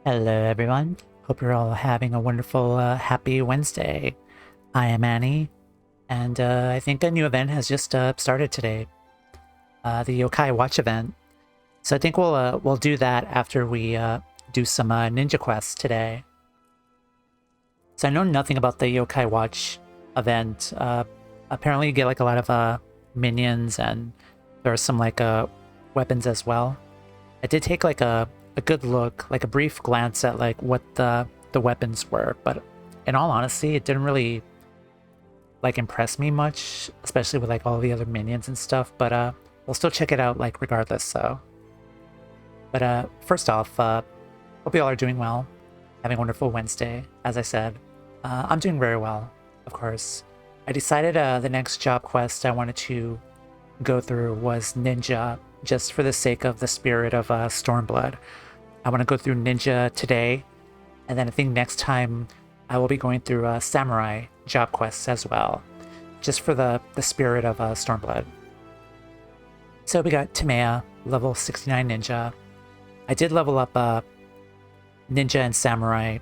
Hello, everyone. Hope you're all having a wonderful, happy Wednesday. I am Annie, and I think a new event has just started today. The Yokai Watch event. So I think we'll do that after we do some ninja quests today. So I know nothing about the Yokai Watch event. Apparently, you get like a lot of minions, and there are some like weapons as well. I did take like a good look, like a brief glance at like what the weapons were, but in all honesty, it didn't really like impress me much, especially with like all the other minions and stuff. But we'll still check it out like regardless. So, but first off, hope you all are doing well, having a wonderful Wednesday. As I said, I'm doing very well, of course. I decided the next job quest I wanted to go through was Ninja, just for the sake of the spirit of Stormblood. I want to go through Ninja today, and then I think next time I will be going through Samurai job quests as well, just for the spirit of Stormblood. So we got Timea, level 69 Ninja. I did level up Ninja and Samurai,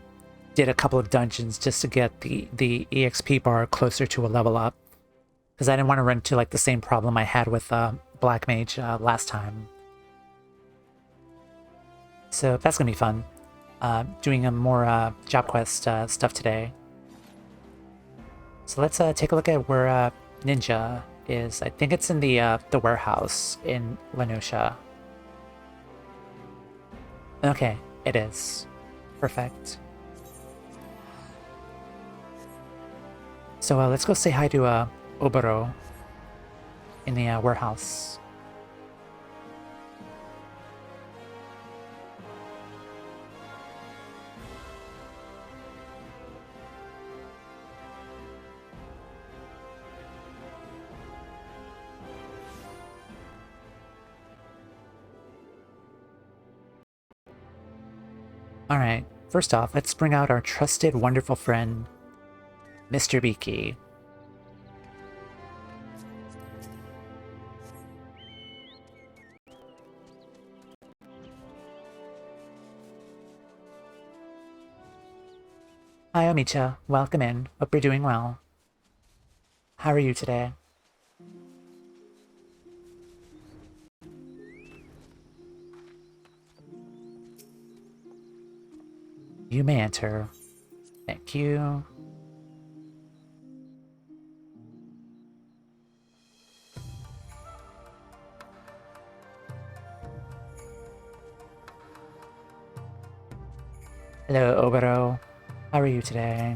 did a couple of dungeons just to get the EXP bar closer to a level up, because I didn't want to run into like the same problem I had with Black Mage last time. So that's gonna be fun. Doing a more job quest stuff today. So let's take a look at where Ninja is. I think it's in the warehouse in Lenosha. Okay, it is. Perfect. So let's go say hi to Oboro in the warehouse. Alright, first off, let's bring out our trusted, wonderful friend, Mr. Beaky. Hi, Omicha. Welcome in. Hope you're doing well. How are you today? You may enter. Thank you. Hello, Oboro. How are you today?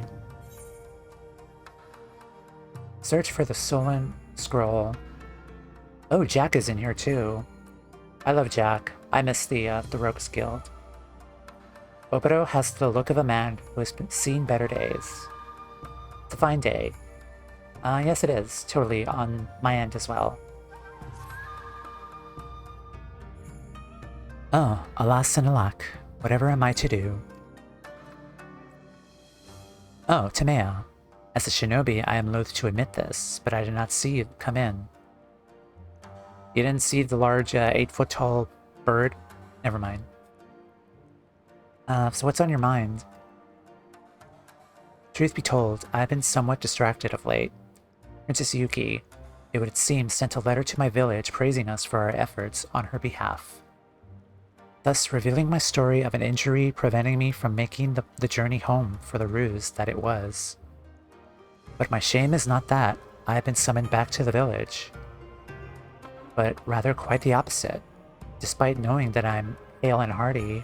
Search for the stolen scroll. Oh, Jack is in here too. I love Jack. I miss the Rogues Guild. Oboro has the look of a man who has seen better days. It's a fine day. Yes it is. Totally on my end as well. Oh, alas and alack. Whatever am I to do? Oh, Timea. As a shinobi, I am loath to admit this, but I did not see you come in. You didn't see the large 8-foot-tall bird? Never mind. So what's on your mind? Truth be told, I've been somewhat distracted of late. Princess Yuki, it would seem, sent a letter to my village praising us for our efforts on her behalf, thus revealing my story of an injury preventing me from making the journey home for the ruse that it was. But my shame is not that I have been summoned back to the village, but rather quite the opposite. Despite knowing that I'm hale and hearty,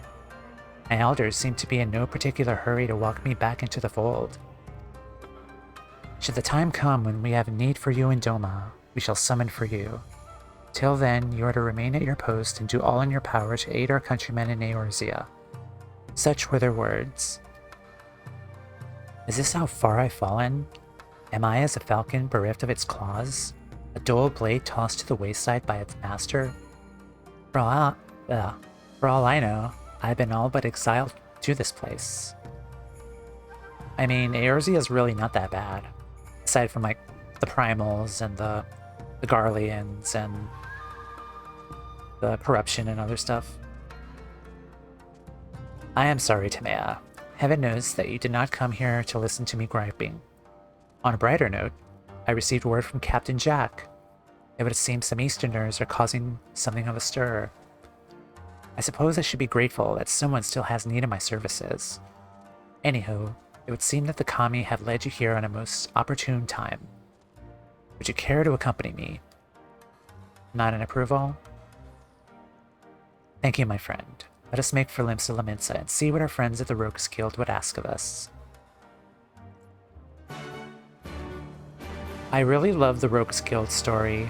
my elders seem to be in no particular hurry to welcome me back into the fold. Should the time come when we have need for you in Doma, we shall summon for you. Till then, you are to remain at your post and do all in your power to aid our countrymen in Eorzea. Such were their words. Is this how far I've fallen? Am I as a falcon bereft of its claws? A dull blade tossed to the wayside by its master? For all I know, I've been all but exiled to this place. I mean, Eorzea is really not that bad. Aside from, like, the primals and the Garleans and the corruption and other stuff. I am sorry, Timea. Heaven knows that you did not come here to listen to me griping. On a brighter note, I received word from Captain Jack. It would seem some Easterners are causing something of a stir. I suppose I should be grateful that someone still has need of my services. Anywho, it would seem that the kami have led you here on a most opportune time. Would you care to accompany me? Not an approval? Thank you, my friend. Let us make for Limsa Laminsa and see what our friends at the Rogues Guild would ask of us. I really love the Rogues Guild story.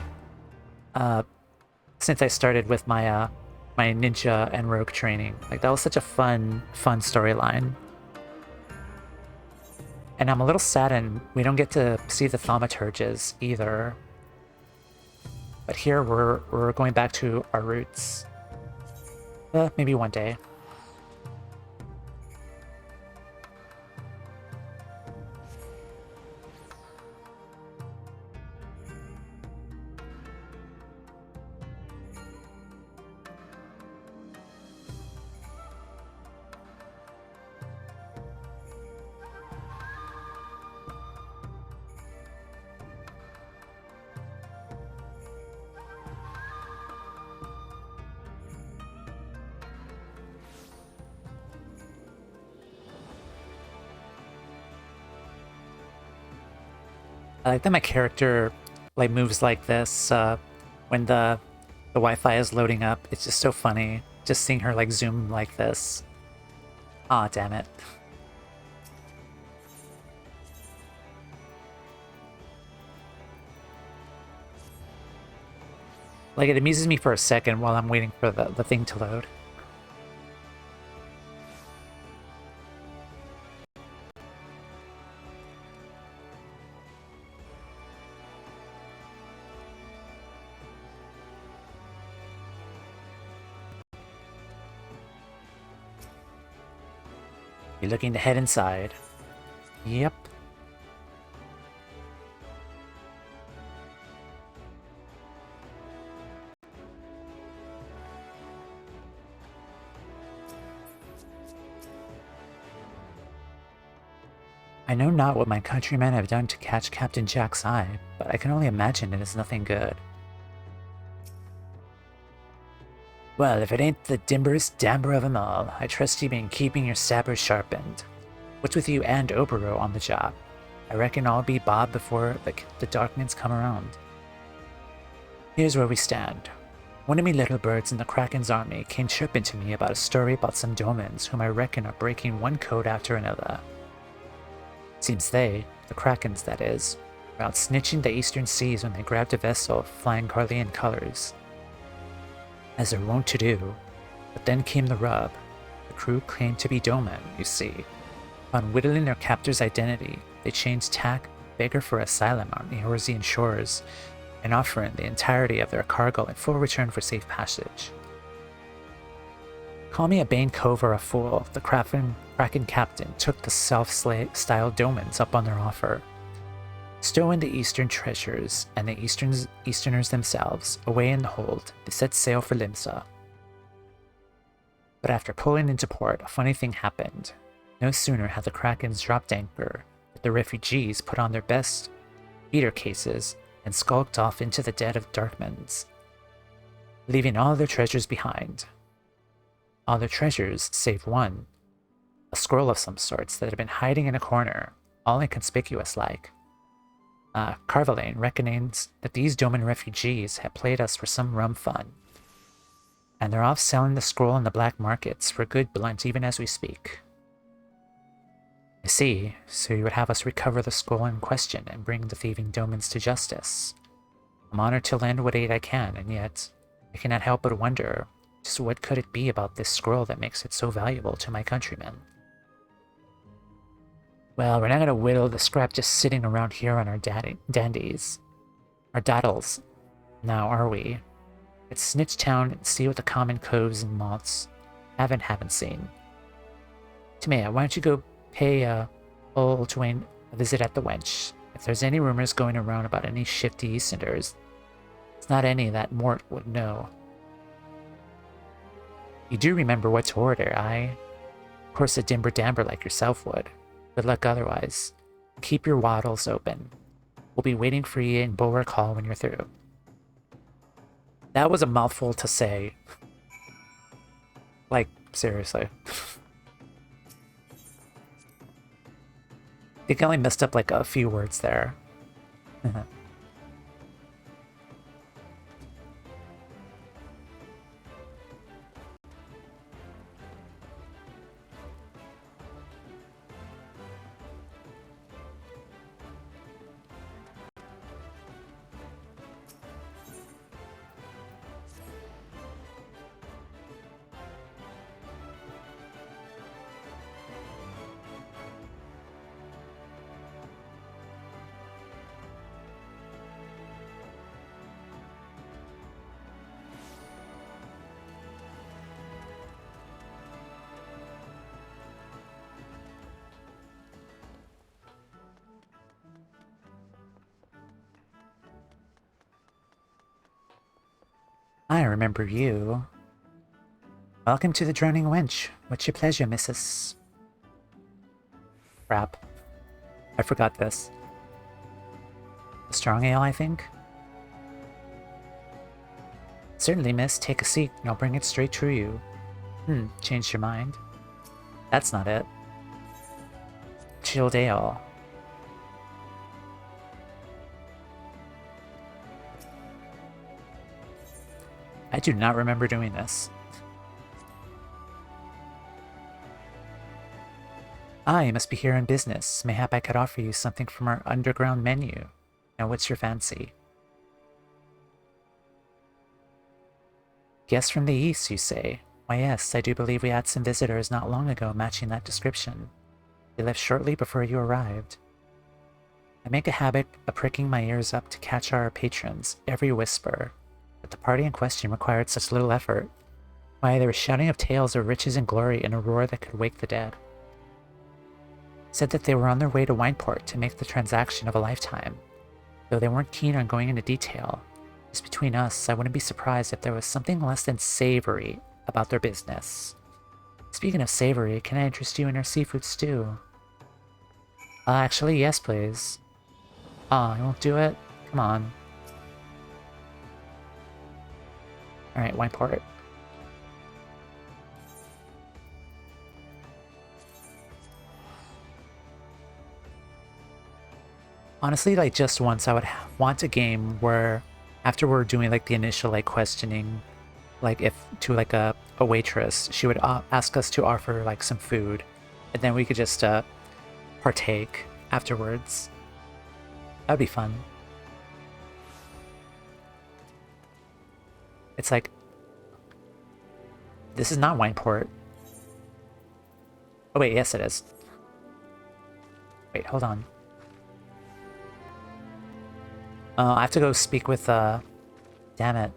Since I started with my my ninja and rogue training. Like, that was such a fun storyline. And I'm a little saddened we don't get to see the thaumaturges either. But here we're going back to our roots. Maybe one day. I like that my character like moves like this when the Wi-Fi is loading up. It's just so funny just seeing her like zoom like this. Aw, damn it. Like, it amuses me for a second while I'm waiting for the thing to load. You're looking to head inside. Yep. I know not what my countrymen have done to catch Captain Jack's eye, but I can only imagine it is nothing good. Well, if it ain't the dimberest damber of 'em all, I trust you been keeping your sabre sharpened. What's with you and Oboro on the job? I reckon I'll be bob before the darkness come around. Here's where we stand. One of me little birds in the Kraken's army came chirping to me about a story about some domans whom I reckon are breaking one code after another. Seems they, the Krakens that is, were out snitching the eastern seas when they grabbed a vessel flying Carlian colors. As they're wont to do, but then came the rub. The crew claimed to be Doman, you see. Upon whittling their captor's identity, they changed tack, beggar for asylum on the Eorzean shores, and offering the entirety of their cargo in full return for safe passage. Call me a Bane Cove or a fool, the Kraken captain took the self-styled Domans up on their offer, stowing the eastern treasures and the Easterners themselves away in the hold. They set sail for Limsa. But after pulling into port, a funny thing happened. No sooner had the Krakens dropped anchor, but the refugees put on their best beater cases and skulked off into the dead of Darkmans, leaving all their treasures behind. All their treasures save one, a scroll of some sorts that had been hiding in a corner, all inconspicuous like. Carvalane reckons that these Doman refugees had played us for some rum fun, and they're off selling the scroll in the black markets for good blunt even as we speak. I see, so you would have us recover the scroll in question and bring the thieving Domans to justice. I'm honored to lend what aid I can, and yet I cannot help but wonder just what could it be about this scroll that makes it so valuable to my countrymen. Well, we're not going to whittle the scrap just sitting around here on our dandies. Our daddles. Now, are we? Let's snitch town and see what the common coves and moths haven't seen. Timea, why don't you go pay old Dwayne a visit at the wench? If there's any rumors going around about any shifty Easterners, it's not any that Mort would know. You do remember what to order, aye? Of course, a dimber damber like yourself would. Good luck otherwise. Keep your waddles open. We'll be waiting for you in Bulwark Hall when you're through. That was a mouthful to say. Like, seriously. I think I only messed up like a few words there. I remember you. Welcome to the Droning Wench. What's your pleasure, missus? Crap. I forgot this. A strong ale, I think? Certainly, miss. Take a seat, and I'll bring it straight to you. Changed your mind? That's not it. Chilled ale. I do not remember doing this. Ah, you must be here on business. Mayhap I could offer you something from our underground menu. Now, what's your fancy? Guest from the east, you say? Why yes, I do believe we had some visitors not long ago matching that description. They left shortly before you arrived. I make a habit of pricking my ears up to catch our patrons' every whisper, but the party in question required such little effort. Why, they were shouting of tales of riches and glory in a roar that could wake the dead. Said that they were on their way to Wineport to make the transaction of a lifetime. Though they weren't keen on going into detail, just between us, I wouldn't be surprised if there was something less than savory about their business. Speaking of savory, can I interest you in our seafood stew? Actually, yes, please. Oh, you won't do it? Come on. Alright, Wineport. Honestly, like, just once I would want a game where after we're doing like the initial like questioning, like if to like a waitress, she would ask us to offer like some food, and then we could just partake afterwards. That'd be fun. It's like, this is not Wineport. Oh wait, yes it is. Wait, hold on. I have to go speak with, damn it.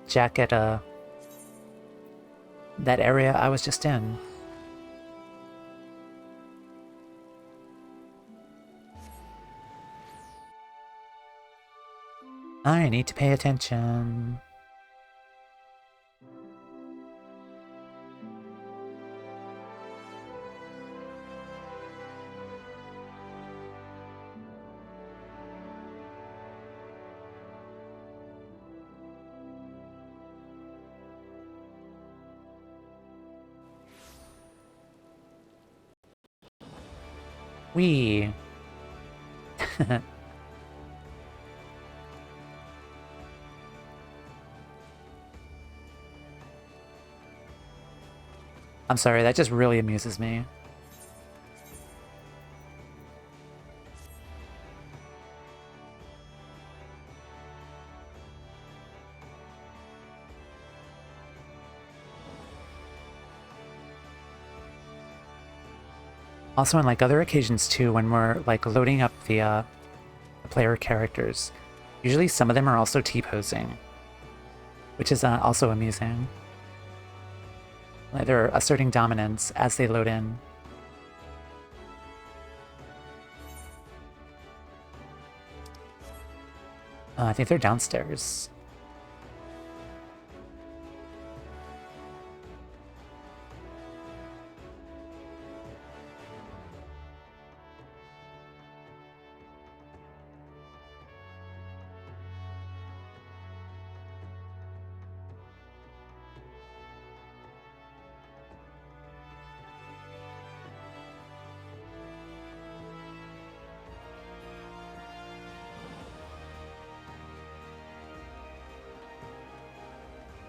Jack at, that area I was just in. I need to pay attention. We. I'm sorry, that just really amuses me. Also on like other occasions too, when we're like loading up the player characters, usually some of them are also T-posing, which is also amusing. Like they're asserting dominance as they load in. I think they're downstairs.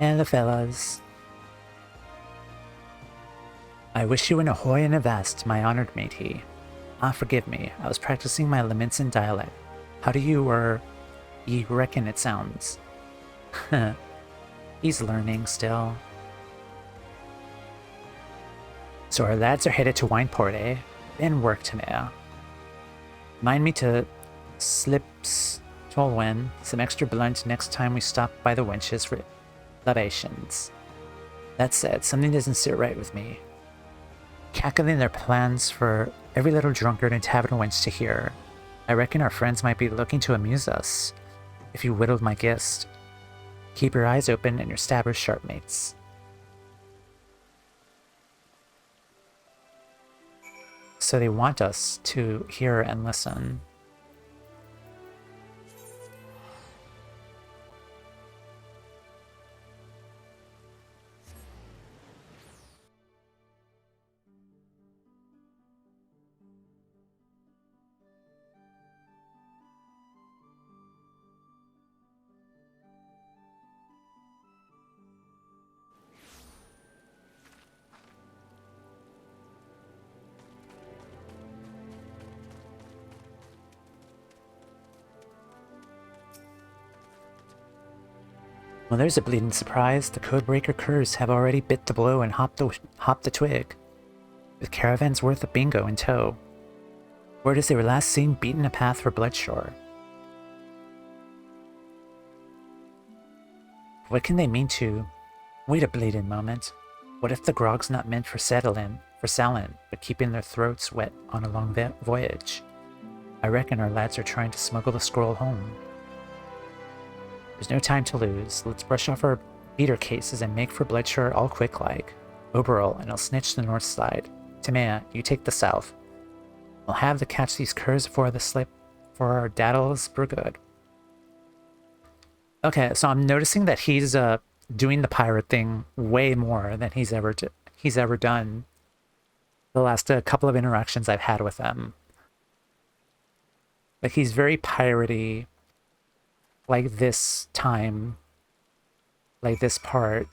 And the fellas. I wish you an ahoy and a vast, my honored matey. Ah, forgive me, I was practicing my Lamentin dialect. How do you, ye reckon it sounds? He's learning still. So our lads are headed to Wineport, eh? Been work tomorrow. Mind me to slips Tolwen some extra blunt next time we stop by the wenches for libations. That said, something doesn't sit right with me. Cackling their plans for every little drunkard and tavern wench to hear. I reckon our friends might be looking to amuse us, if you whittled my gist. Keep your eyes open and your stabbers sharp, mates. So they want us to hear and listen. Well, there's a bleeding surprise. The Codebreaker curs have already bit the blow and hopped the twig, with caravans worth of bingo in tow. Word is they were last seen beating a path for Bloodshore. What can they mean to? Wait a bleeding moment. What if the grog's not meant for salin, but keeping their throats wet on a long voyage? I reckon our lads are trying to smuggle the scroll home. There's no time to lose. Let's brush off our beater cases and make for Bloodshore all quick-like. Oboro, and I'll snitch the north side. Timea, you take the south. I'll have to catch these curs before the slip for our daddles for good. Okay, so I'm noticing that he's doing the pirate thing way more than he's ever done. The last couple of interactions I've had with him. Like, he's very piratey. Like this time, like this part.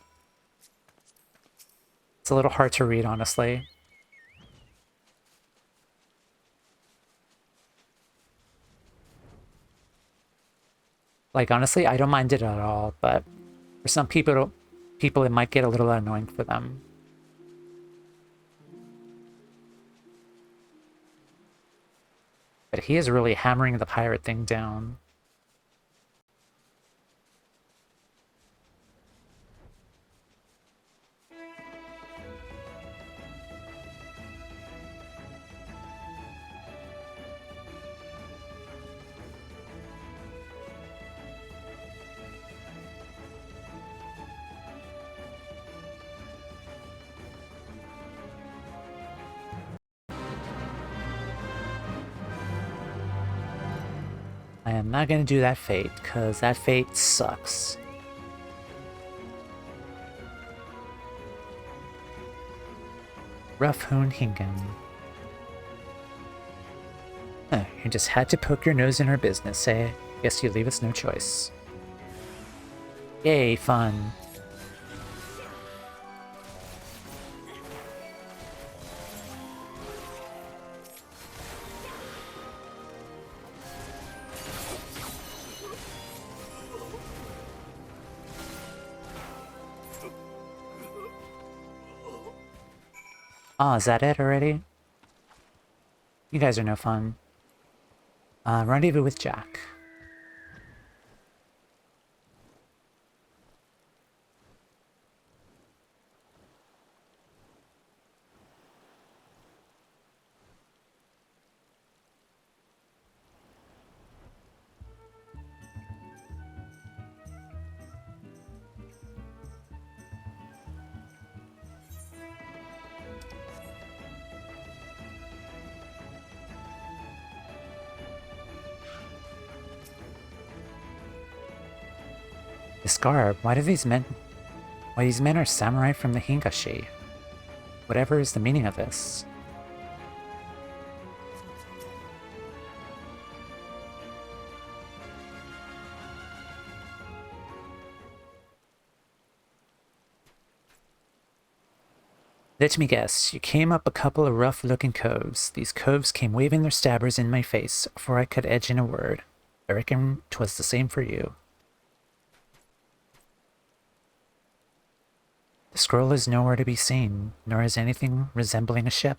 It's a little hard to read, honestly. Like, honestly, I don't mind it at all, but for some people it might get a little annoying for them. But he is really hammering the pirate thing down. I am not going to do that fate, because that fate sucks. Rough Hoon Hingen. Huh, you just had to poke your nose in our business, eh? Guess you leave us no choice. Yay, fun. Oh, is that it already? You guys are no fun. Rendezvous with Jack. This garb, why these men are samurai from the Hingashi? Whatever is the meaning of this? Let me guess, you came up a couple of rough-looking coves. These coves came waving their stabbers in my face before I could edge in a word. I reckon 'twas the same for you. The scroll is nowhere to be seen, nor is anything resembling a ship.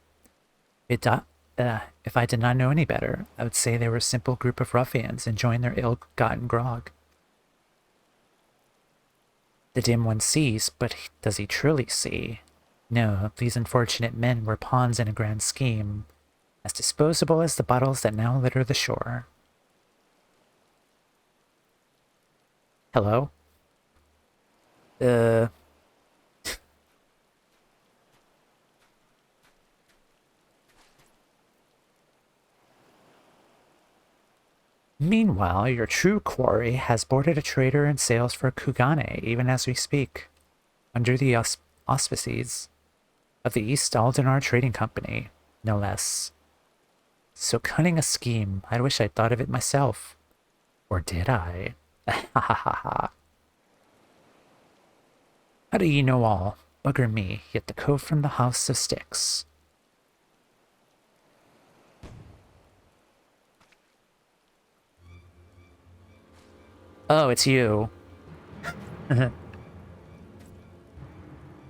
If I did not know any better, I would say they were a simple group of ruffians enjoying their ill-gotten grog. The dim one sees, but does he truly see? No, these unfortunate men were pawns in a grand scheme, as disposable as the bottles that now litter the shore. Hello? Meanwhile, your true quarry has boarded a trader and sails for Kugane, even as we speak, under the auspices of the East Aldenar Trading Company, no less. So cunning a scheme, I wish I'd thought of it myself. Or did I? Ha ha ha ha. How do ye know all? Bugger me, yet the cove from the House of Sticks. Oh, it's you.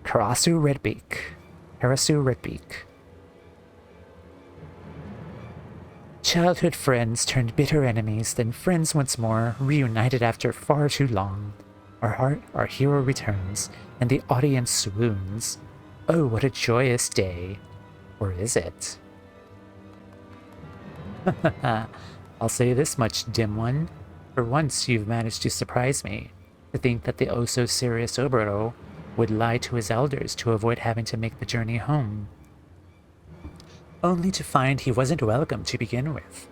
Harasu Redbeak. Childhood friends turned bitter enemies, then friends once more, reunited after far too long. Our hero returns, and the audience swoons. Oh, what a joyous day. Or is it? I'll say this much, dim one. For once, you've managed to surprise me. To think that the oh-so-serious Oboro would lie to his elders to avoid having to make the journey home. Only to find he wasn't welcome to begin with.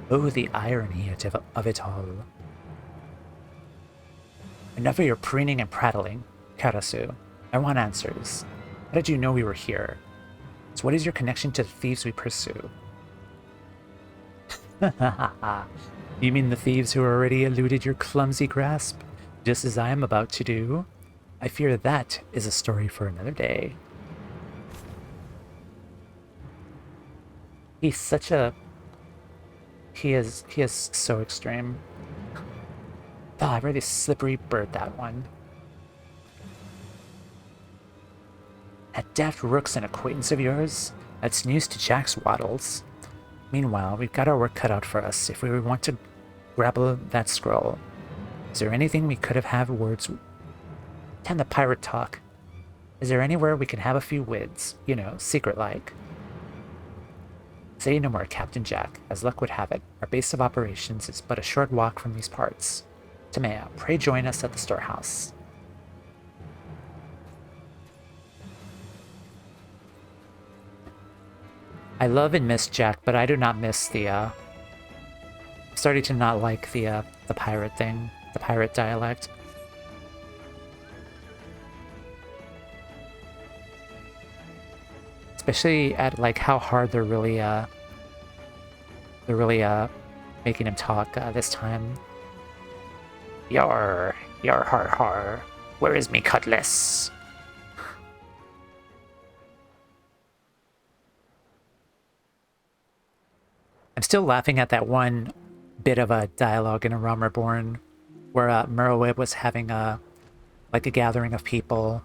Oh, the irony of it all. Enough of your preening and prattling, Karasu. I want answers. How did you know we were here? So what is your connection to the thieves we pursue? You mean the thieves who already eluded your clumsy grasp, just as I am about to do? I fear that is a story for another day. He's such a... He is so extreme. Oh, I really slippery bird that one. That daft rook's an acquaintance of yours? That's news to Jack's waddles. Meanwhile, we've got our work cut out for us if we want to grapple that scroll. Is there anything we could have had words... Tend the pirate talk. Is there anywhere we can have a few wids? You know, secret-like. Say no more, Captain Jack. As luck would have it, our base of operations is but a short walk from these parts. Tamea, pray join us at the storehouse. I love and miss Jack, but I do not miss the, I'm starting to not like the pirate thing, the pirate dialect. Especially at, like, how hard they're really making him talk, this time. Yar, har har, where is me cutlass? I'm still laughing at that one bit of a dialogue in A Realm Reborn where Merlwyb was having a gathering of people,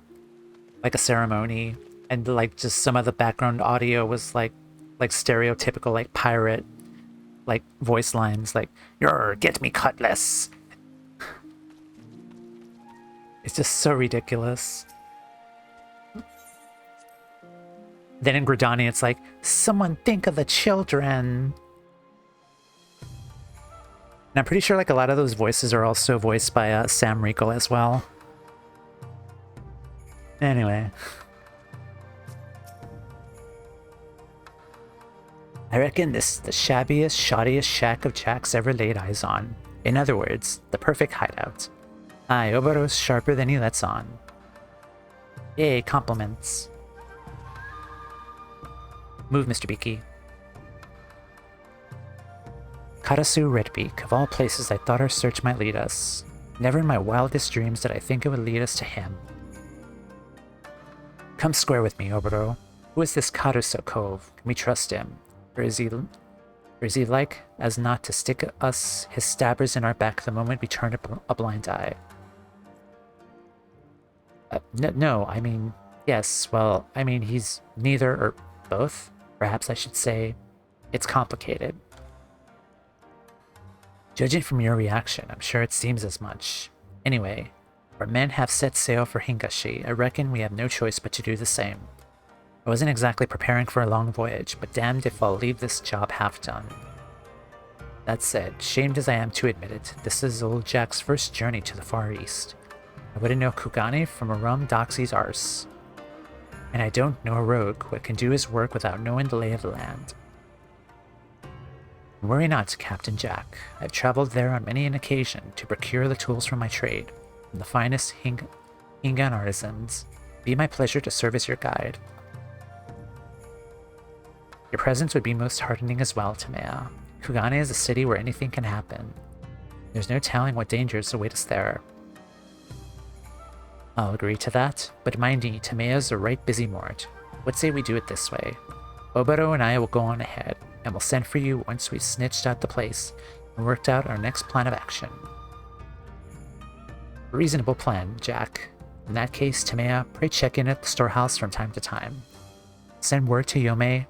like a ceremony, and like just some of the background audio was like stereotypical like pirate like voice lines like "Yer, get me cutlass." It's just so ridiculous. Then in Gridani, it's like, "Someone think of the children." And I'm pretty sure like a lot of those voices are also voiced by Sam Riegel as well. Anyway. I reckon this is the shabbiest, shoddiest shack of Jack's ever laid eyes on. In other words, the perfect hideout. Aye, Oboro's sharper than he lets on. Yay, compliments. Move, Mr. Beaky. Karasu Redbeak, of all places I thought our search might lead us. Never in my wildest dreams did I think it would lead us to him. Come square with me, Oboro. Who is this Karusa Cove? Can we trust him? Or is he like as not to stick us his stabbers in our back the moment we turn a blind eye? No, I mean, yes, well, I mean, he's neither or both. Perhaps I should say it's complicated. Judging from your reaction, I'm sure it seems as much. Anyway, our men have set sail for Hingashi. I reckon we have no choice but to do the same. I wasn't exactly preparing for a long voyage, but damned if I'll leave this job half done. That said, shamed as I am to admit it, this is old Jack's first journey to the Far East. I wouldn't know Kugane from a rum doxy's arse. And I don't know a rogue who can do his work without knowing the lay of the land. Worry not, Captain Jack. I've traveled there on many an occasion to procure the tools for my trade, from the finest Hingan artisans. Be my pleasure to serve as your guide. Your presence would be most heartening as well, Tamea. Kugane is a city where anything can happen. There's no telling what dangers await us there. I'll agree to that, but mind ye, Tamea's a right busy mort. What say we do it this way? Oboro and I will go on ahead, and we'll send for you once we've snitched out the place and worked out our next plan of action. A reasonable plan, Jack. In that case, Tamea, pray check in at the storehouse from time to time. Send word to Yome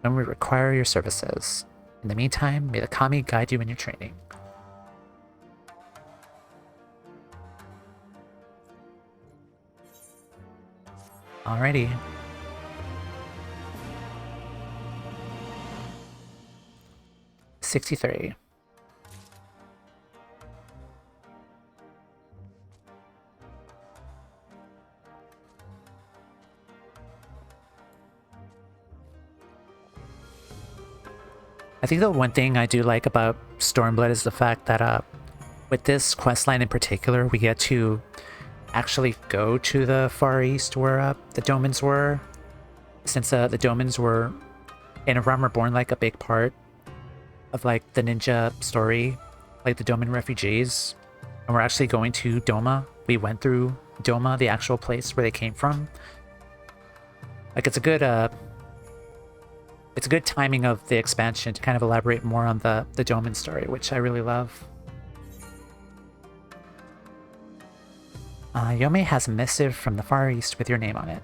when we require your services. In the meantime, may the Kami guide you in your training. Alrighty. $63. I think the one thing I do like about Stormblood is the fact that with this questline in particular, we get to actually go to the Far East where the Domans were, since the Domans were in a Realm Reborn like a big part of like the ninja story, like the Doman refugees, and we're actually going to Doma. We went through Doma, the actual place where they came from. Like it's a good timing of the expansion to kind of elaborate more on the Doman story, which I really love. Yome has a missive from the Far East with your name on it.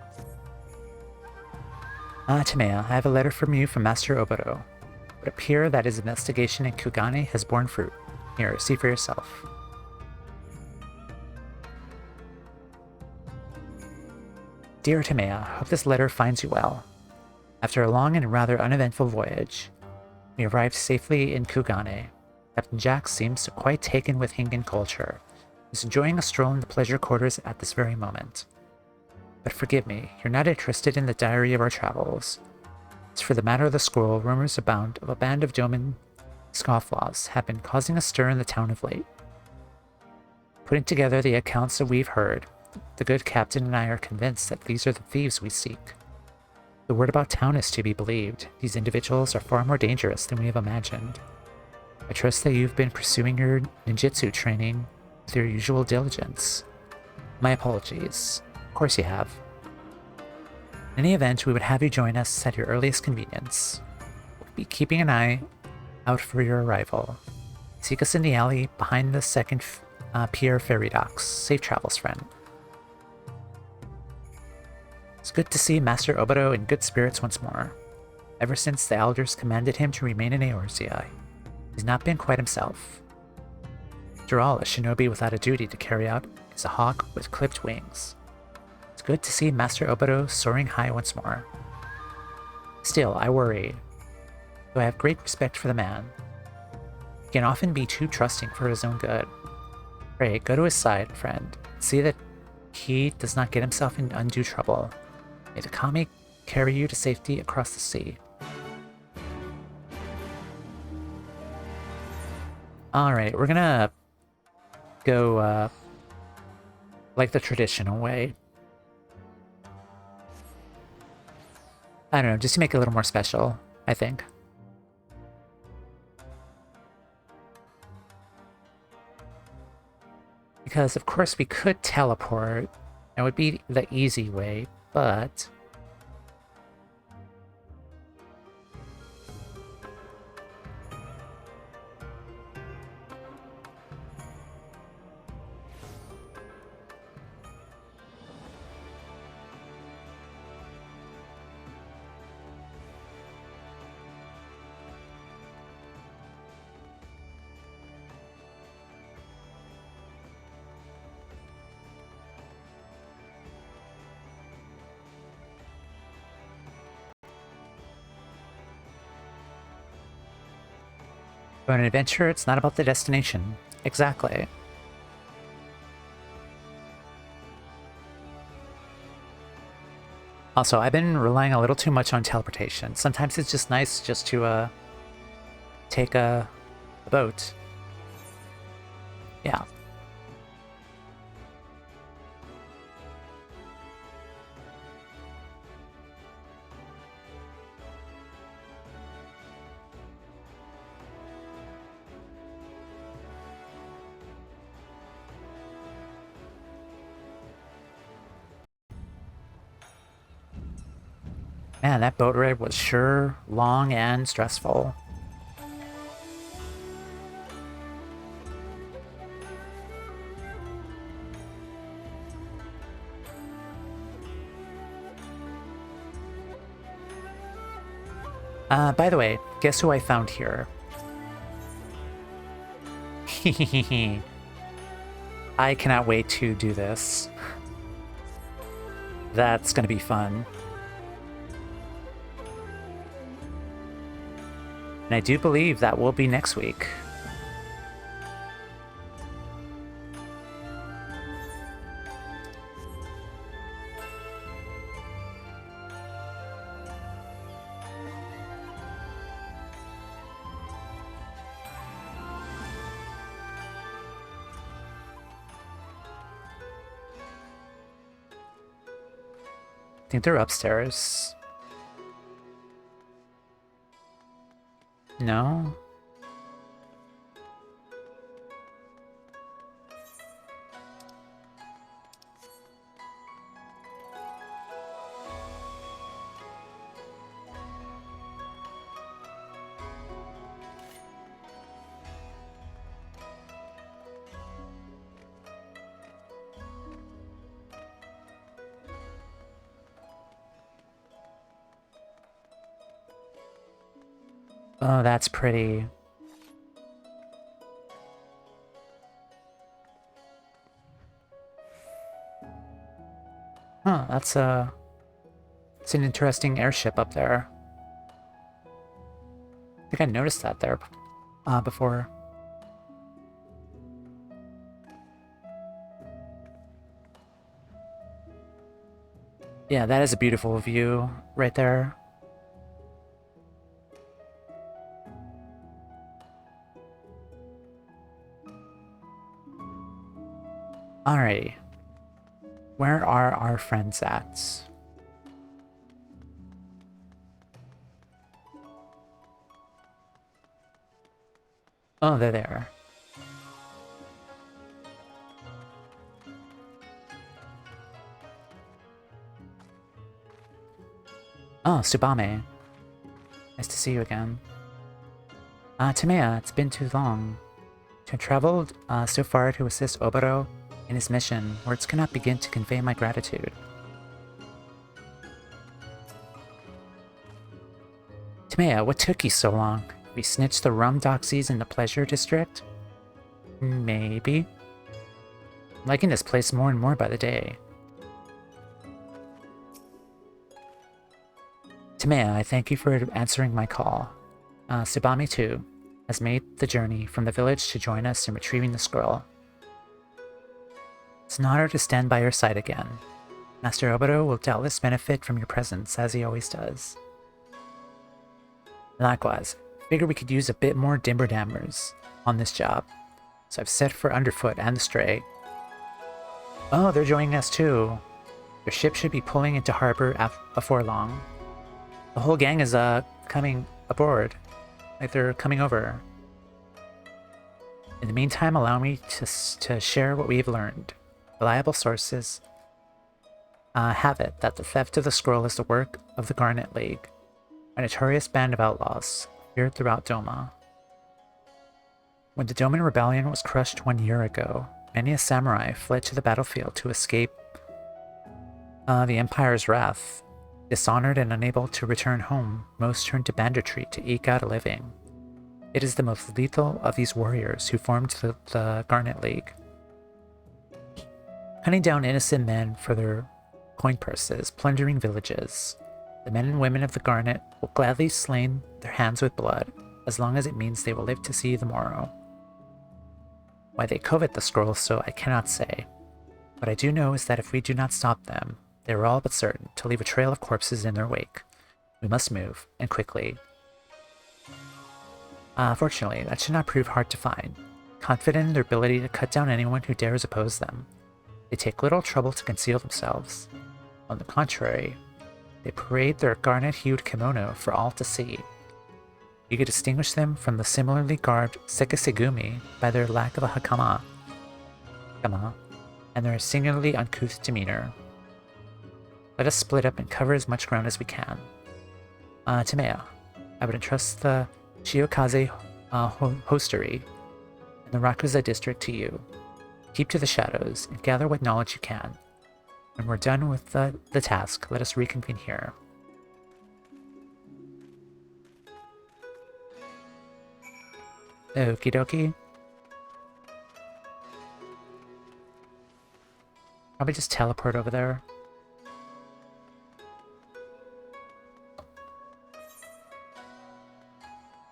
Tamea, I have a letter from you from Master Oboro. It would appear that his investigation in Kugane has borne fruit. Here, see for yourself. Dear Tamea, hope this letter finds you well. After a long and rather uneventful voyage, we arrived safely in Kugane. Captain Jack seems quite taken with Hingan culture. He's enjoying a stroll in the pleasure quarters at this very moment. But forgive me, you're not interested in the diary of our travels. As for the matter of the scroll, rumors abound of a band of Doman scofflaws have been causing a stir in the town of late. Putting together the accounts that we've heard, the good captain and I are convinced that these are the thieves we seek. The word about town is to be believed. These individuals are far more dangerous than we have imagined. I trust that you've been pursuing your ninjutsu training with your usual diligence. My apologies. Of course you have. In any event, we would have you join us at your earliest convenience. We'll be keeping an eye out for your arrival. Seek us in the alley behind the second pier ferry docks. Safe travels, friend. It's good to see Master Oboro in good spirits once more. Ever since the elders commanded him to remain in Eorzea, he's not been quite himself. After all, a shinobi without a duty to carry out is a hawk with clipped wings. It's good to see Master Oboro soaring high once more. Still, I worry, though I have great respect for the man. He can often be too trusting for his own good. Pray, go to his side, friend. See that he does not get himself in undue trouble. May the Kami carry you to safety across the sea. Alright, we're gonna go, like the traditional way. I don't know, just to make it a little more special, I think. Because, of course, we could teleport. That would be the easy way, but For an adventure, it's not about the destination. Exactly. Also, I've been relying a little too much on teleportation. Sometimes it's just nice just to take a boat. Yeah. Man, that boat ride was sure long and stressful. By the way, guess who I found here? I cannot wait to do this. That's gonna be fun. And I do believe that will be next week. I think they're upstairs. No? Oh, that's pretty. Huh, that's it's an interesting airship up there. I think I noticed that there before. Yeah, that is a beautiful view right there. Alrighty. Where are our friends at? Oh, they're there. Oh, Tsubame. Nice to see you again. Timea, it's been too long. To have traveled so far to assist Oboro in his mission, words cannot begin to convey my gratitude. Timea, what took you so long? We snitched the rum doxies in the pleasure district? Maybe. I'm liking this place more and more by the day. Timea, I thank you for answering my call. Tsubame, too, has made the journey from the village to join us in retrieving the scroll. It's an honor to stand by your side again. Master Oboro will doubtless benefit from your presence, as he always does. Likewise, I figure we could use a bit more dimmer-dammers on this job, so I've set for Underfoot and the Stray. Oh, they're joining us too. Your ship should be pulling into harbor before long. The whole gang is coming aboard. Like they're coming over. In the meantime, allow me to share what we've learned. Reliable sources have it that the theft of the scroll is the work of the Garnet League, a notorious band of outlaws feared throughout Doma. When the Doman Rebellion was crushed 1 year ago, many a samurai fled to the battlefield to escape the Empire's wrath. Dishonored and unable to return home, most turned to banditry to eke out a living. It is the most lethal of these warriors who formed the Garnet League. Hunting down innocent men for their coin purses, plundering villages. The men and women of the Garnet will gladly slain their hands with blood, as long as it means they will live to see the morrow. Why they covet the scroll so I cannot say. What I do know is that if we do not stop them, they are all but certain to leave a trail of corpses in their wake. We must move, and quickly. Fortunately, that should not prove hard to find. Confident in their ability to cut down anyone who dares oppose them, they take little trouble to conceal themselves. On the contrary, they parade their garnet-hued kimono for all to see. You can distinguish them from the similarly garbed sekisegumi by their lack of a hakama, and their singularly uncouth demeanor. Let us split up and cover as much ground as we can. Timea, I would entrust the Shiokaze hostery and the Rakuza district to you. Keep to the shadows and gather what knowledge you can. When we're done with the task, let us reconvene here. Okie dokie. Probably just teleport over there.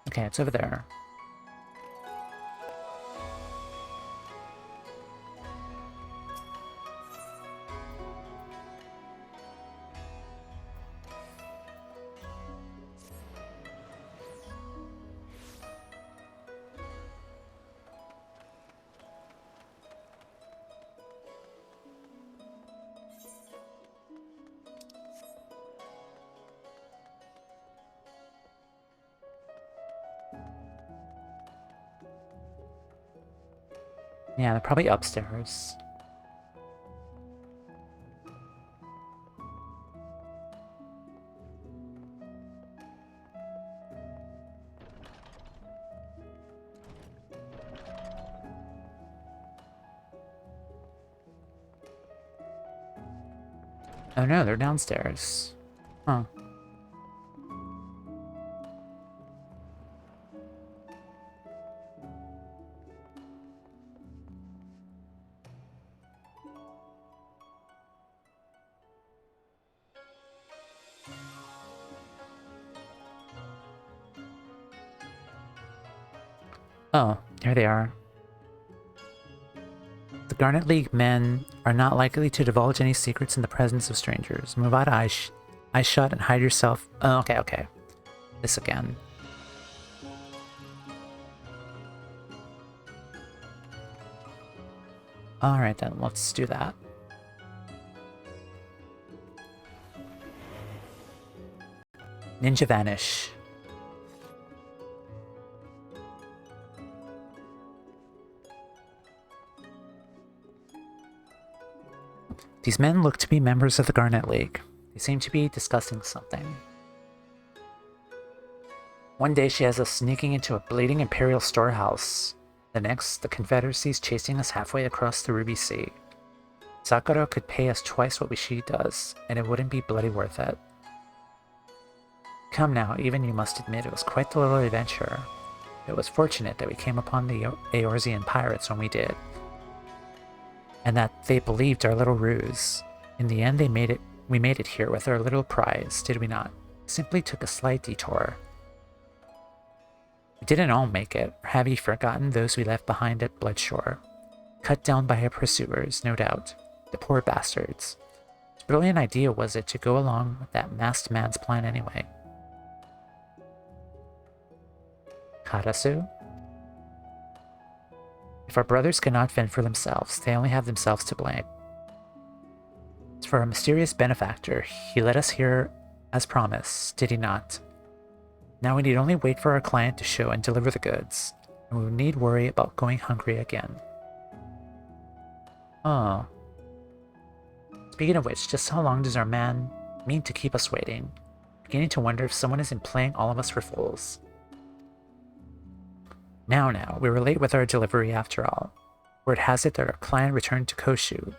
Okay, it's over there. Yeah, they're probably upstairs. Oh no, they're downstairs. Huh. Oh, here they are. The Garnet League men are not likely to divulge any secrets in the presence of strangers. Move out of eye shot and hide yourself. Oh, okay. This again. Alright then, let's do that. Ninja Vanish. These men look to be members of the Garnet League. They seem to be discussing something. One day she has us sneaking into a bleeding Imperial storehouse. The next, the Confederacy's chasing us halfway across the Ruby Sea. Sakura could pay us twice what she does, and it wouldn't be bloody worth it. Come now, even you must admit it was quite the little adventure. It was fortunate that we came upon the Eorzean pirates when we did, and that they believed our little ruse. In the end, we made it here with our little prize, did we not? Simply took a slight detour. We didn't all make it, or have you forgotten those we left behind at Bloodshore? Cut down by our pursuers, no doubt. The poor bastards. Whose brilliant idea was it to go along with that masked man's plan anyway? Karasu? If our brothers cannot fend for themselves, they only have themselves to blame. As for our mysterious benefactor, he led us here as promised, did he not? Now we need only wait for our client to show and deliver the goods, and we need worry about going hungry again. Oh. Speaking of which, just how long does our man mean to keep us waiting? Beginning to wonder if someone isn't playing all of us for fools. Now, we were late with our delivery after all. Word has it that our client returned to Koshu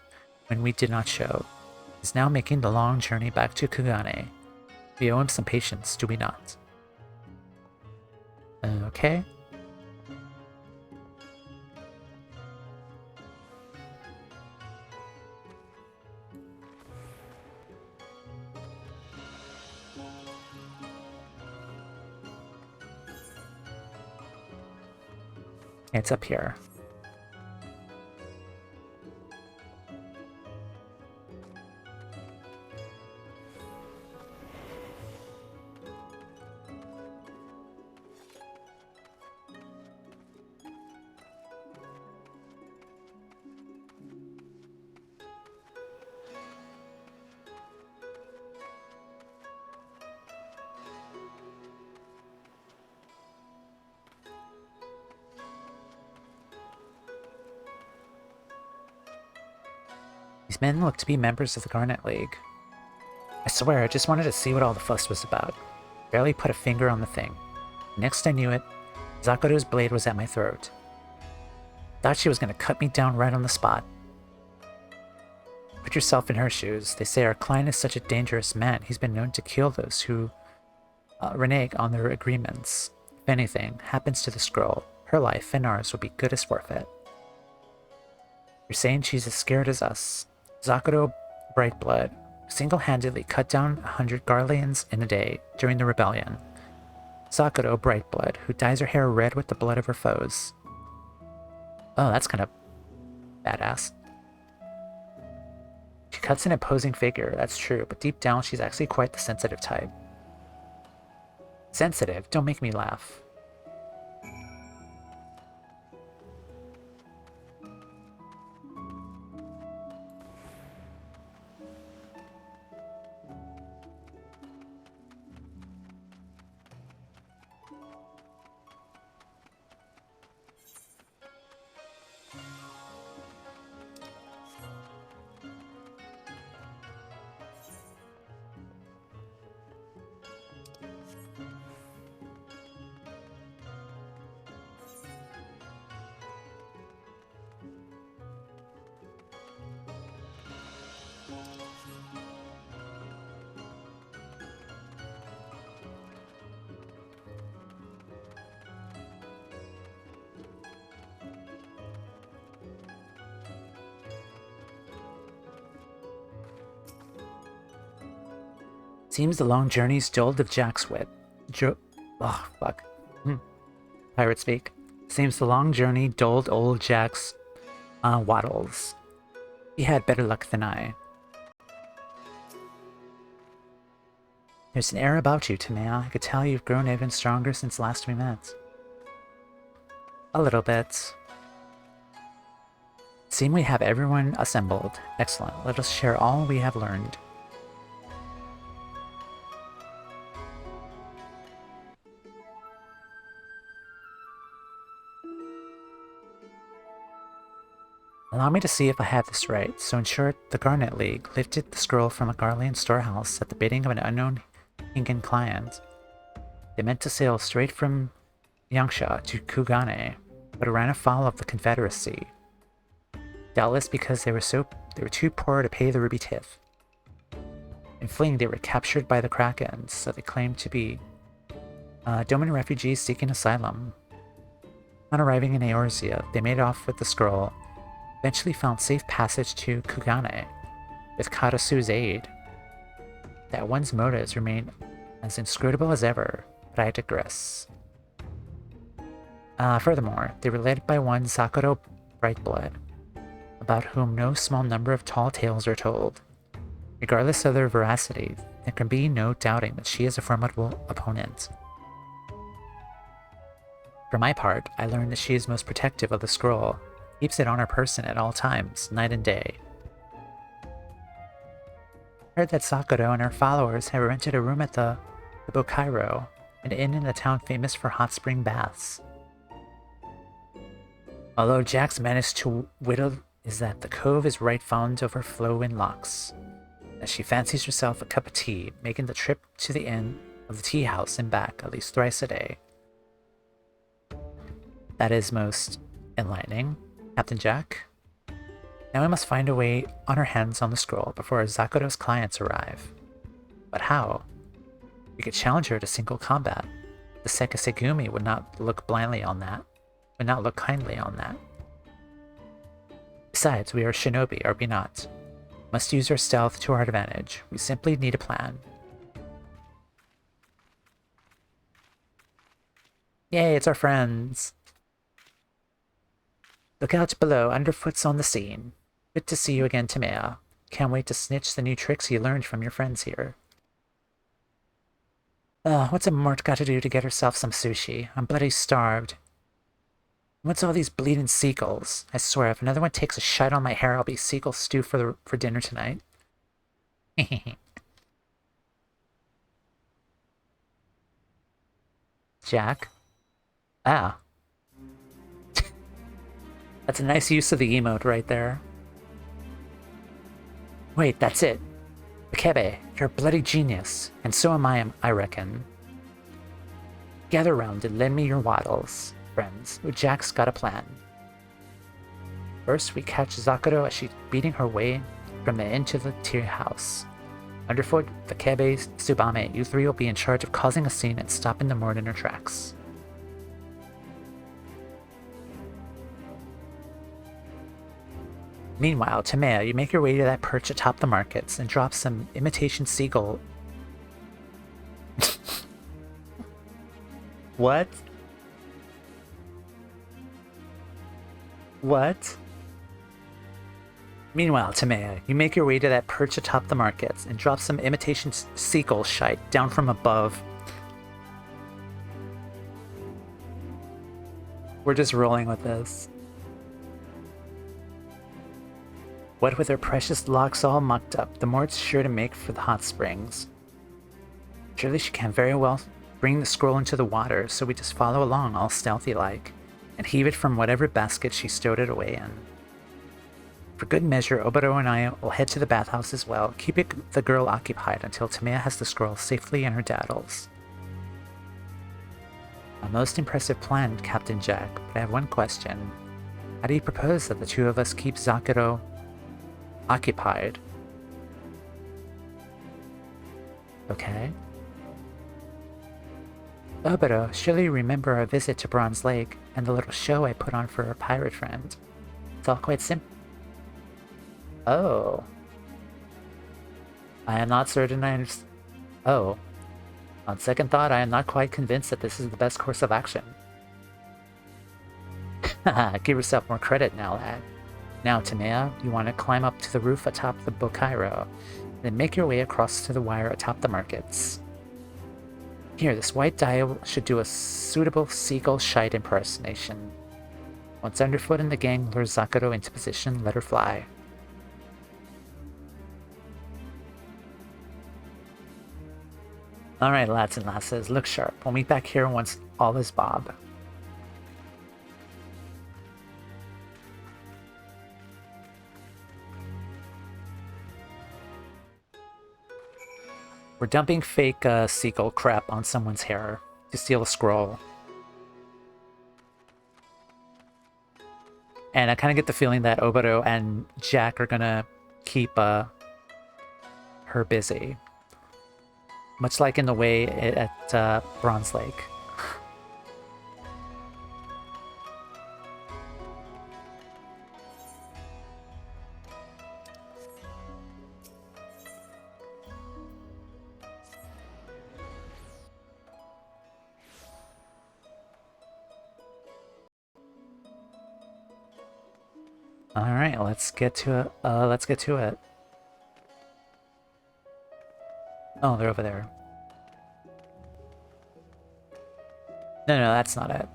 when we did not show. He's now making the long journey back to Kugane. We owe him some patience, do we not? Okay. It's up here. These men look to be members of the Garnet League. I swear, I just wanted to see what all the fuss was about. Barely put a finger on the thing. Next I knew it, Zakuro's blade was at my throat. Thought she was going to cut me down right on the spot. Put yourself in her shoes. They say our client is such a dangerous man, he's been known to kill those who renege on their agreements. If anything happens to this girl, her life and ours will be good as forfeit. You're saying she's as scared as us. Zakuro Brightblood single-handedly cut down 100 Garleans in a day during the rebellion. Zakuro Brightblood, who dyes her hair red with the blood of her foes. Oh, that's kind of badass. She cuts an imposing figure, that's true, but deep down she's actually quite the sensitive type. Sensitive? Don't make me laugh. Seems the long journey's dulled of Jack's wit. Oh, fuck. Pirate speak. Seems the long journey dulled old Jack's waddles. He had better luck than I. There's an air about you, Tamea. I could tell you've grown even stronger since last we met. A little bit. Seem we have everyone assembled. Excellent. Let us share all we have learned. Allow me to see if I have this right. So in short, the Garnet League lifted the scroll from a Garlean storehouse at the bidding of an unknown Incan client. They meant to sail straight from Yangsha to Kugane, but ran afoul of the Confederacy. Doubtless because they were too poor to pay the ruby tiff. In fleeing, they were captured by the Krakens, so they claimed to be Domin refugees seeking asylum. On arriving in Eorzea, they made off with the scroll, eventually found safe passage to Kugane with Karasu's aid. That one's motives remain as inscrutable as ever, but I digress. Furthermore, they were led by one Sakuro Brightblood, about whom no small number of tall tales are told. Regardless of their veracity, there can be no doubting that she is a formidable opponent. For my part, I learned that she is most protective of the scroll, keeps it on her person at all times, night and day. I heard that Sakuro and her followers have rented a room at the Bokairo, an inn in the town famous for hot spring baths. Although Jack's managed to whittle is that the cove is right fond of her flowing locks, as she fancies herself a cup of tea, making the trip to the inn of the tea house and back at least thrice a day. That is most enlightening, Captain Jack. Now we must find a way on our hands on the scroll before Zakuro's clients arrive. But how? We could challenge her to single combat. The Sekisegumi would not look kindly on that. Besides, we are shinobi, are we not? Must use our stealth to our advantage. We simply need a plan. Yay, it's our friends! Look out below, underfoot's on the scene. Good to see you again, Tamea. Can't wait to snitch the new tricks you learned from your friends here. What's a Mort got to do to get herself some sushi? I'm bloody starved. What's all these bleeding seagulls? I swear, if another one takes a shite on my hair, I'll be seagull stew for dinner tonight. Jack? Ah. That's a nice use of the emote right there. Wait, that's it. Akebe, you're a bloody genius. And so am I reckon. Gather round and lend me your waddles, friends. Jack's got a plan. First, we catch Zakuro as she's beating her way from the inn to the tea house. Underfoot, Akebe, Tsubame, you three will be in charge of causing a scene and stopping the Mort in her tracks. Meanwhile, Tamea, you make your way to that perch atop the markets and drop some imitation seagull. What? What? Meanwhile, Tamea, you make your way to that perch atop the markets and drop some imitation seagull shite down from above. We're just rolling with this. What with her precious locks all mucked up, the Mort's sure to make for the hot springs. Surely she can very well bring the scroll into the water, so we just follow along all stealthy-like, and heave it from whatever basket she stowed it away in. For good measure, Oboro and I will head to the bathhouse as well, keeping the girl occupied until Tamea has the scroll safely in her daddles. A most impressive plan, Captain Jack, but I have one question. How do you propose that the two of us keep Zakuro occupied? Okay. Oboro, surely you remember our visit to Bronze Lake and the little show I put on for our pirate friend. It's all quite simple. Oh. I am not certain I understand. Oh. On second thought, I am not quite convinced that this is the best course of action. Haha, give yourself more credit now, lad. Now, Tamea, you want to climb up to the roof atop the Bokairo, then make your way across to the wire atop the markets. Here, this white dial should do a suitable seagull shite impersonation. Once underfoot and the gang lure Zakuro into position, let her fly. Alright, lads and lasses, look sharp. We'll meet back here once all is Bob. We're dumping fake seagull crap on someone's hair to steal a scroll. And I kind of get the feeling that Oboro and Jack are gonna keep her busy. Much like in the way at Bronze Lake. Alright, let's get to it. Let's get to it. Oh, they're over there. No, that's not it.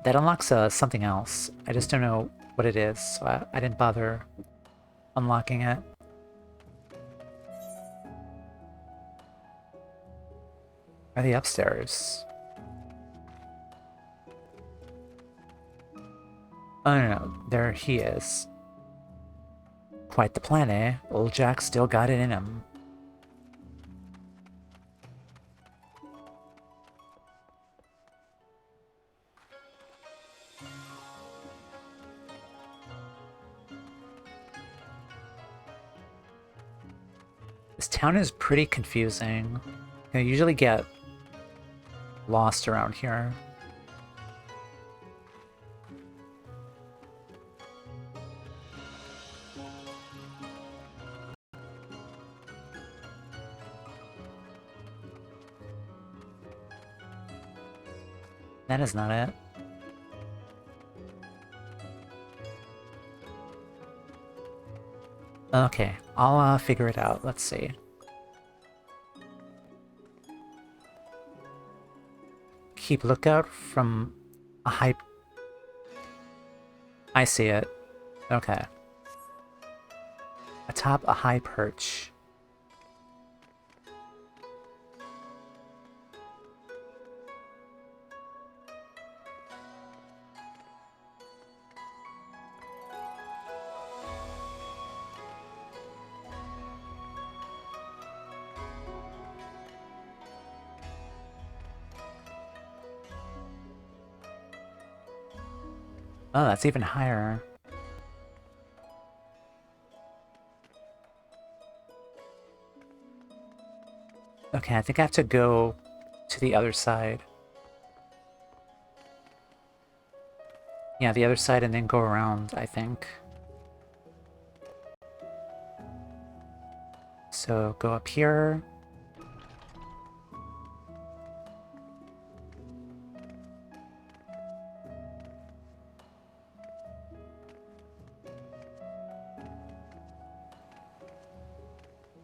That unlocks something else. I just don't know what it is, so I didn't bother unlocking it. Are they upstairs? Oh, no, there he is. Quite the plan, eh? Old Jack still got it in him. This town is pretty confusing. I usually get lost around here. That is not it. Okay, I'll figure it out. Let's see. Keep lookout from a high... I see it. Okay. Atop a high perch. Oh, that's even higher. Okay, I think I have to go to the other side. Yeah, the other side and then go around, I think. So go up here.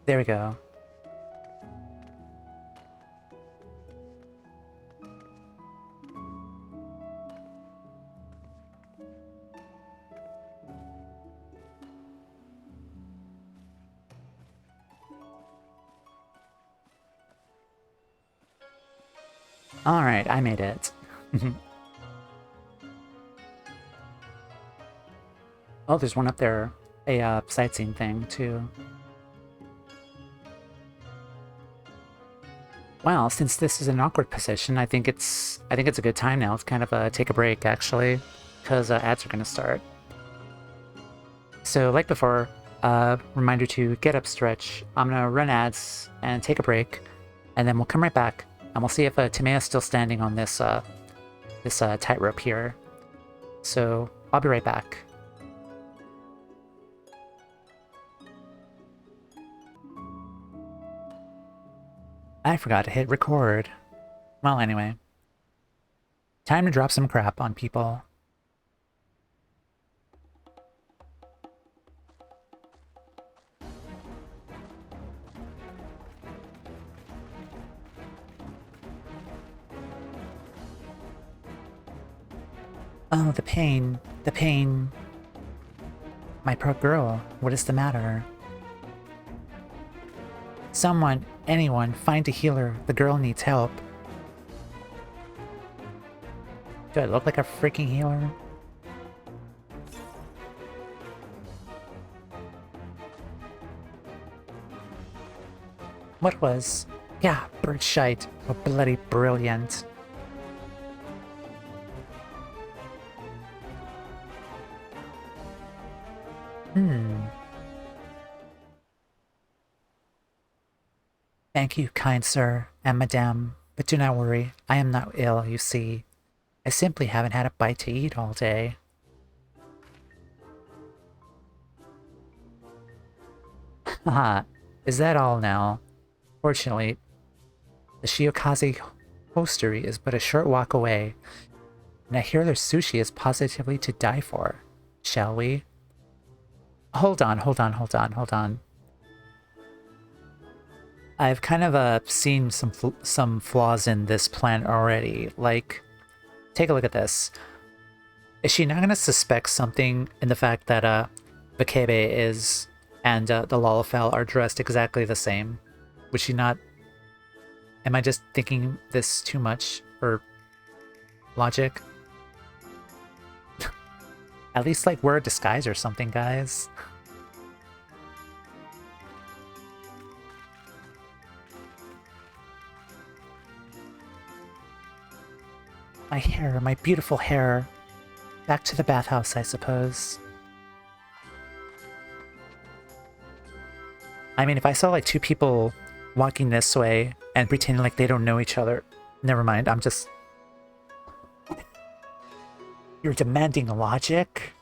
There we go. Alright, I made it. Oh, there's one up there. A sightseeing thing, too. Well, since this is an awkward position, I think it's a good time now. It's kind of take a break, actually, because ads are going to start. So, like before, reminder to get up, stretch. I'm going to run ads and take a break, and then we'll come right back, and we'll see if Timea is still standing on this tightrope here. So, I'll be right back. I forgot to hit record. Well, anyway. Time to drop some crap on people. Oh, the pain. The pain. My poor girl, what is the matter? Someone, anyone, find a healer. The girl needs help. Do I look like a freaking healer? What was? Yeah, bird shite. Oh, bloody brilliant. Thank you, kind sir and madame, but do not worry, I am not ill, you see. I simply haven't had a bite to eat all day. Haha, is that all now? Fortunately, the Shiokaze hostery is but a short walk away, and I hear their sushi is positively to die for. Shall we? Hold on. I've kind of seen some flaws in this plan already. Like, take a look at this. Is she not gonna suspect something in the fact that Bakebe is and the Lalafell are dressed exactly the same? Would she not? Am I just thinking this too much for logic? At least like wear a disguise or something, guys. My hair, my beautiful hair. Back to the bathhouse, I suppose. I mean, if I saw like two people walking this way and pretending like they don't know each other, never mind, I'm just... You're demanding logic?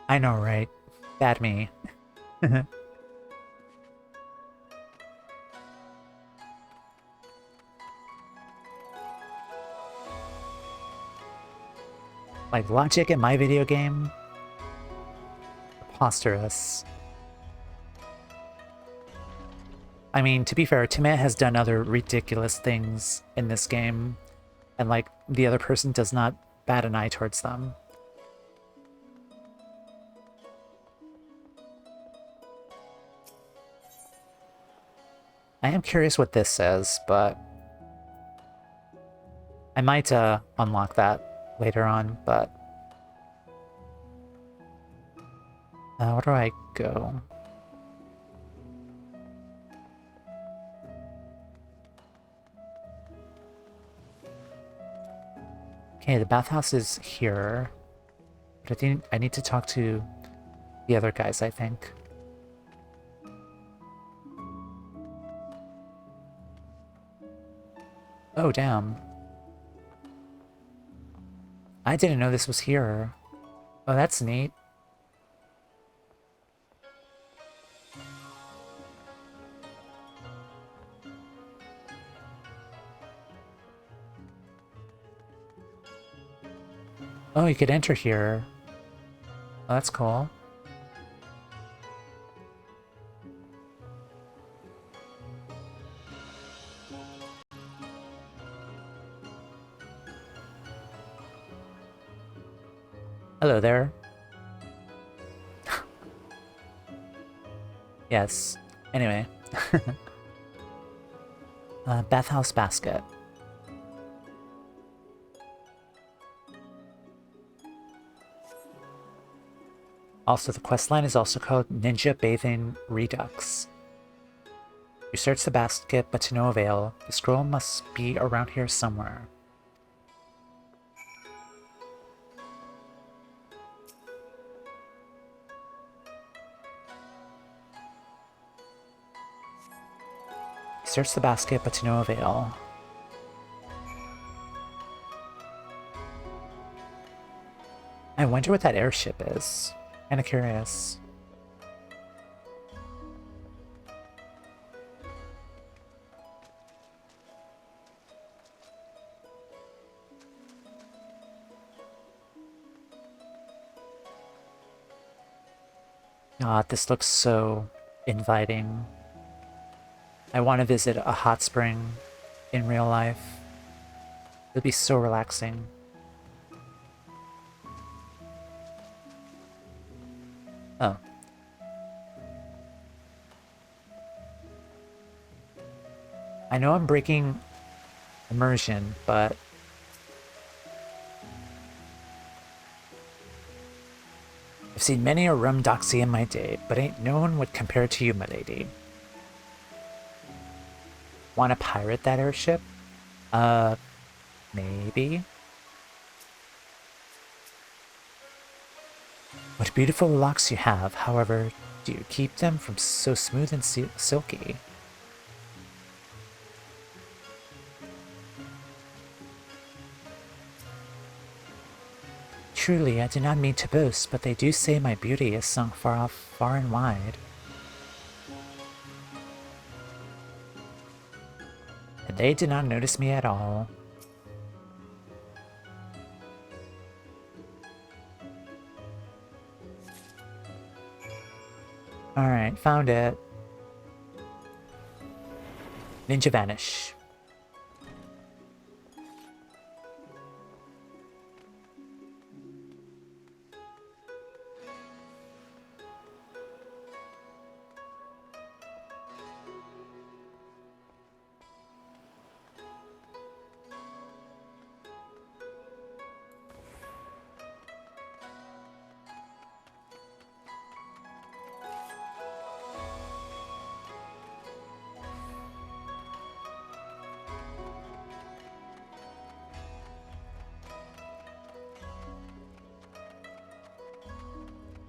I know, right? Bad me. Like, logic in my video game? Preposterous. I mean, to be fair, Timette has done other ridiculous things in this game, and, like, the other person does not bat an eye towards them. I am curious what this says, but I might unlock that later on, but where do I go? Okay, the bathhouse is here, but I think I need to talk to the other guys, I think. Oh, damn. I didn't know this was here. Oh, that's neat. Oh, you could enter here. Oh, that's cool. Hello there. Yes. Anyway. Bathhouse basket. Also, the questline is also called Ninja Bathing Redux. You search the basket, but to no avail. The scroll must be around here somewhere. You search the basket, but to no avail. I wonder what that airship is. Kinda curious. God, this looks so inviting. I want to visit a hot spring in real life. It'd be so relaxing. Oh. I know I'm breaking immersion, but I've seen many a rum doxy in my day, but ain't no one would compare to you, my lady. Want to pirate that airship? Maybe? What beautiful locks you have, however, do you keep them from so smooth and silky? Truly, I do not mean to boast, but they do say my beauty is sung far off, far and wide. And they did not notice me at all. Alright, found it. Ninja Vanish.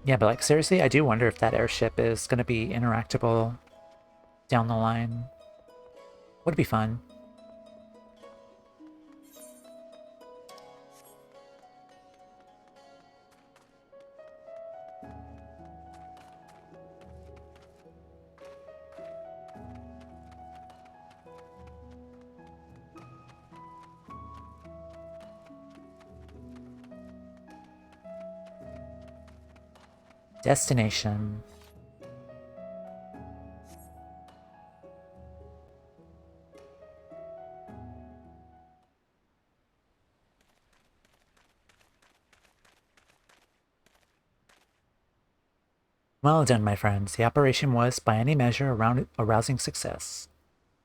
Yeah, but like seriously, I do wonder if that airship is going to be interactable down the line. Would be fun. Destination. Well done, my friends. The operation was, by any measure, a rousing success.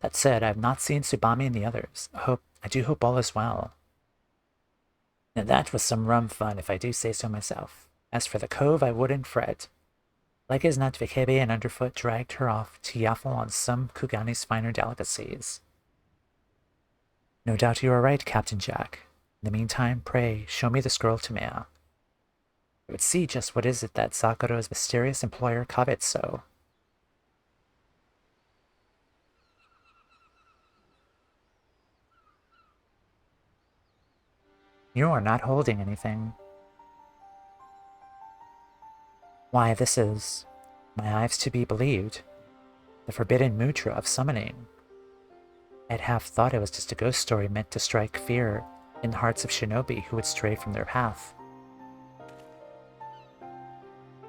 That said, I have not seen Tsubame and the others. I do hope all is well. Now that was some rum fun, if I do say so myself. As for the cove, I wouldn't fret. Like as not, Vikebe and Underfoot dragged her off to yaffle on some Kugani's finer delicacies. No doubt you are right, Captain Jack. In the meantime, pray, show me the scroll to Mea. I would see just what is it that Sakaro's mysterious employer covets so. You are not holding anything. Why, this is, my eyes to be believed, the forbidden mudra of summoning. I'd half thought it was just a ghost story meant to strike fear in the hearts of shinobi who would stray from their path.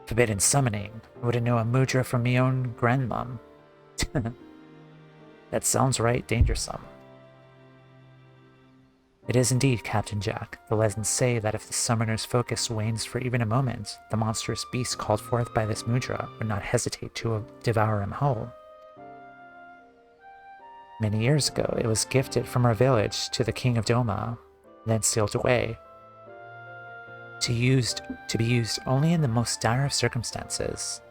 Forbidden summoning. I wouldn't know a mudra from me own grandmum. That sounds right dangersome. It is indeed, Captain Jack. The legends say that if the summoner's focus wanes for even a moment, the monstrous beast called forth by this mudra would not hesitate to devour him whole. Many years ago, it was gifted from our village to the King of Doma, then sealed away. To be used only in the most dire of circumstances.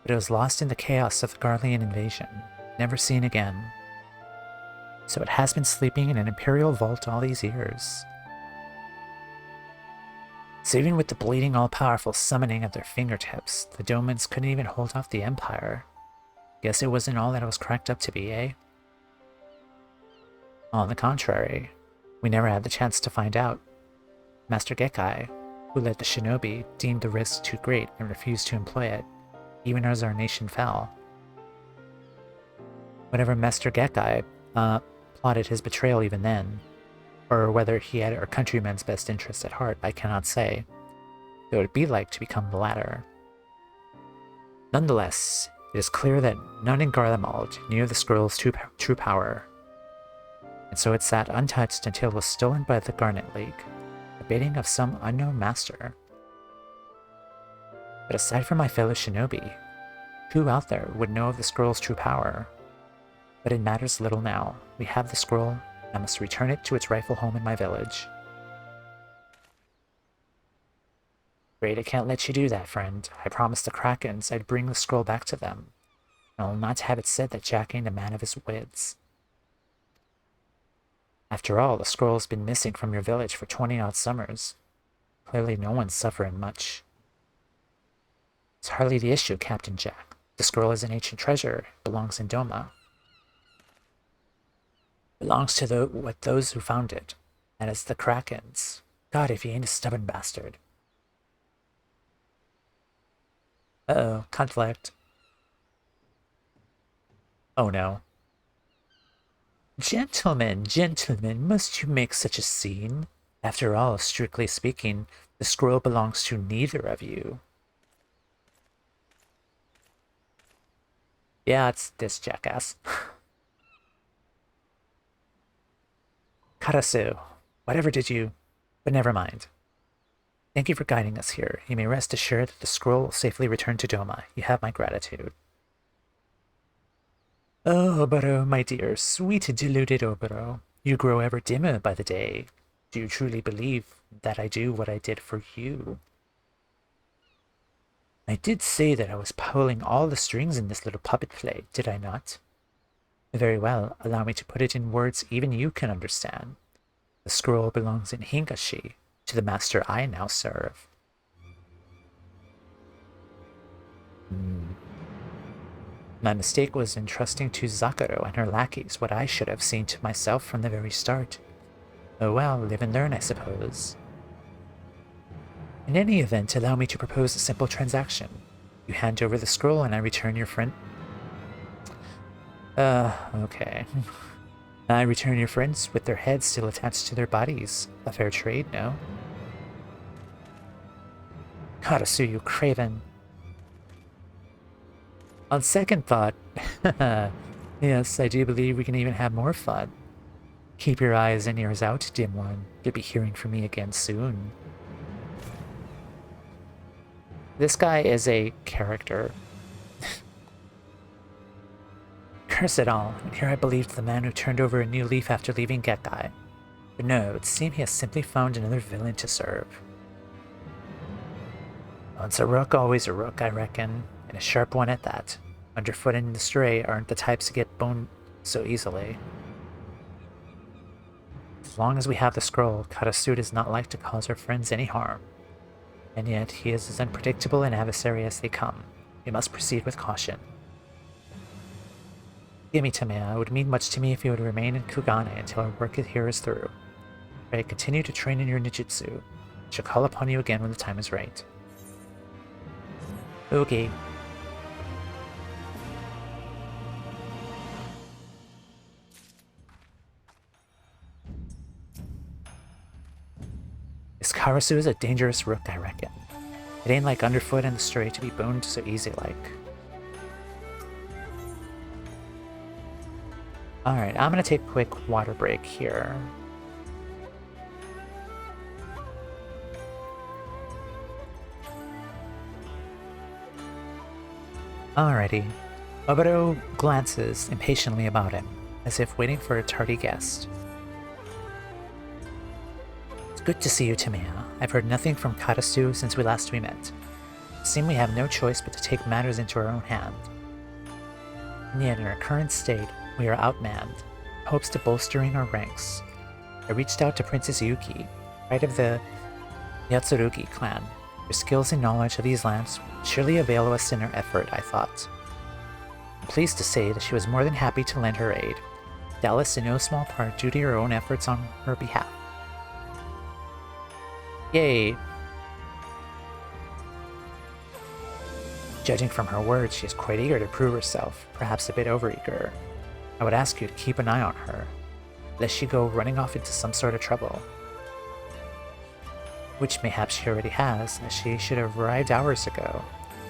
But it was lost in the chaos of the Garlean invasion, never seen again. So it has been sleeping in an imperial vault all these years. So even with the bleeding all-powerful summoning at their fingertips, the Domans couldn't even hold off the Empire. Guess it wasn't all that it was cracked up to be, eh? On the contrary, we never had the chance to find out. Master Yokai, who led the shinobi, deemed the risk too great and refused to employ it, even as our nation fell. Whatever Master Yokai plotted his betrayal even then, or whether he had our countrymen's best interests at heart, I cannot say. It would be like to become the latter. Nonetheless, it is clear that none in Garlemald knew the scroll's true power, and so it sat untouched until it was stolen by the Garnet League, the bidding of some unknown master. But aside from my fellow shinobi, who out there would know of the scroll's true power? But it matters little now. We have the scroll, and I must return it to its rightful home in my village. Great, I can't let you do that, friend. I promised the Krakens I'd bring the scroll back to them. And I'll not have it said that Jack ain't a man of his wits. After all, the scroll's been missing from your village for 20-odd summers. Clearly no one's suffering much. It's hardly the issue, Captain Jack. The scroll is an ancient treasure. It belongs in Doma. Belongs to those who found it, and it's the Krakens. God, if he ain't a stubborn bastard. Uh-oh, conflict. Oh no. Gentlemen, must you make such a scene? After all, strictly speaking, the scroll belongs to neither of you. Yeah, it's this jackass. Karasu, whatever did you... But never mind. Thank you for guiding us here. You may rest assured that the scroll will safely return to Doma. You have my gratitude. Oh, Oboro, my dear, sweet deluded Oboro. You grow ever dimmer by the day. Do you truly believe that I do what I did for you? I did say that I was pulling all the strings in this little puppet play, did I not? Very well, allow me to put it in words even you can understand. The scroll belongs in Hingashi, to the master I now serve. My mistake was in trusting to Zakaro and her lackeys what I should have seen to myself from the very start. Oh well, live and learn, I suppose. In any event, allow me to propose a simple transaction. You hand over the scroll and I return your friend... okay. I return your friends with their heads still attached to their bodies. A fair trade, no? Karasu, you craven. On second thought, yes, I do believe we can even have more fun. Keep your eyes and ears out, dim one. You'll be hearing from me again soon. This guy is a character. Curse it all, and here I believed the man who turned over a new leaf after leaving Gekkai. But no, it seems he has simply found another villain to serve. Once a rook, always a rook, I reckon, and a sharp one at that. Underfoot and the Stray aren't the types to get boned so easily. As long as we have the scroll, Karasu does not like to cause our friends any harm. And yet, he is as unpredictable and adversary as they come. We must proceed with caution. Give me Tamea. It would mean much to me if you would remain in Kugane until our work here is through. Pray, continue to train in your ninjutsu. I shall call upon you again when the time is right. Okay. This Karasu is a dangerous rook, I reckon. It ain't like Underfoot and the Stray to be boned so easy like. Alright, I'm gonna take a quick water break here. Alrighty. Oboro glances impatiently about him, as if waiting for a tardy guest. It's good to see you, Tamea. I've heard nothing from Karasu since we last met. It seems we have no choice but to take matters into our own hand. And yet, in our current state, we are outmanned. In hopes to bolstering our ranks, I reached out to Princess Yuki, pride of the Yatsurugi clan. Her skills and knowledge of these lands would surely avail us in our effort, I thought. I'm pleased to say that she was more than happy to lend her aid, doubtless in no small part due to her own efforts on her behalf. Yay! Judging from her words, she is quite eager to prove herself, perhaps a bit overeager. I would ask you to keep an eye on her, lest she go running off into some sort of trouble. Which mayhaps she already has, as she should have arrived hours ago.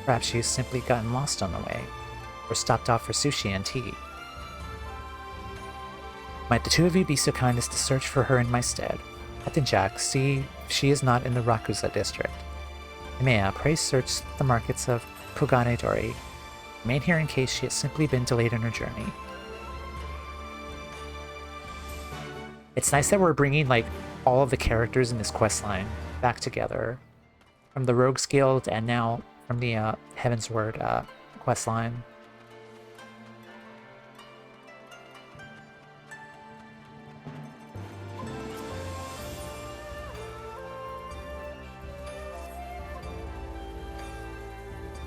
Perhaps she has simply gotten lost on the way, or stopped off for sushi and tea. Might the two of you be so kind as to search for her in my stead? Captain Jack, see if she is not in the Rakusa district. Tamea, pray search the markets of Kugane Dori. Remain here in case she has simply been delayed in her journey. It's nice that we're bringing, like, all of the characters in this questline back together. From the Rogues Guild and now from the Heaven's Word questline.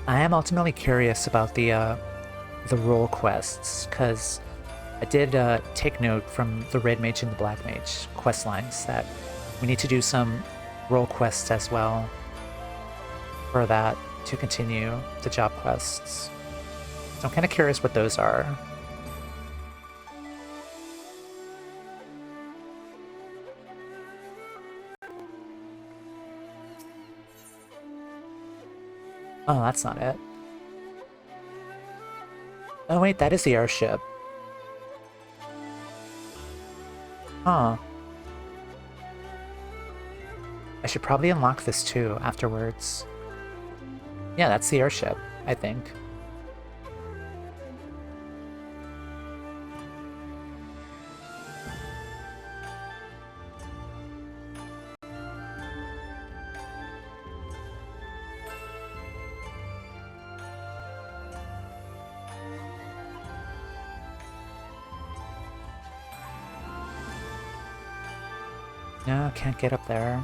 I am ultimately curious about the role quests, because I did take note from the Red Mage and the Black Mage quest lines that we need to do some role quests as well for that to continue the job quests. So I'm kind of curious what those are. Oh, that's not it. Oh wait, that is the airship. Huh. I should probably unlock this too afterwards. Yeah, that's the airship, I think. No, can't get up there.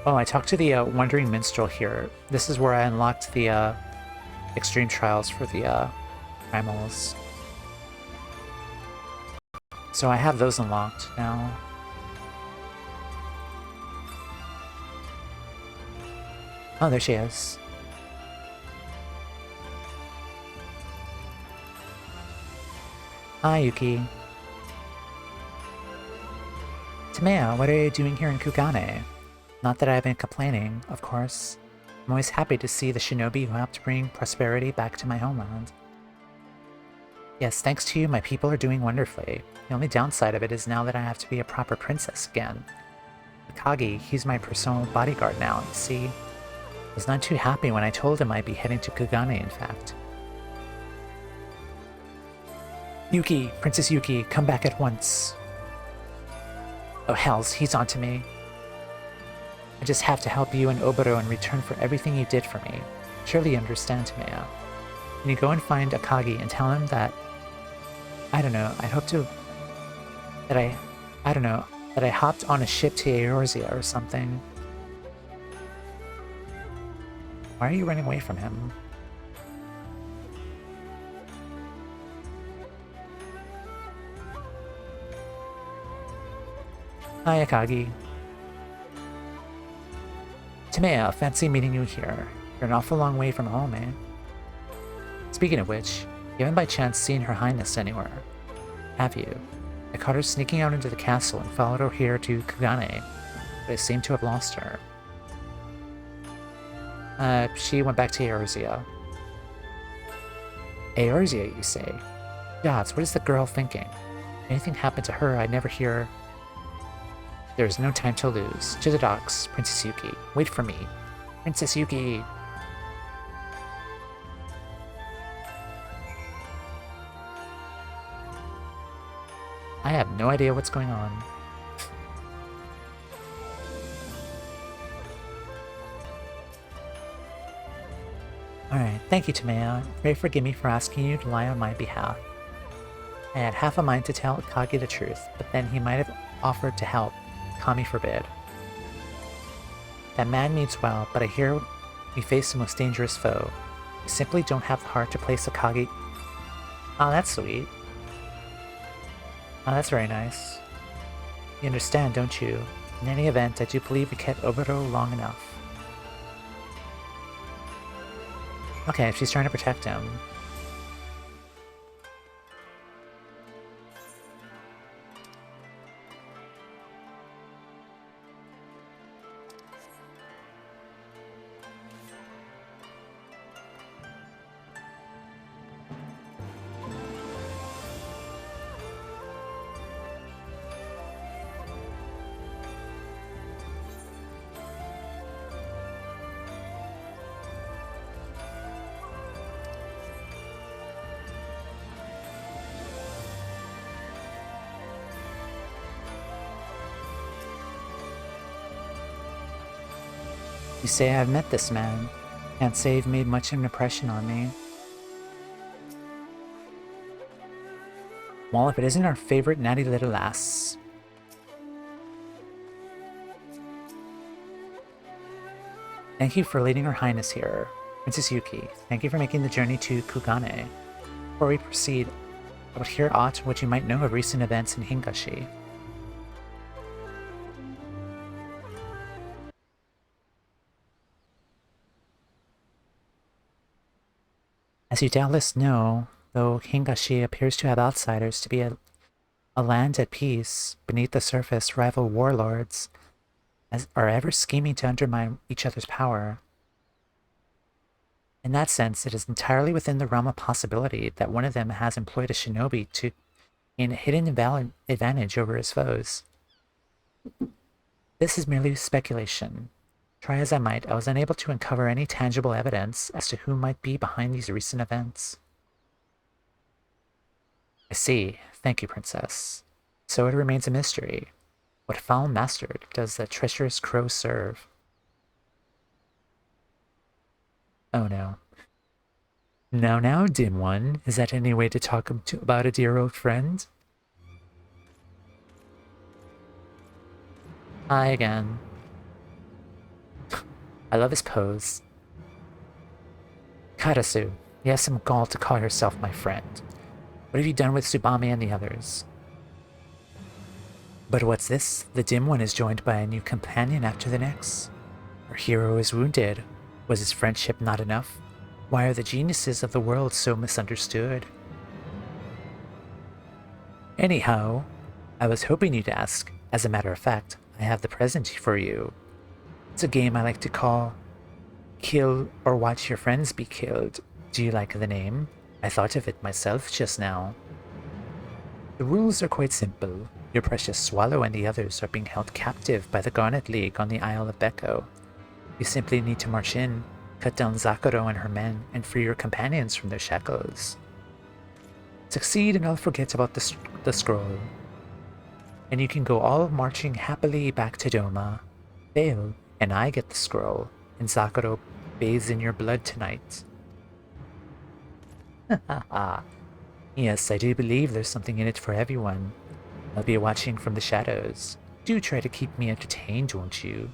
Oh, I talked to the Wandering Minstrel here. This is where I unlocked the extreme trials for the primals. So I have those unlocked now. Oh, there she is. Hi, Yuki. Tamea, what are you doing here in Kugane? Not that I've been complaining, of course. I'm always happy to see the shinobi who helped bring prosperity back to my homeland. Yes, thanks to you, my people are doing wonderfully. The only downside of it is now that I have to be a proper princess again. Akagi, he's my personal bodyguard now, you see. I was not too happy when I told him I'd be heading to Kugane, in fact. Yuki, Princess Yuki, come back at once. Oh hells, he's onto me. I just have to help you and Oboro in return for everything you did for me. Surely you understand, Tamea. Can you go and find Akagi and tell him that... I don't know, that I hopped on a ship to Eorzea or something. Why are you running away from him? Hi, Akagi. Tamea, fancy meeting you here. You're an awful long way from home, eh? Speaking of which, you haven't by chance seen Her Highness anywhere, have you? I caught her sneaking out into the castle and followed her here to Kugane, but I seem to have lost her. She went back to Eorzea. Eorzea, you say? Gods, what is the girl thinking? If anything happened to her, I'd never hear... There is no time to lose. To the docks, Princess Yuki. Wait for me. Princess Yuki! I have no idea what's going on. Alright, thank you, Tamea. Pray forgive me for asking you to lie on my behalf. I had half a mind to tell Akagi the truth, but then he might have offered to help. Kami forbid. That man means well, but I hear we face the most dangerous foe. We simply don't have the heart to place Akagi... Oh, that's sweet. Oh, that's very nice. You understand, don't you? In any event, I do believe we kept Oboro long enough. Okay, she's trying to protect him. You say I've met this man. Can't say you've made much of an impression on me. Well, if it isn't our favorite natty little lass. Thank you for leading Her Highness here. Princess Yuki, thank you for making the journey to Kugane. Before we proceed, I would hear aught what you might know of recent events in Hingashi. As you doubtless know, though Hingashi appears to have outsiders to be a land at peace, beneath the surface rival warlords are ever scheming to undermine each other's power. In that sense, it is entirely within the realm of possibility that one of them has employed a shinobi to gain a hidden advantage over his foes. This is merely speculation. Try as I might, I was unable to uncover any tangible evidence as to who might be behind these recent events. I see. Thank you, Princess. So it remains a mystery. What foul master does the treacherous crow serve? Oh no. Now, dim one, is that any way to talk about a dear old friend? Hi again. I love his pose. Karasu, you have some gall to call yourself my friend. What have you done with Tsubame and the others? But what's this? The dim one is joined by a new companion after the next. Our hero is wounded. Was his friendship not enough? Why are the geniuses of the world so misunderstood? Anyhow, I was hoping you'd ask. As a matter of fact, I have the present for you. It's a game I like to call Kill or Watch Your Friends Be Killed. Do you like the name? I thought of it myself just now. The rules are quite simple. Your precious Swallow and the others are being held captive by the Garnet League on the Isle of Beko. You simply need to march in, cut down Zakuro and her men, and free your companions from their shackles. Succeed and I'll forget about the scroll. And you can go all marching happily back to Doma. Fail, and I get the scroll, and Zakuro bathes in your blood tonight. Ha. Yes, I do believe there's something in it for everyone. I'll be watching from the shadows. Do try to keep me entertained, won't you?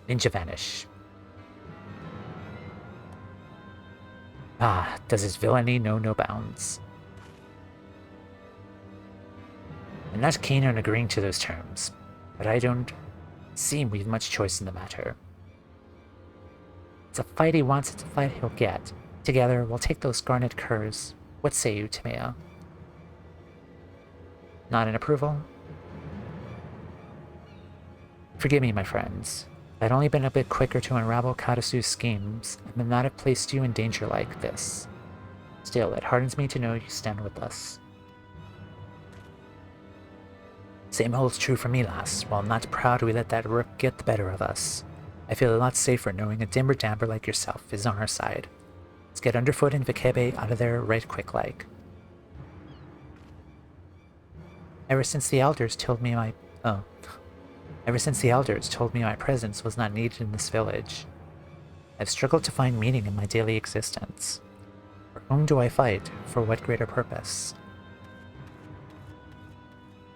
Ninja vanish. Ah, does his villainy know no bounds? I'm not keen on agreeing to those terms, but I don't seem we've much choice in the matter. It's a fight he wants, it's a fight he'll get. Together, we'll take those garnet curs. What say you, Timea? Not in approval? Forgive me, my friends. If I'd only been a bit quicker to unravel Karasu's schemes, I would not have placed you in danger like this. Still, it hardens me to know you stand with us. Same holds true for me, lass. While I'm not proud we let that rook get the better of us, I feel a lot safer knowing a dimmer damper like yourself is on our side. Let's get Underfoot and Vikebe out of there right quick-like. Ever since the elders told me my presence was not needed in this village, I've struggled to find meaning in my daily existence. For whom do I fight? For what greater purpose?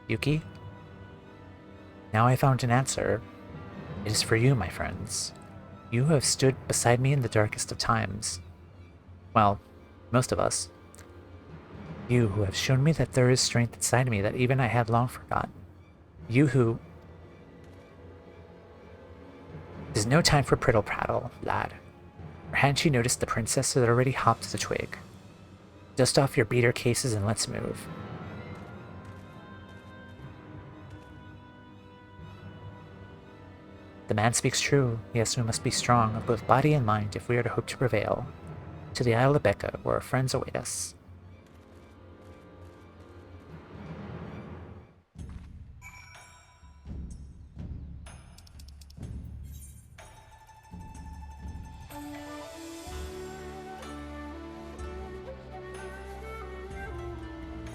Yuki? Now I found an answer. It is for you, my friends. You who have stood beside me in the darkest of times. Well, most of us. You who have shown me that there is strength inside me that even I had long forgotten. You who... There's no time for prittle-prattle, lad. Or hadn't you noticed the princess had already hopped the twig? Dust off your beater cases and let's move. The man speaks true. Yes, we must be strong of both body and mind if we are to hope to prevail. To the Isle of Beka, where our friends await us.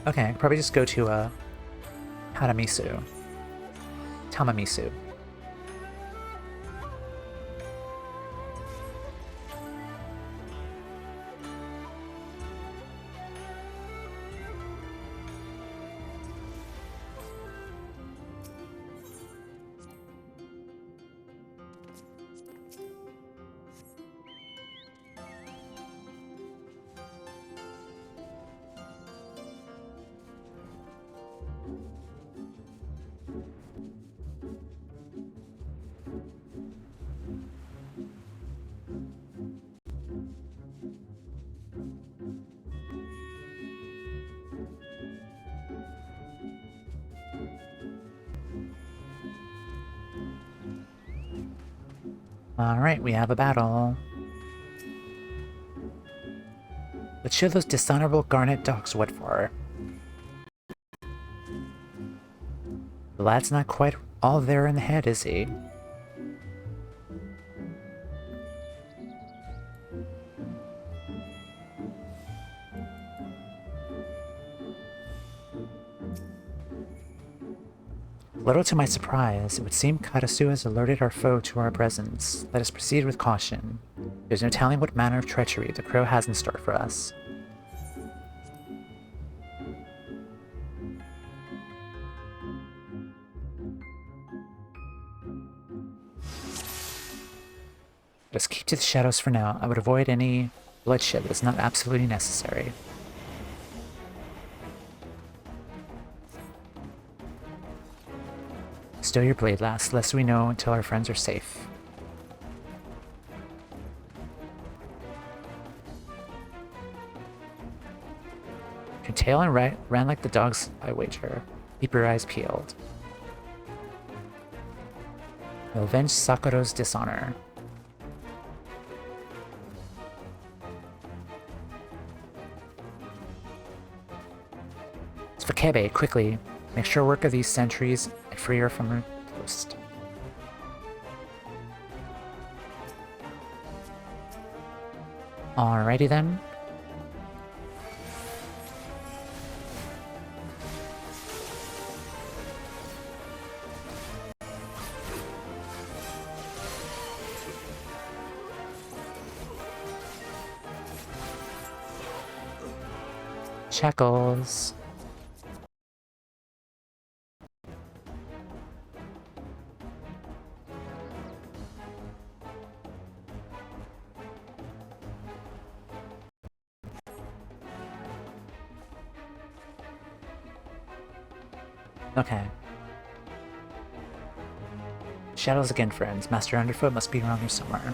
Okay, I'd probably just go to Tamamisu. Alright, we have a battle. Let's show those dishonorable garnet dogs what for. The lad's not quite all there in the head, is he? Little to my surprise, it would seem Karasu has alerted our foe to our presence. Let us proceed with caution. There's no telling what manner of treachery the crow has in store for us. Let us keep to the shadows for now. I would avoid any bloodshed that is not absolutely necessary. Stow your blade, lass, lest we know until our friends are safe. tail and ran like the dogs, I wager. Keep your eyes peeled. You'll avenge Sakuro's dishonor. It's for Kebe, quickly. Make sure work of these sentries and free her from her post. Alrighty then. Shackles. Okay. Shadows again, friends. Master Underfoot must be around here somewhere.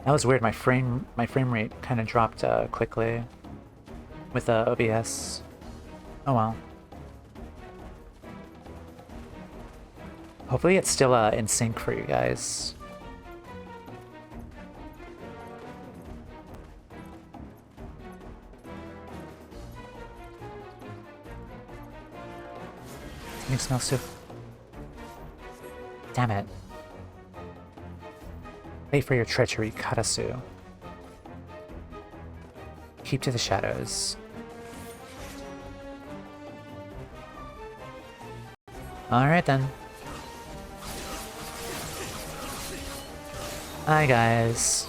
That was weird. My frame rate kind of dropped quickly with OBS. Oh well. Hopefully it's still in sync for you guys. It smells so... Damn it. Wait for your treachery, Karasu. Keep to the shadows. Alright then. Hi guys.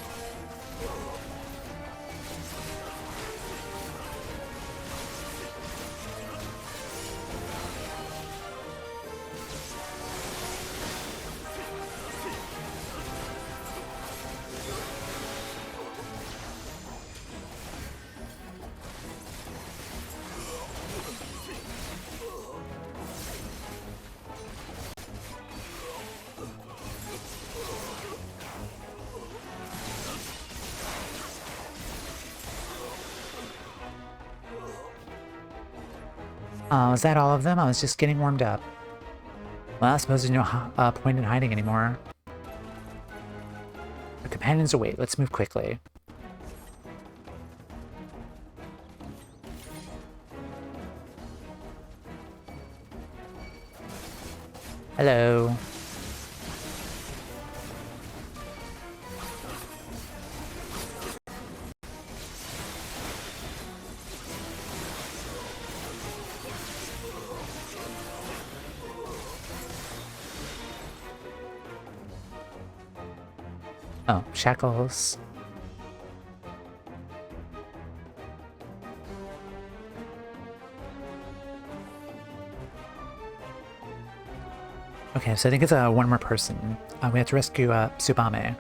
Is that all of them? I was just getting warmed up. Well, I suppose there's no point in hiding anymore. The companions await. Let's move quickly. Hello. Oh, shackles. Okay, so I think it's one more person. We have to rescue Tsubame.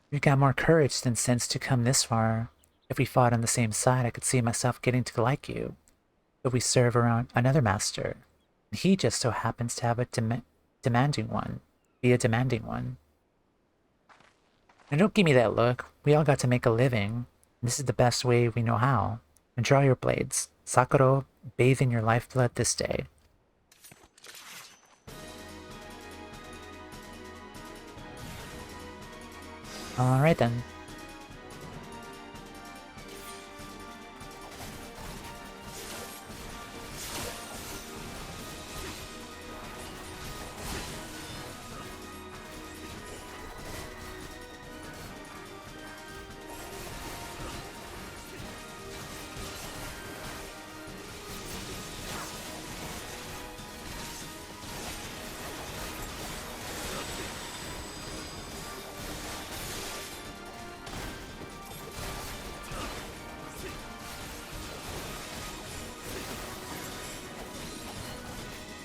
You've got more courage than sense to come this far. If we fought on the same side, I could see myself getting to like you. But we serve around another master. And he just so happens to have a demanding one. Be a demanding one. And don't give me that look. We all got to make a living. This is the best way we know how. And draw your blades. Sakuro, bathe in your lifeblood this day. Alright then.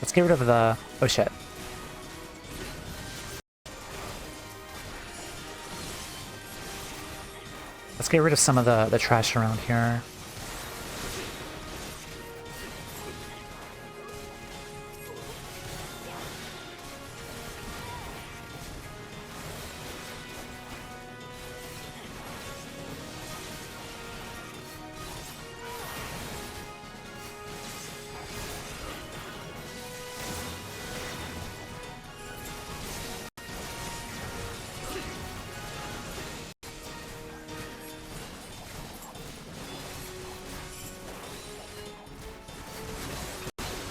Let's get rid of the... Oh shit. Let's get rid of some of the trash around here.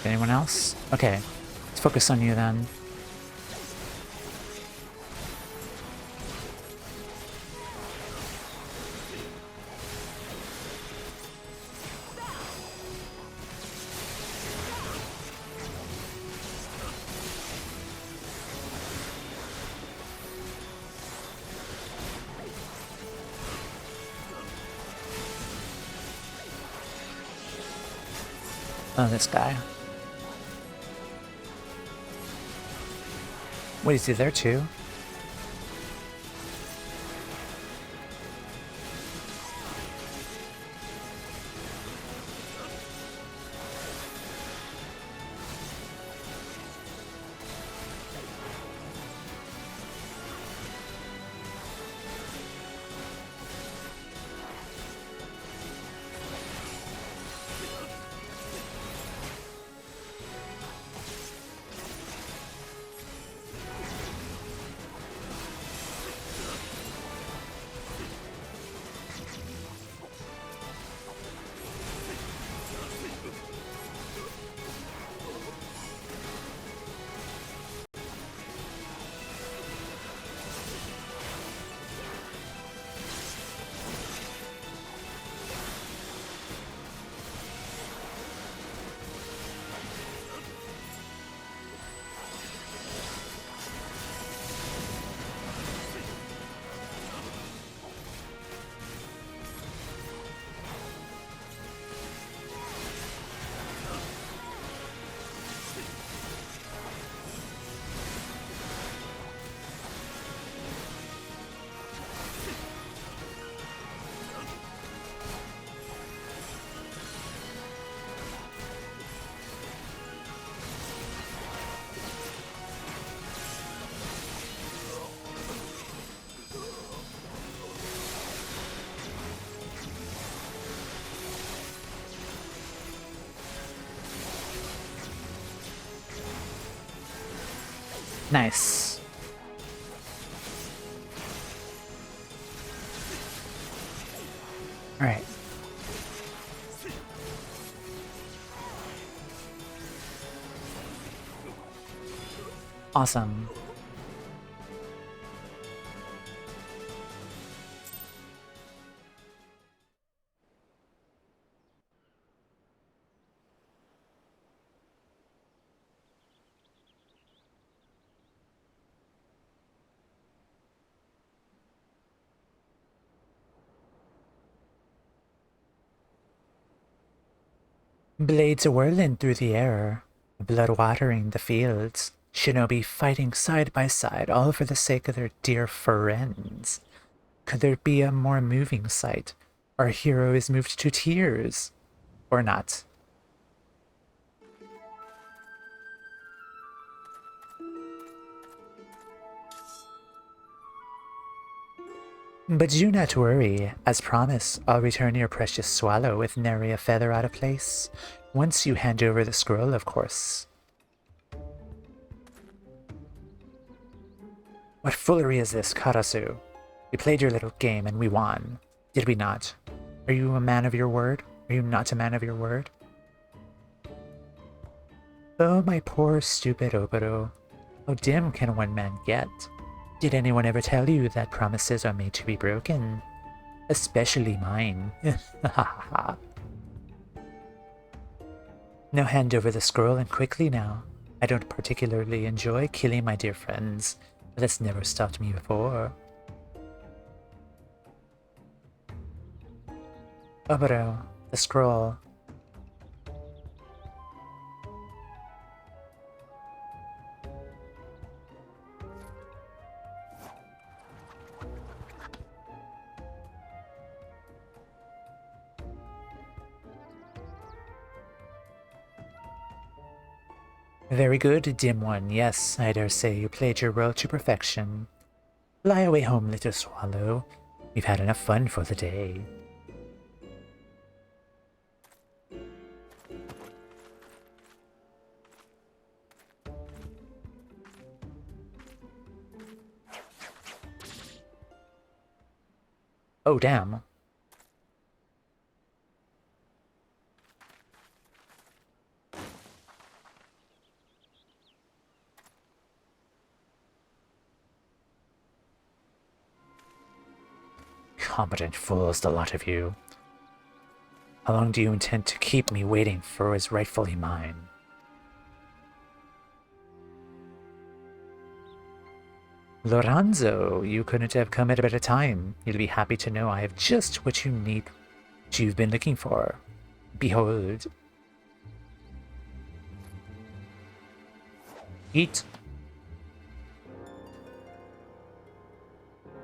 Anyone else? Okay, let's focus on you then. Oh, this guy. Wait, is he there too? Nice. All right. Awesome. Blades whirling through the air, blood watering the fields, shinobi fighting side by side, all for the sake of their dear friends. Could there be a more moving sight? Our hero is moved to tears. Or not. But do not worry. As promised, I'll return your precious swallow with nary a feather out of place. Once you hand over the scroll, of course. What foolery is this, Karasu? We played your little game and we won. Did we not? Are you a man of your word? Are you not a man of your word? Oh, my poor stupid Oboro. How dim can one man get? Did anyone ever tell you that promises are made to be broken? Especially mine. Now hand over the scroll and quickly now. I don't particularly enjoy killing my dear friends, but that's never stopped me before. Oboro, the scroll. Very good, dim one. Yes, I dare say you played your role to perfection. Fly away home, little swallow. We've had enough fun for the day. Oh, damn. Competent fools, the lot of you. How long do you intend to keep me waiting for what is rightfully mine? Lorenzo, you couldn't have come at a better time. You'll be happy to know I have just what you need, what you've been looking for. Behold. Eat.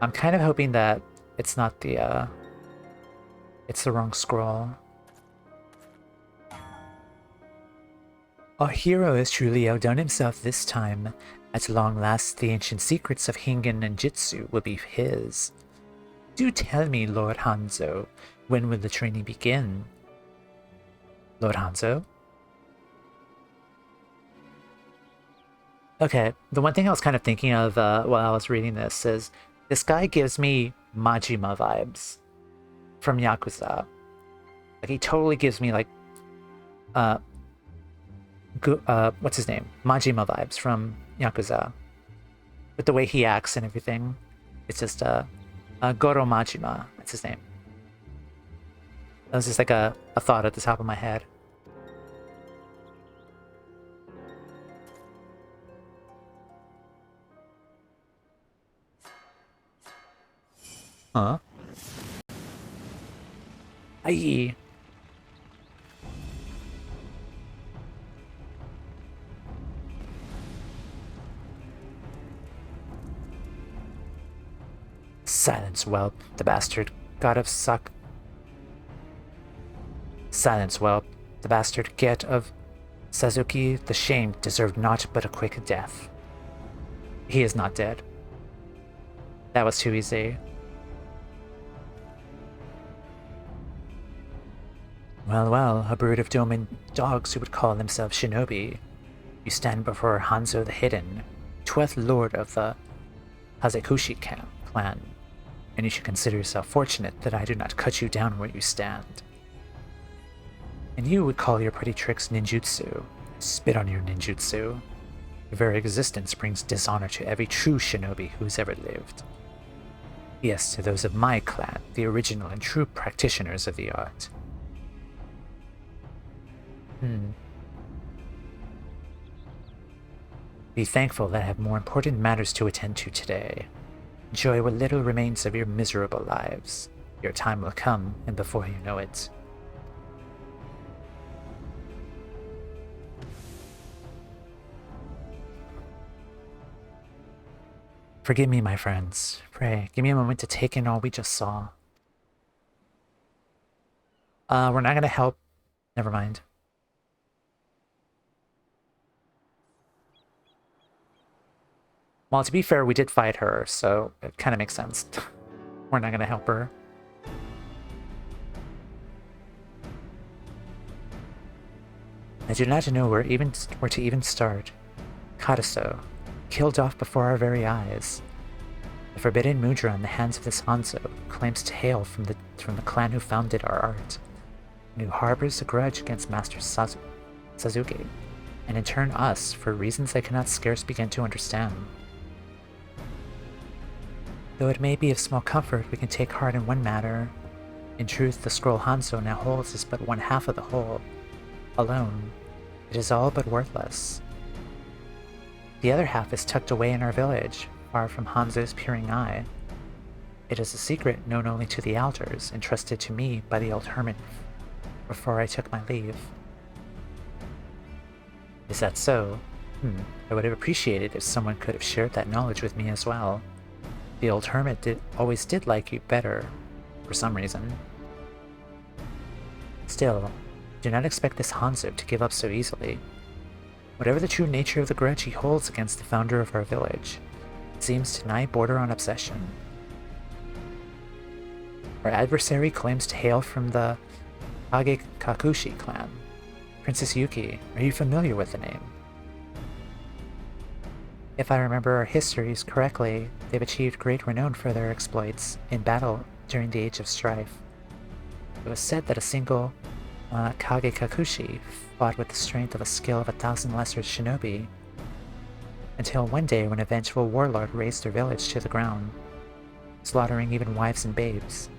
I'm kind of hoping that it's not the, it's the wrong scroll. Our hero has truly outdone himself this time. At long last, the ancient secrets of Hingen and Jitsu will be his. Do tell me, Lord Hanzo, when will the training begin? Lord Hanzo? Okay, the one thing I was kind of thinking of while I was reading this is this guy gives me Majima vibes from Yakuza. Like, he totally gives me, like, what's his name? Majima vibes from Yakuza. With the way he acts and everything. It's just, Goro Majima. That's his name. That was just like a thought at the top of my head. Huh? Aye. Silence, whelp, the bastard god of suck. Silence, whelp, the bastard get of Suzuki the shamed deserved naught but a quick death. He is not dead. That was too easy. Well, well, a brood of domin dogs who would call themselves shinobi. You stand before Hanzo the Hidden, 12th lord of the Hazekushi clan, and you should consider yourself fortunate that I do not cut you down where you stand. And you would call your pretty tricks ninjutsu. Spit on your ninjutsu. Your very existence brings dishonor to every true shinobi who has ever lived. Yes, to those of my clan, the original and true practitioners of the art. Be thankful that I have more important matters to attend to today. Enjoy what little remains of your miserable lives. Your time will come, and before you know it. Forgive me, my friends. Pray, give me a moment to take in all we just saw. We're not gonna help. Never mind. Well, to be fair, we did fight her, so it kind of makes sense. We're not going to help her. I do not know where to even start. Kataso, killed off before our very eyes. The forbidden mudra in the hands of this Hanzo claims to hail from the clan who founded our art, and who harbors a grudge against Master Suzuki, and in turn us, for reasons I cannot scarce begin to understand. Though it may be of small comfort, we can take heart in one matter. In truth, the scroll Hanzo now holds is but one half of the whole. Alone, it is all but worthless. The other half is tucked away in our village, far from Hanzo's peering eye. It is a secret known only to the elders, entrusted to me by the old hermit before I took my leave. Is that so? I would have appreciated if someone could have shared that knowledge with me as well. The old hermit always did like you better, for some reason. Still, do not expect this Hanzo to give up so easily. Whatever the true nature of the grudge he holds against the founder of our village, it seems tonight border on obsession. Our adversary claims to hail from the Kage Kakushi clan. Princess Yuki, are you familiar with the name? If I remember our histories correctly, they've achieved great renown for their exploits in battle during the Age of Strife. It was said that a single Kage Kakushi fought with the strength of a skill of 1,000 lesser shinobi, until one day when a vengeful warlord razed their village to the ground, slaughtering even wives and babes.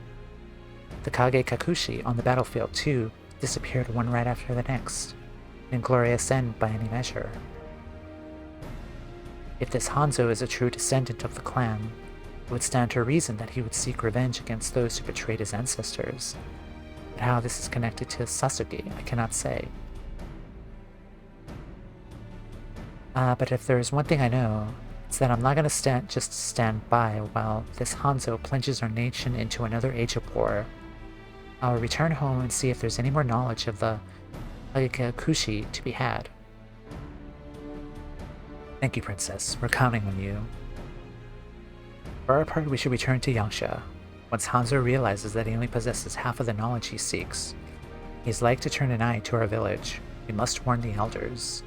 The Kage Kakushi on the battlefield, too, disappeared one right after the next, an inglorious end by any measure. If this Hanzo is a true descendant of the clan, it would stand to reason that he would seek revenge against those who betrayed his ancestors. But how this is connected to Sasuke, I cannot say. But if there is one thing I know, it's that I'm not going to just stand by while this Hanzo plunges our nation into another age of war. I will return home and see if there's any more knowledge of the Kage to be had. Thank you, Princess. We're counting on you. For our part, we should return to Yangsha. Once Hanzo realizes that he only possesses half of the knowledge he seeks, he's like to turn an eye to our village. We must warn the elders.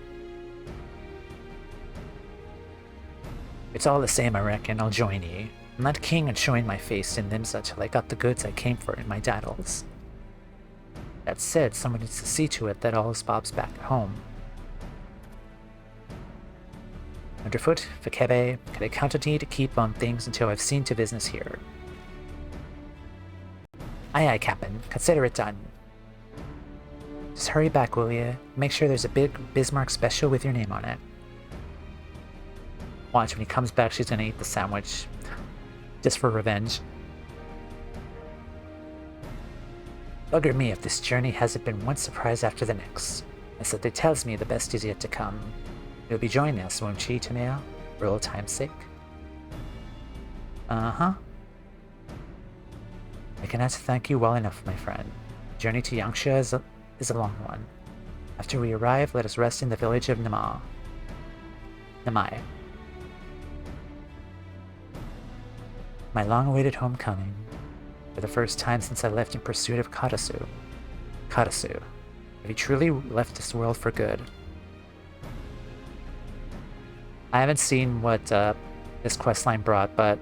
It's all the same, I reckon. I'll join ye. I'm not king on showing my face in Nimsa till I got the goods I came for in my daddles. That said, someone needs to see to it that all is Bob's back at home. Underfoot, Fakebe, can I count on ye to keep on things until I've seen to business here? Aye aye, Captain. Consider it done. Just hurry back, will ya? Make sure there's a big Bismarck special with your name on it. Watch, when he comes back, she's gonna eat the sandwich. Just for revenge. Bugger me if this journey hasn't been one surprise after the next. And something tells me the best is yet to come. You'll be joining us, won't you, Tameo? For old time's sake? Uh-huh. I cannot thank you well enough, my friend. The journey to Yangsha is a long one. After we arrive, let us rest in the village of Namai. My long-awaited homecoming. For the first time since I left in pursuit of Katasu. Katasu. Have you truly left this world for good? I haven't seen what this questline brought, but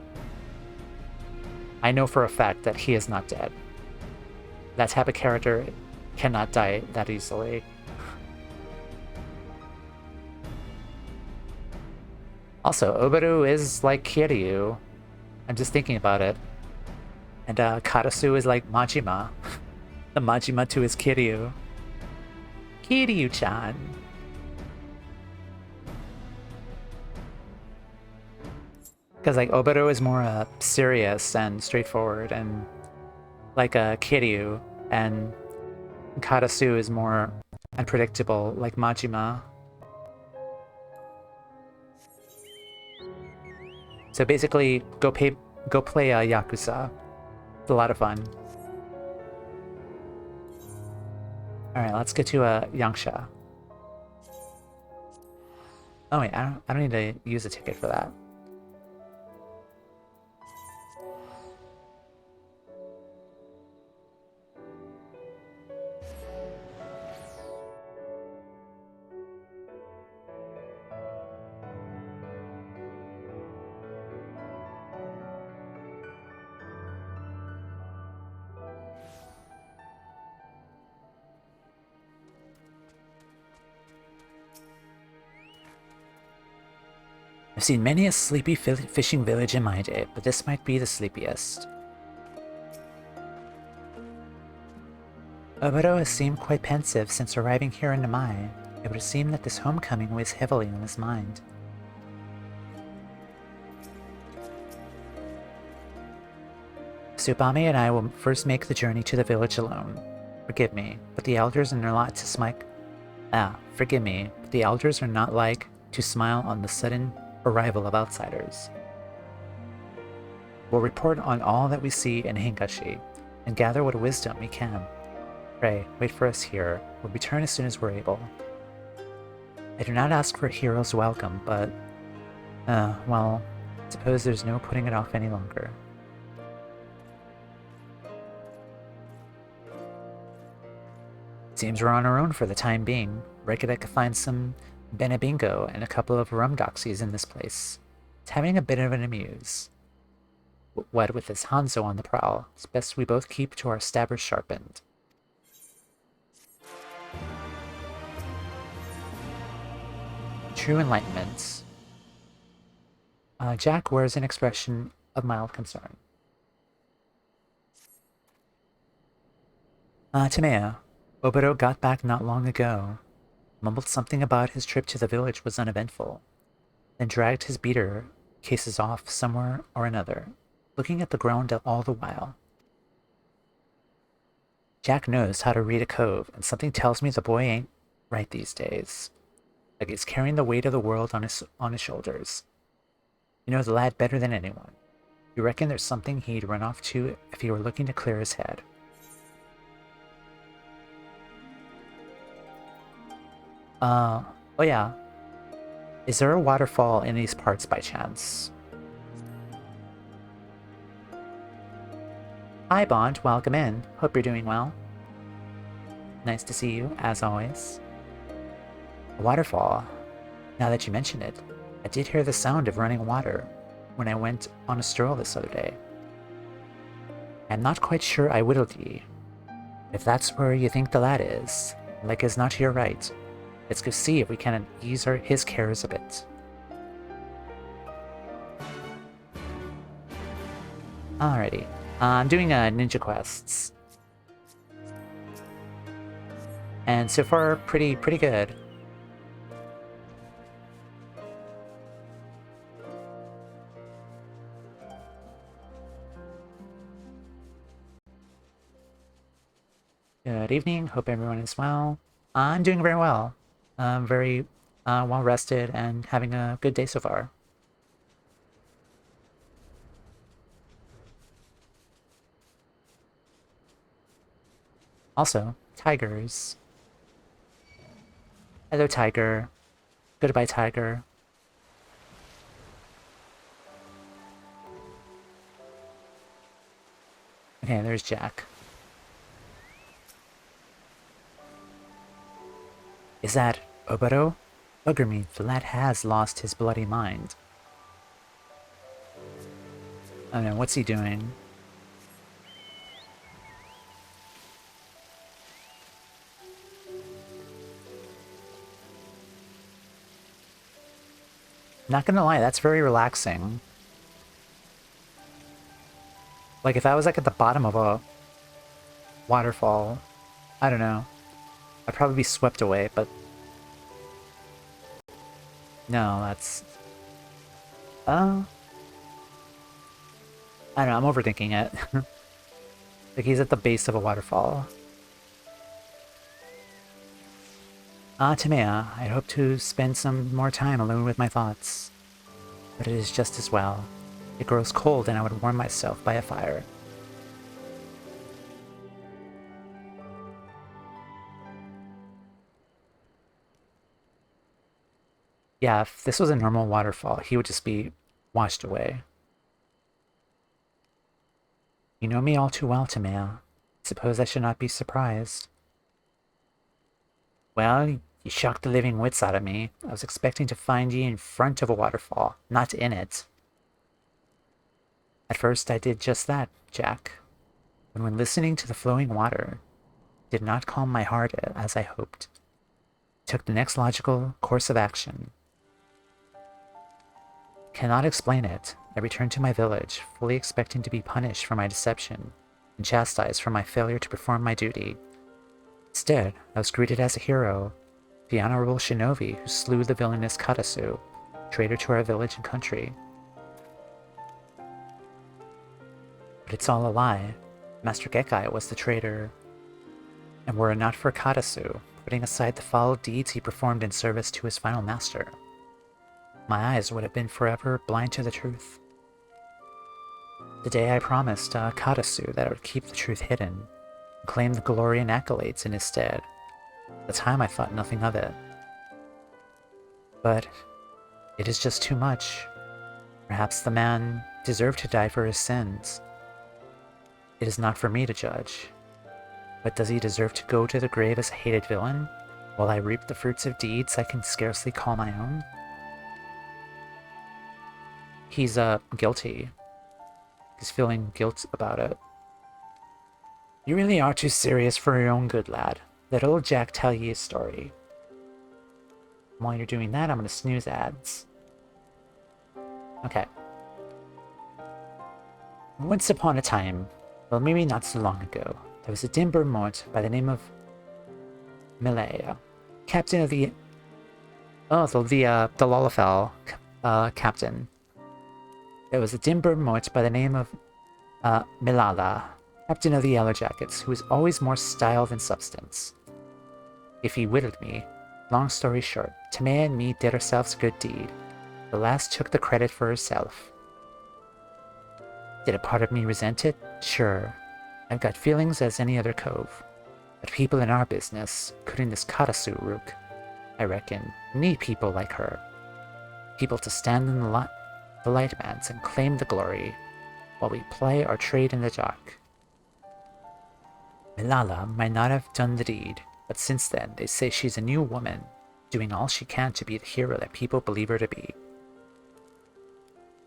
I know for a fact that he is not dead. That type of character cannot die that easily. Also, Oboro is like Kiryu. I'm just thinking about it. And Karasu is like Majima. The Majima to his Kiryu. Kiryu-chan. Because like Oboro is more serious and straightforward, and like Kiryu, and Karasu is more unpredictable, like Majima. So basically, go play Yakuza. It's a lot of fun. Alright, let's get to Yangsha. Oh wait, I don't need to use a ticket for that. I've seen many a sleepy fishing village in my day, but this might be the sleepiest. Oboro has seemed quite pensive since arriving here in Namai. It would seem that this homecoming weighs heavily on his mind. Tsubame and I will first make the journey to the village alone. Forgive me, but the elders are not to forgive me, but the elders are not like to smile on the sudden arrival of outsiders. We'll report on all that we see in Hingashi, and gather what wisdom we can. Pray, wait for us here. We'll return as soon as we're able. I do not ask for a hero's welcome, but... well, I suppose there's no putting it off any longer. Seems we're on our own for the time being. Reckon I could find some Benebingo and a couple of rum doxies in this place. It's having a bit of an amuse. What with this Hanzo on the prowl, it's best we both keep to our stabbers sharpened. True enlightenment. Jack wears an expression of mild concern. Timea, Oboro got back not long ago. Mumbled something about his trip to the village was uneventful, then dragged his beater cases off somewhere or another, looking at the ground all the while. Jack knows how to read a cove, and something tells me the boy ain't right these days. Like he's carrying the weight of the world on his shoulders. You know the lad better than anyone. You reckon there's something he'd run off to if he were looking to clear his head. Oh yeah. Is there a waterfall in these parts by chance? Hi Bond, welcome in. Hope you're doing well. Nice to see you, as always. A waterfall. Now that you mention it, I did hear the sound of running water when I went on a stroll this other day. I'm not quite sure I whittled ye. If that's where you think the lad is, like is not to your right, let's go see if we can ease his cares a bit. Alrighty. I'm doing ninja quests. And so far, pretty good. Good evening. Hope everyone is well. I'm doing very well. I'm very well rested and having a good day so far. Also, tigers. Hello, tiger. Goodbye, tiger. Okay, there's Jack. Is that Oboro? Bugger me, the lad has lost his bloody mind. Oh no, what's he doing? Not gonna lie, that's very relaxing. Like, if I was, like, at the bottom of a waterfall, I don't know. I'd probably be swept away, but... No, that's... I don't know, I'm overthinking it. Like, he's at the base of a waterfall. Timea, I hope to spend some more time alone with my thoughts. But it is just as well. It grows cold and I would warm myself by a fire. Yeah, if this was a normal waterfall, he would just be washed away. You know me all too well, Timea. Suppose I should not be surprised. Well, you shocked the living wits out of me. I was expecting to find ye in front of a waterfall, not in it. At first I did just that, Jack. But when listening to the flowing water, it did not calm my heart as I hoped. I took the next logical course of action. Cannot explain it. I returned to my village, fully expecting to be punished for my deception and chastised for my failure to perform my duty. Instead, I was greeted as a hero, the honorable shinobi who slew the villainous Katasu, traitor to our village and country. But it's all a lie. Master Yokai was the traitor. And were it not for Katasu, putting aside the foul deeds he performed in service to his final master, my eyes would have been forever blind to the truth. The day I promised Katasu that I would keep the truth hidden, and claim the glory and accolades in his stead. At the time I thought nothing of it. But it is just too much. Perhaps the man deserved to die for his sins. It is not for me to judge. But does he deserve to go to the grave as a hated villain, while I reap the fruits of deeds I can scarcely call my own? He's, guilty. He's feeling guilt about it. You really are too serious for your own good, lad. Let old Jack tell ye a story. While you're doing that, I'm gonna snooze ads. Okay. Once upon a time, well, maybe not so long ago, there was a Dimber Mort by the name of Milea, captain of the... Oh, the Lalafell captain. There was a Dimber Mort by the name of Milala, captain of the Yellow Jackets, who was always more style than substance. If he whittled me, long story short, Tamea and me did ourselves a good deed. The lass took the credit for herself. Did a part of me resent it? Sure. I've got feelings as any other cove. But people in our business, including this Katasu rook, I reckon, need people like her. People to stand in the light mans and claim the glory, while we ply our trade in the dark. Milala might not have done the deed, but since then they say she's a new woman, doing all she can to be the hero that people believe her to be.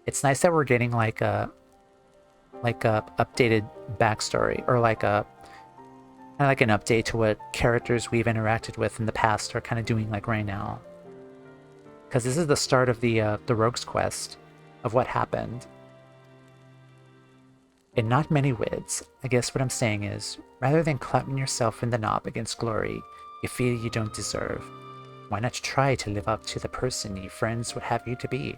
It's nice that we're getting like a updated backstory, or like an update to what characters we've interacted with in the past are kind of doing like right now. Because this is the start of the Rogue's Quest, of what happened. In not many wids, I guess what I'm saying is, rather than clapping yourself in the knob against glory you feel you don't deserve, why not try to live up to the person your friends would have you to be?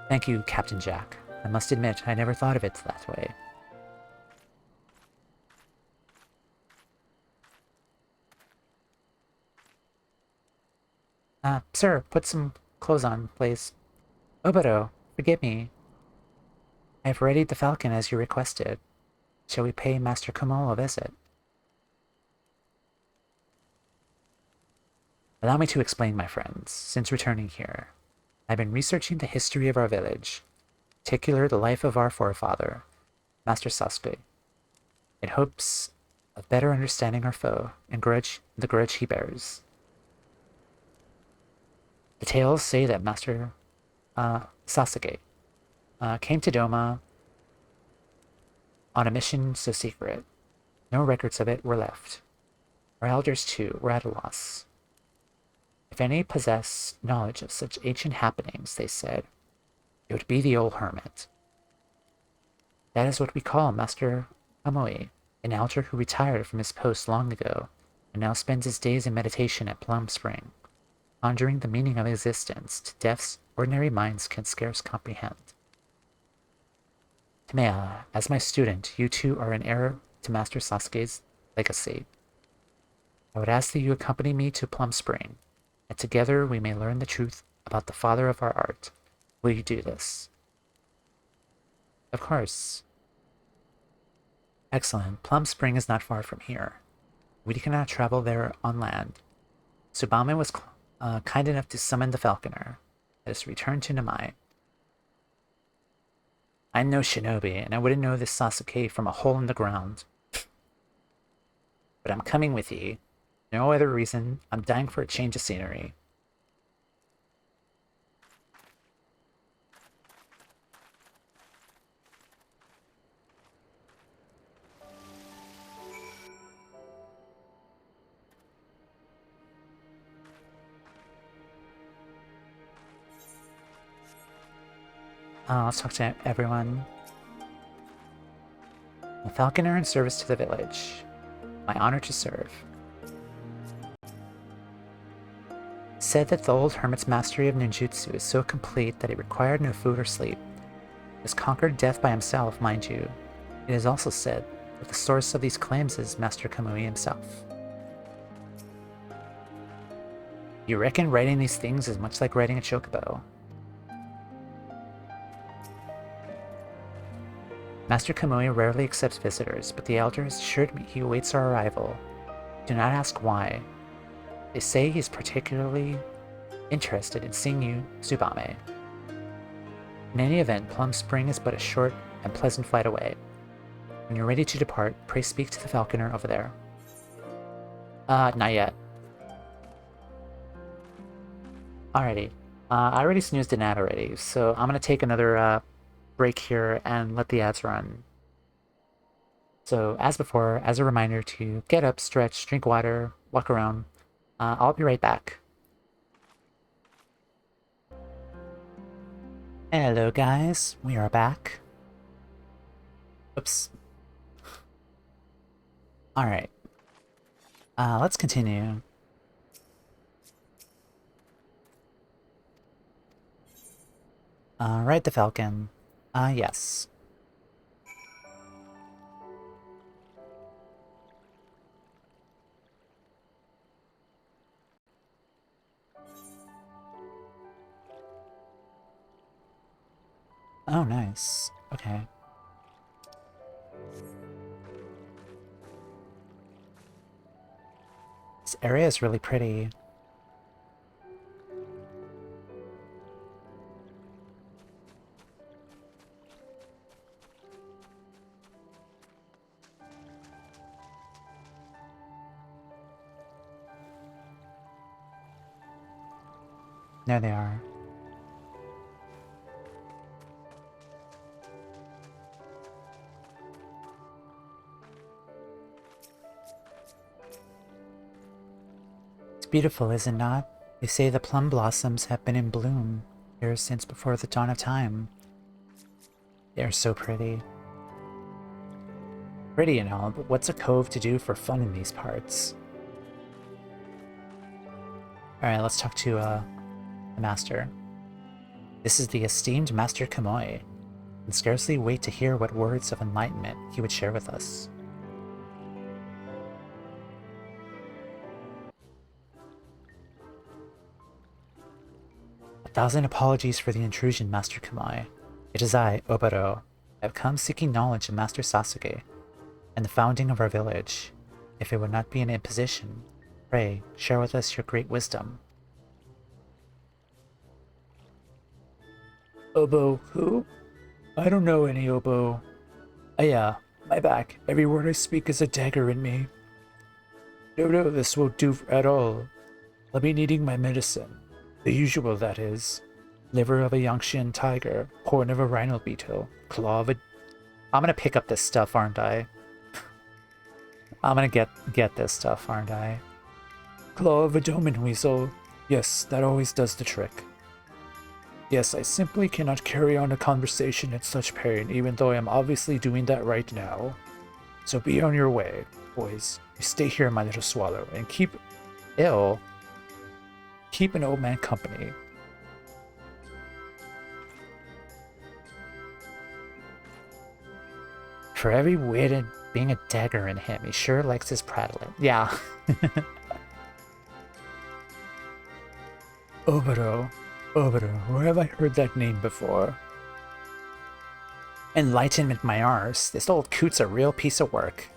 Thank you, Captain Jack. I must admit, I never thought of it that way. Sir, put some clothes on, please. Oboro, forgive me. I have readied the falcon as you requested. Shall we pay Master Kumo a visit? Allow me to explain, my friends. Since returning here, I've been researching the history of our village, in particular the life of our forefather, Master Sasuke, in hopes of better understanding our foe and the grudge he bears. The tales say that Master Sasuke came to Doma on a mission so secret. No records of it were left. Our elders, too, were at a loss. If any possess knowledge of such ancient happenings, they said, it would be the old hermit. That is what we call Master Kamui, an elder who retired from his post long ago and now spends his days in meditation at Plum Spring, pondering the meaning of existence to depths ordinary minds can scarce comprehend. Tamea, as my student, you too are an heir to Master Sasuke's legacy. I would ask that you accompany me to Plum Spring, and together we may learn the truth about the father of our art. Will you do this? Of course. Excellent. Plum Spring is not far from here. We cannot travel there on land. Tsubame was kind enough to summon the falconer. Let us return to Namai. I'm no shinobi, and I wouldn't know this Sasuke from a hole in the ground. But I'm coming with ye. No other reason. I'm dying for a change of scenery. Let's talk to everyone. A falconer in service to the village. My honor to serve. Said that the old hermit's mastery of ninjutsu is so complete that it required no food or sleep. He has conquered death by himself, mind you. It is also said that the source of these claims is Master Kamui himself. You reckon writing these things is much like writing a chocobo? Master Kamui rarely accepts visitors, but the elder has assured me he awaits our arrival. Do not ask why. They say he's particularly interested in seeing you, Tsubame. In any event, Plum Spring is but a short and pleasant flight away. When you're ready to depart, pray speak to the falconer over there. Not yet. Alrighty. I already snoozed an ad already, so I'm gonna take another break here and let the ads run. So, as before, as a reminder to get up, stretch, drink water, walk around. I'll be right back. Hello guys, we are back. Oops. Alright. Let's continue. Ride the Falcon. Yes. Oh, nice. Okay. This area is really pretty. There they are. It's beautiful, is it not? They say the plum blossoms have been in bloom here since before the dawn of time. They are so pretty. Pretty and all, but what's a cove to do for fun in these parts? Alright, let's talk to the master. This is the esteemed Master Kamui. I can scarcely wait to hear what words of enlightenment he would share with us. A thousand apologies for the intrusion, Master Kamui. It is I, Oboro. I have come seeking knowledge of Master Sasuke and the founding of our village. If it would not be an imposition, pray share with us your great wisdom. Obo, who? I don't know any Obo. Yeah, my back. Every word I speak is a dagger in me. No, this won't do at all. I'll be needing my medicine. The usual, that is. Liver of a Yangshan tiger, horn of a rhino beetle, claw of a... I'm gonna pick up this stuff, aren't I? I'm gonna get this stuff, aren't I? Claw of a doman weasel. Yes, that always does the trick. Yes, I simply cannot carry on a conversation in such pain, even though I am obviously doing that right now. So be on your way, boys. You stay here, my little swallow, and keep an old man company. For every wit and being a dagger in him, he sure likes his prattling. Yeah. Oboro, where have I heard that name before? Enlightenment my arse. This old coot's a real piece of work.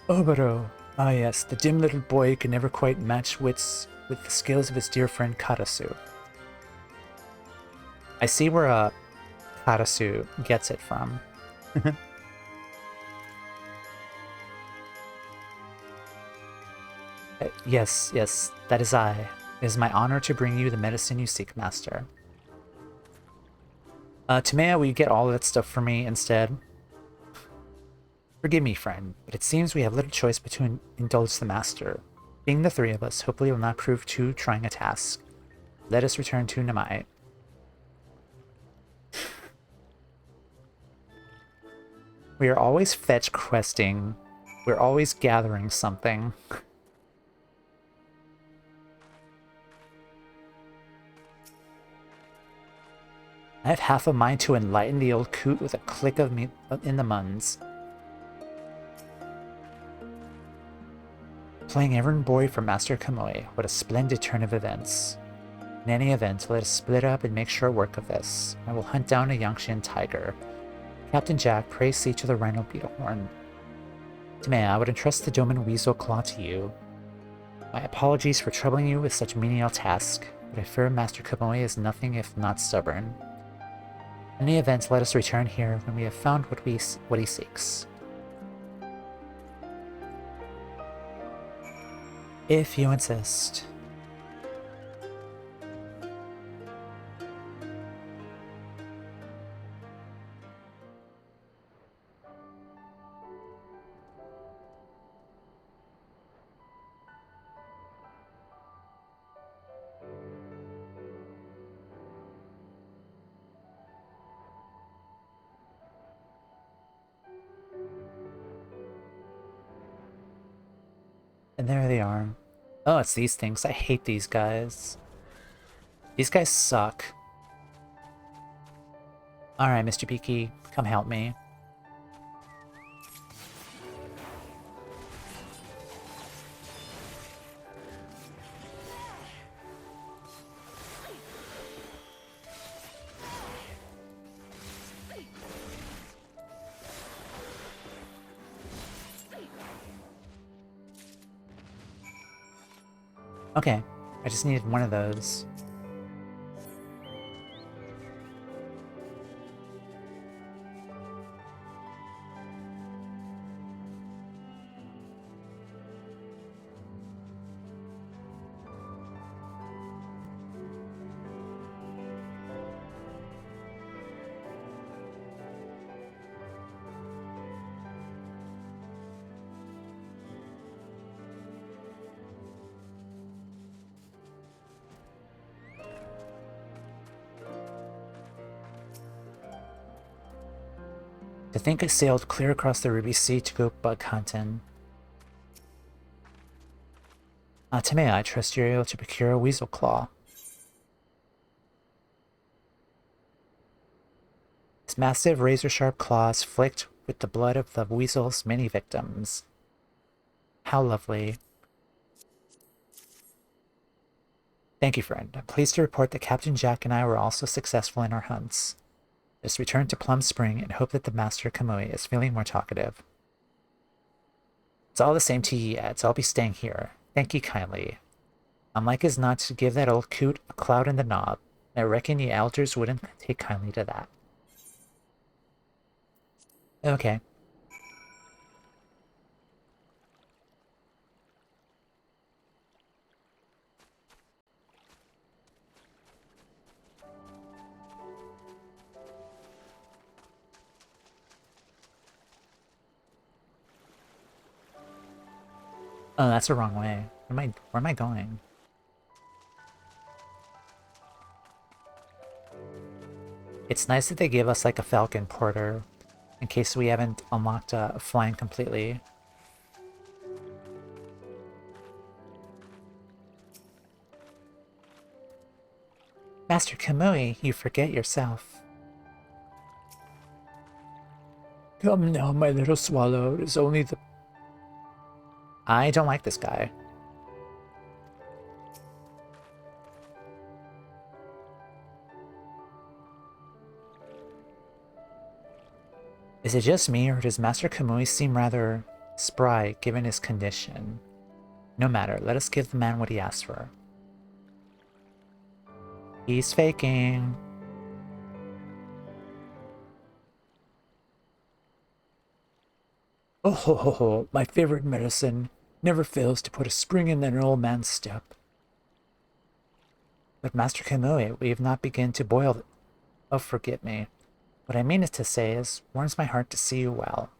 Oboro. Ah yes, the dim little boy can never quite match wits with the skills of his dear friend Karasu. I see where Karasu gets it from. Yes, that is I. It is my honor to bring you the medicine you seek, Master. Tamea, will you get all of that stuff for me instead? Forgive me, friend, but it seems we have little choice but to indulge the Master. Being the three of us, hopefully it will not prove too trying a task. Let us return to Namai. We are always fetch questing. We're always gathering something. I have half a mind to enlighten the old coot with a click of me in the muns. Playing errand boy for Master Kamui, what a splendid turn of events. In any event, let us split up and make short work of this. I will hunt down a Yangshan tiger. Captain Jack, praise see to the Rhino Beetlehorn. Tamea, I would entrust the Doman Weasel Claw to you. My apologies for troubling you with such menial task, but I fear Master Kamui is nothing if not stubborn. In any event, let us return here when we have found what he seeks. If you insist. And there they are. Oh, it's these things. I hate these guys. These guys suck. Alright, Mr. Beaky, come help me. Okay, I just needed one of those. To think I sailed clear across the Ruby Sea to go bug hunting. Tamea, I trust you're able to procure a weasel claw. Its massive razor-sharp claws flicked with the blood of the weasel's many victims. How lovely. Thank you, friend. I'm pleased to report that Captain Jack and I were also successful in our hunts. Just return to Plum Spring and hope that the Master Kamui is feeling more talkative. It's all the same to ye, Eds. I'll be staying here. Thank ye kindly. I'm like as not to give that old coot a clout in the knob. I reckon ye elders wouldn't take kindly to that. Okay. Oh, that's the wrong way. Where am I going? It's nice that they give us like a Falcon Porter in case we haven't unlocked flying completely. Master Kamui, you forget yourself. Come now, my little swallow. It is only the... I don't like this guy. Is it just me, or does Master Kamui seem rather spry given his condition? No matter, let us give the man what he asked for. He's faking. Oh ho ho ho, my favorite medicine never fails to put a spring in an old man's step. But Master Kamui, we have not begun to boil... Oh, forget me. What I mean is to say is, warms my heart to see you well.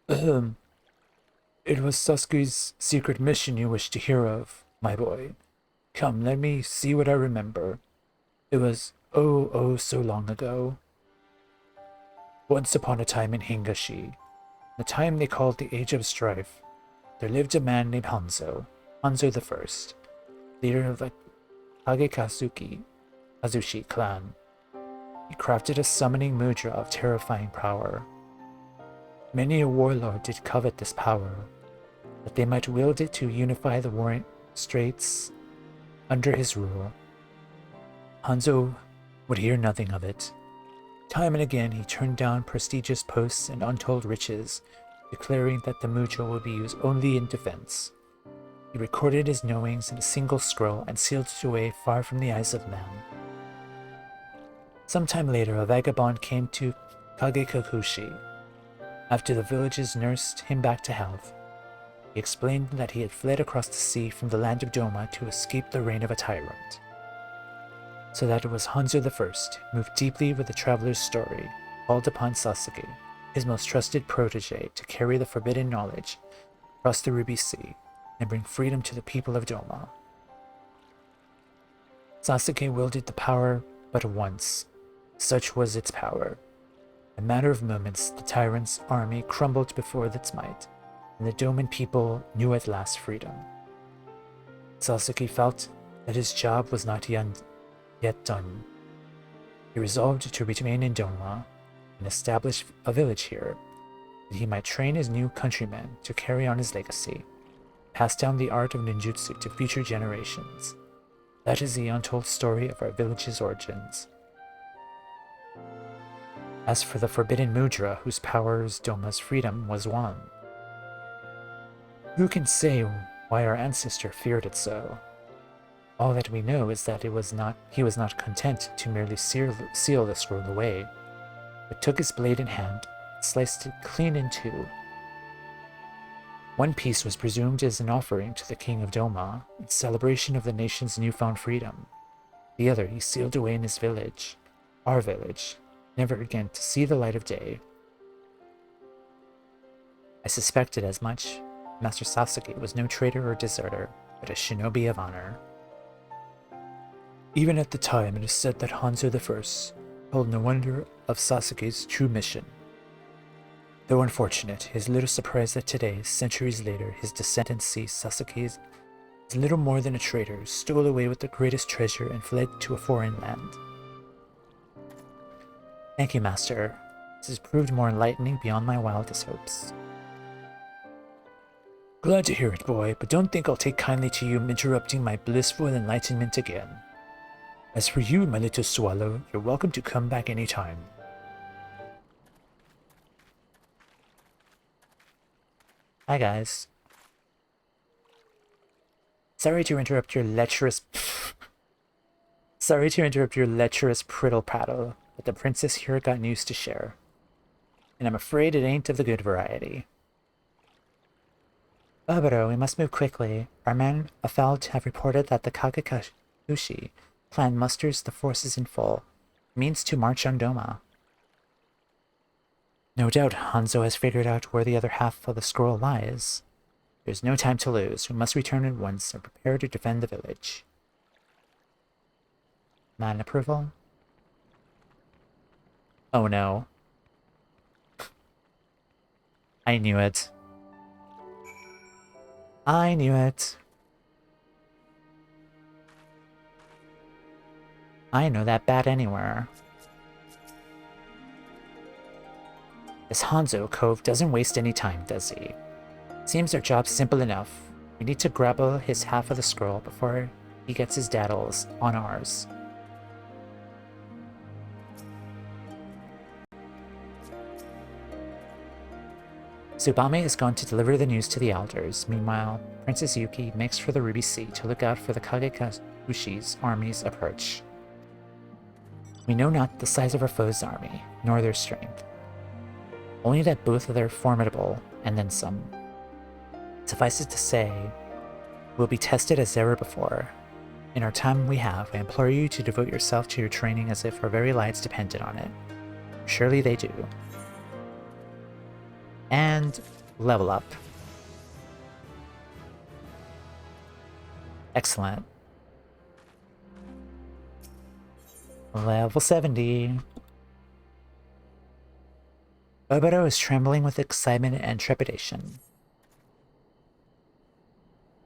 It was Sasuke's secret mission you wished to hear of, my boy. Come, let me see what I remember. It was oh so long ago. Once upon a time in Hingashi, the time they called the Age of Strife, there lived a man named Hanzo the First, leader of the Kazushi clan. He crafted a summoning mudra of terrifying power. Many a warlord did covet this power, that they might wield it to unify the warring straits under his rule. Hanzo would hear nothing of it. Time and again he turned down prestigious posts and untold riches, declaring that the mujo would be used only in defense. He recorded his knowings in a single scroll and sealed it away far from the eyes of man. Sometime later, a vagabond came to Kagekakushi. After the villagers nursed him back to health, he explained that he had fled across the sea from the land of Doma to escape the reign of a tyrant. So that it was Hanzo I, moved deeply with the traveler's story, called upon Sasuke, his most trusted protege, to carry the forbidden knowledge across the Ruby Sea and bring freedom to the people of Doma. Sasuke wielded the power but once. Such was its power. In a matter of moments, the tyrant's army crumbled before its might, and the Doman people knew at last freedom. Sasuke felt that his job was not yet done. He resolved to remain in Doma and establish a village here, that he might train his new countrymen to carry on his legacy, pass down the art of ninjutsu to future generations. That is the untold story of our village's origins. As for the forbidden mudra, whose powers Doma's freedom was won, who can say why our ancestor feared it so? All that we know is that he was not content to merely seal the scroll away, but took his blade in hand and sliced it clean in two. One piece was presumed as an offering to the king of Doma, in celebration of the nation's newfound freedom. The other he sealed away in his village, our village, never again to see the light of day. I suspected as much. Master Sasuke was no traitor or deserter, but a shinobi of honor. Even at the time, it is said that Hanzo I told no wonder of Sasuke's true mission. Though unfortunate, it is little surprise that today, centuries later, his descendants see Sasuke as little more than a traitor who stole away with the greatest treasure and fled to a foreign land. Thank you, Master. This has proved more enlightening beyond my wildest hopes. Glad to hear it, boy, but don't think I'll take kindly to you interrupting my blissful enlightenment again. As for you, my little swallow, you're welcome to come back any time. Hi, guys. Sorry to interrupt your lecherous prittle prattle, but the princess here got news to share. And I'm afraid it ain't of the good variety. Oboro, we must move quickly. Our men afoul have reported that the Kagekakushi clan musters the forces in full. It means to march on Doma. No doubt Hanzo has figured out where the other half of the scroll lies. There's no time to lose. We must return at once and prepare to defend the village. Man approval? Oh no. I knew it. I knew it. I know that bat anywhere. This Hanzo Cove doesn't waste any time, does he? Seems our job's simple enough. We need to grab his half of the scroll before he gets his daddles on ours. Tsubame has gone to deliver the news to the elders. Meanwhile, Princess Yuki makes for the Ruby Sea to look out for the Kagekushi's army's approach. We know not the size of our foe's army, nor their strength. Only that both are formidable, and then some. Suffice it to say, we'll be tested as ever before. In our time we have, I implore you to devote yourself to your training as if our very lives depended on it. Surely they do. And level up. Excellent. Level 70. Oboro is trembling with excitement and trepidation.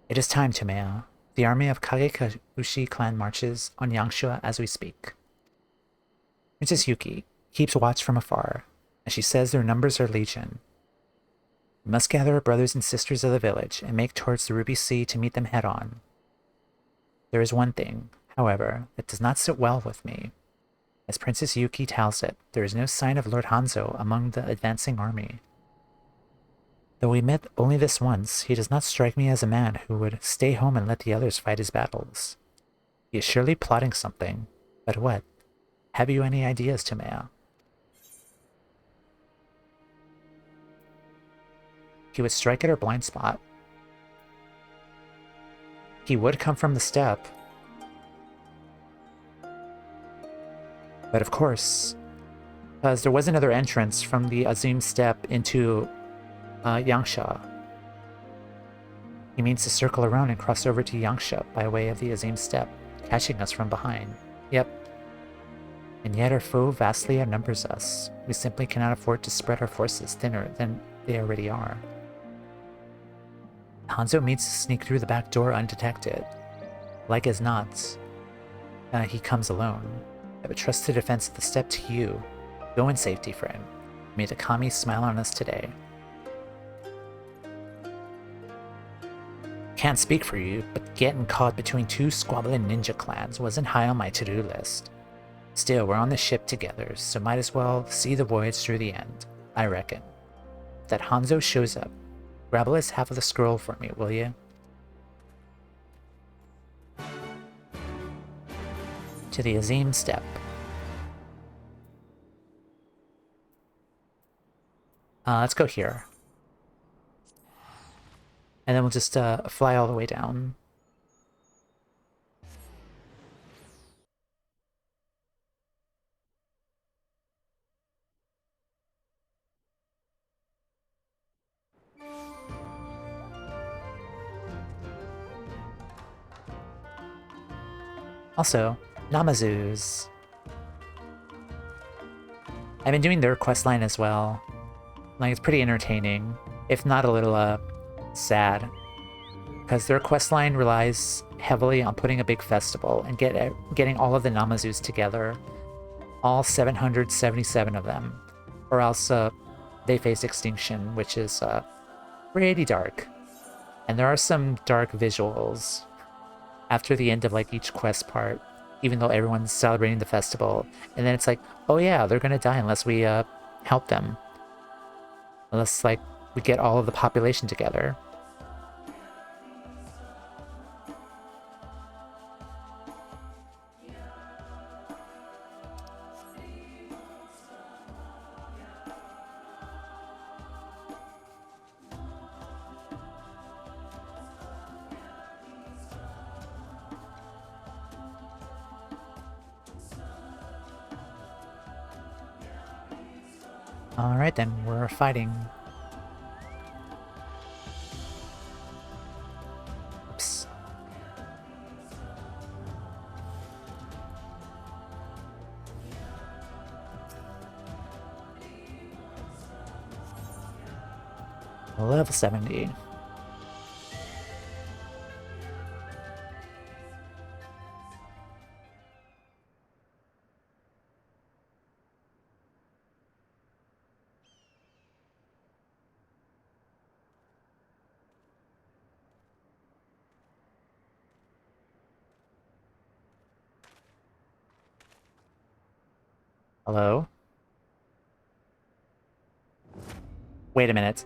It is time, Tomea. The army of Kagekakushi clan marches on Yangshuo as we speak. Princess Yuki keeps watch from afar, as she says their numbers are legion. We must gather our brothers and sisters of the village and make towards the Ruby Sea to meet them head-on. There is one thing, however, that does not sit well with me. As Princess Yuki tells it, there is no sign of Lord Hanzo among the advancing army. Though we met only this once, he does not strike me as a man who would stay home and let the others fight his battles. He is surely plotting something, but what? Have you any ideas, Tomea? He would strike at her blind spot. He would come from the steppe. But of course, because there was another entrance from the Azim steppe into Yangsha. He means to circle around and cross over to Yangsha by way of the Azim steppe, catching us from behind. Yep. And yet our foe vastly outnumbers us. We simply cannot afford to spread our forces thinner than they already are. Hanzo means to sneak through the back door undetected. Like as not, he comes alone. I would trust the defense of the steppe to you. Go in safety, friend. May the kami smile on us today. Can't speak for you, but getting caught between two squabbling ninja clans wasn't high on my to-do list. Still, we're on the ship together, so might as well see the voyage through the end, I reckon. If that Hanzo shows up, grab at least half of the scroll for me, will you? To the Azim steppe. Let's go here. And then we'll just fly all the way down. Also, Namazus. I've been doing their questline as well. Like, it's pretty entertaining, if not a little sad, because their questline relies heavily on putting a big festival and getting all of the Namazus together, all 777 of them, or else they face extinction, which is pretty dark. And there are some dark visuals after the end of like each quest part, even though everyone's celebrating the festival, and then it's like, oh yeah, they're gonna die unless we help them, unless like we get all of the population together. Alright then, we're fighting. Oops. Level 70. Hello? Wait a minute.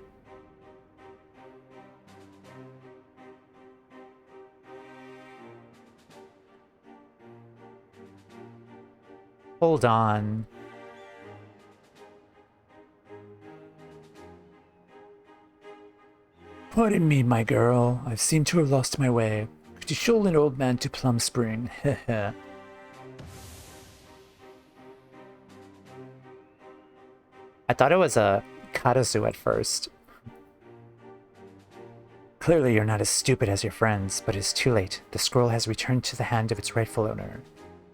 Hold on. Pardon me, my girl. I seem to have lost my way. Could you show an old man to Plum Spring? Heh. I thought it was a Karasu at first. Clearly you're not as stupid as your friends, but it's too late. The scroll has returned to the hand of its rightful owner,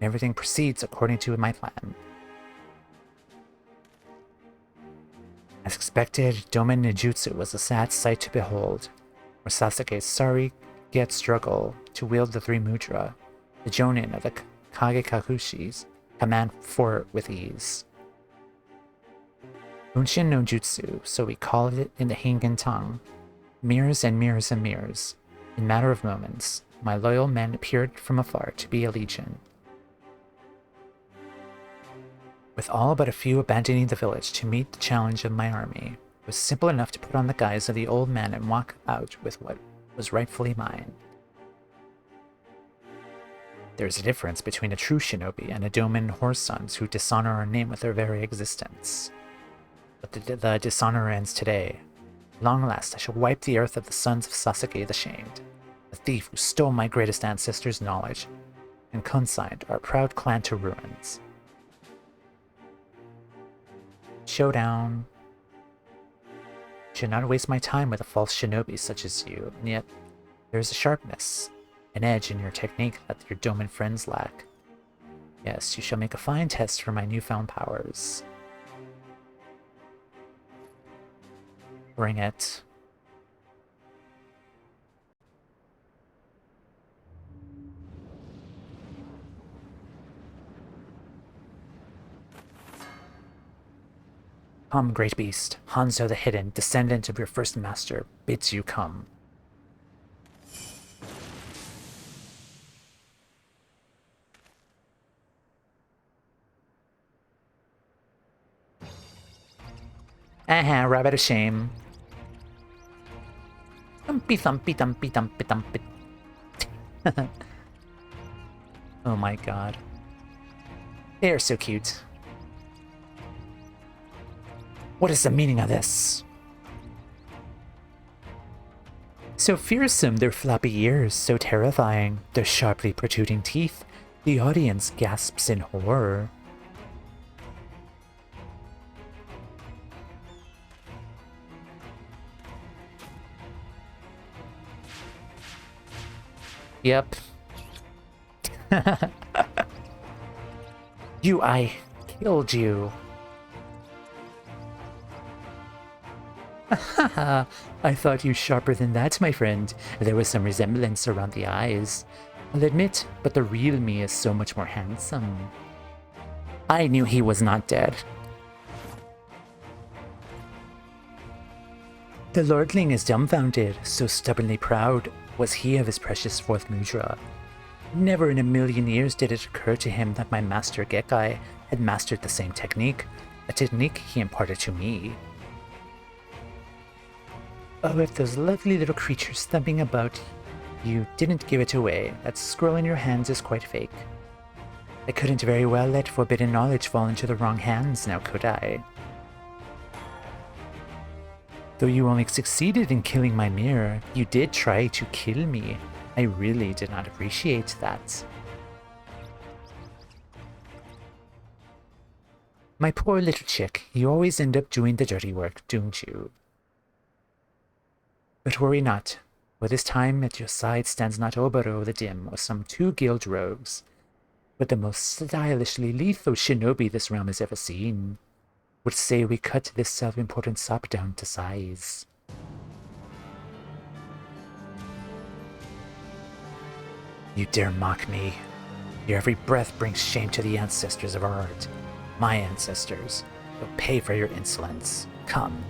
and everything proceeds according to my plan. As expected, Domen Ninjutsu was a sad sight to behold, where Sasuke's sorry yet struggle to wield the three mudra, the Jonin of the Kage Kakushis, command for it with ease. Bunshin no Jutsu, so we call it in the Hingan tongue. Mirrors and mirrors and mirrors. In matter of moments, my loyal men appeared from afar to be a legion. with all but a few abandoning the village to meet the challenge of my army. It was simple enough to put on the guise of the old man and walk out with what was rightfully mine. There's a difference between a true shinobi and a domin horse sons who dishonor our name with their very existence. But the dishonor ends today. Long last, I shall wipe the earth of the sons of Sasuke the Shamed, the thief who stole my greatest ancestor's knowledge and consigned our proud clan to ruins. Showdown. Should not waste my time with a false shinobi such as you, and yet there is a sharpness, an edge in your technique that your domin friends lack. Yes, you shall make a fine test for my newfound powers. Bring it. Come, great beast. Hanzo the Hidden, descendant of your first master, bids you come. Rabbit of shame. Thumpy thumpy thumpy thumpy thumpy. Oh my god. They are so cute. What is the meaning of this? So fearsome, their floppy ears, so terrifying, their sharply protruding teeth. The audience gasps in horror. Yep. I killed you. I thought you sharper than that, my friend. There was some resemblance around the eyes. I'll admit, but the real me is so much more handsome. I knew he was not dead. The lordling is dumbfounded, so stubbornly proud was he of his precious fourth mudra. Never in a million years did it occur to him that my master Yokai had mastered the same technique, a technique he imparted to me. Oh, if those lovely little creatures thumping about you didn't give it away, that scroll in your hands is quite fake. I couldn't very well let forbidden knowledge fall into the wrong hands, now could I? Though you only succeeded in killing my mirror, you did try to kill me. I really did not appreciate that. My poor little chick, you always end up doing the dirty work, don't you? But worry not, for this time at your side stands not Oboro the Dim or some two guild rogues, but the most stylishly lethal shinobi this realm has ever seen. Would say we cut this self-important sop down to size. You dare mock me. Your every breath brings shame to the ancestors of our art. My ancestors. You'll pay for your insolence. Come.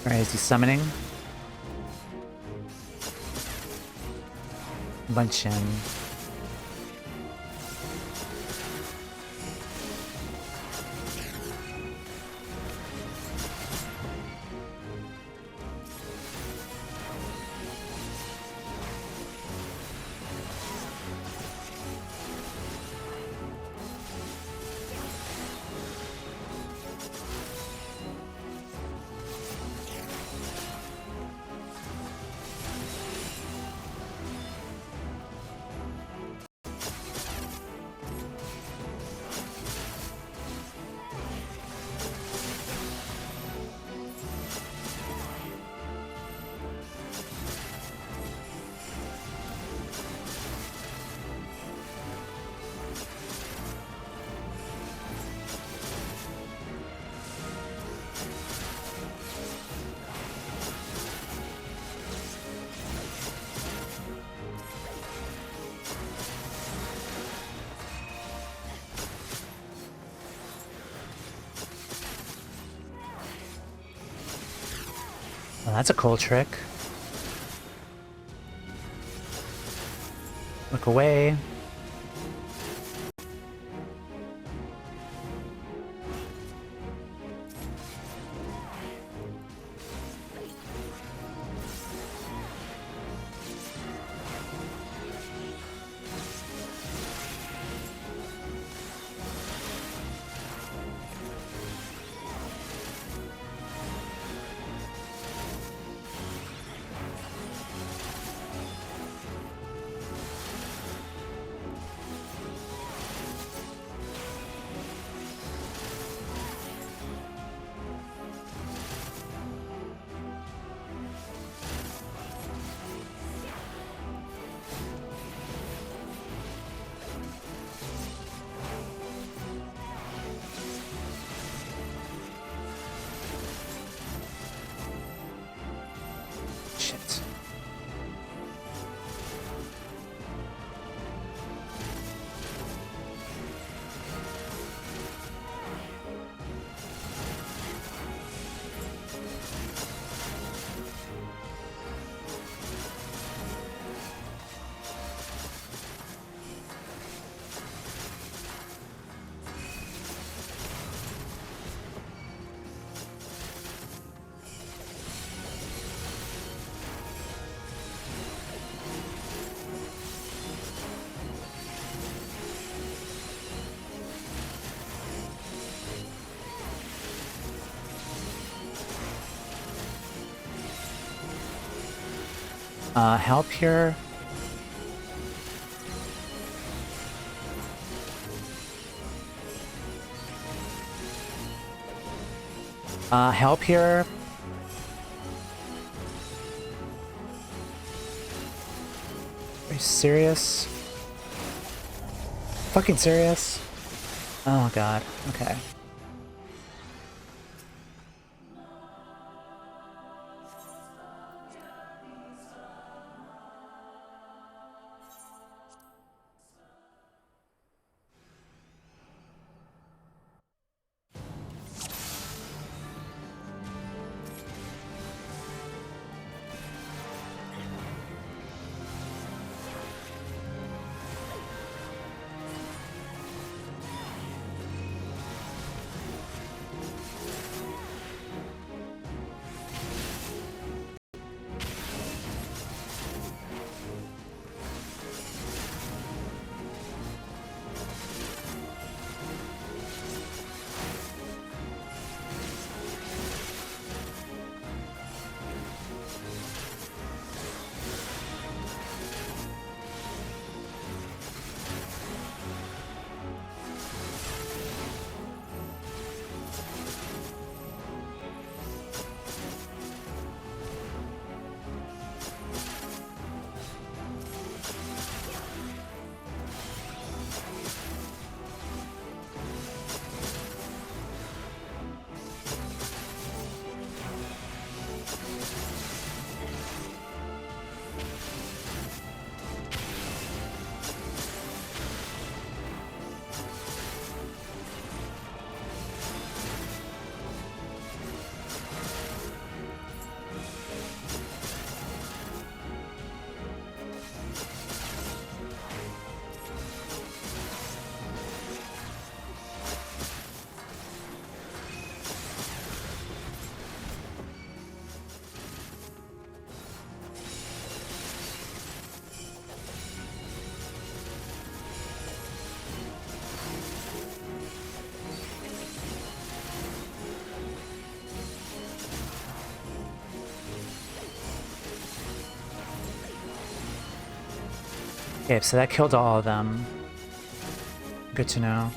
Alright, is he summoning? Bunch in. Well, that's a cool trick. Look away. Shit. Help here. Help here. Are you serious? Fucking serious? Oh god, okay. Okay, so that killed all of them. Good to know.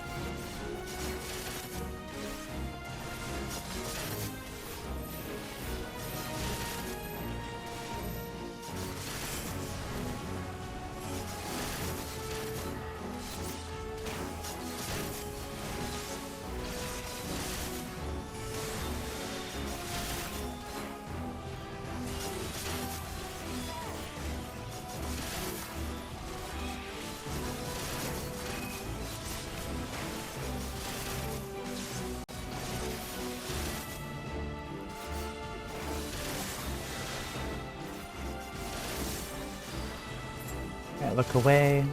Alright, look away.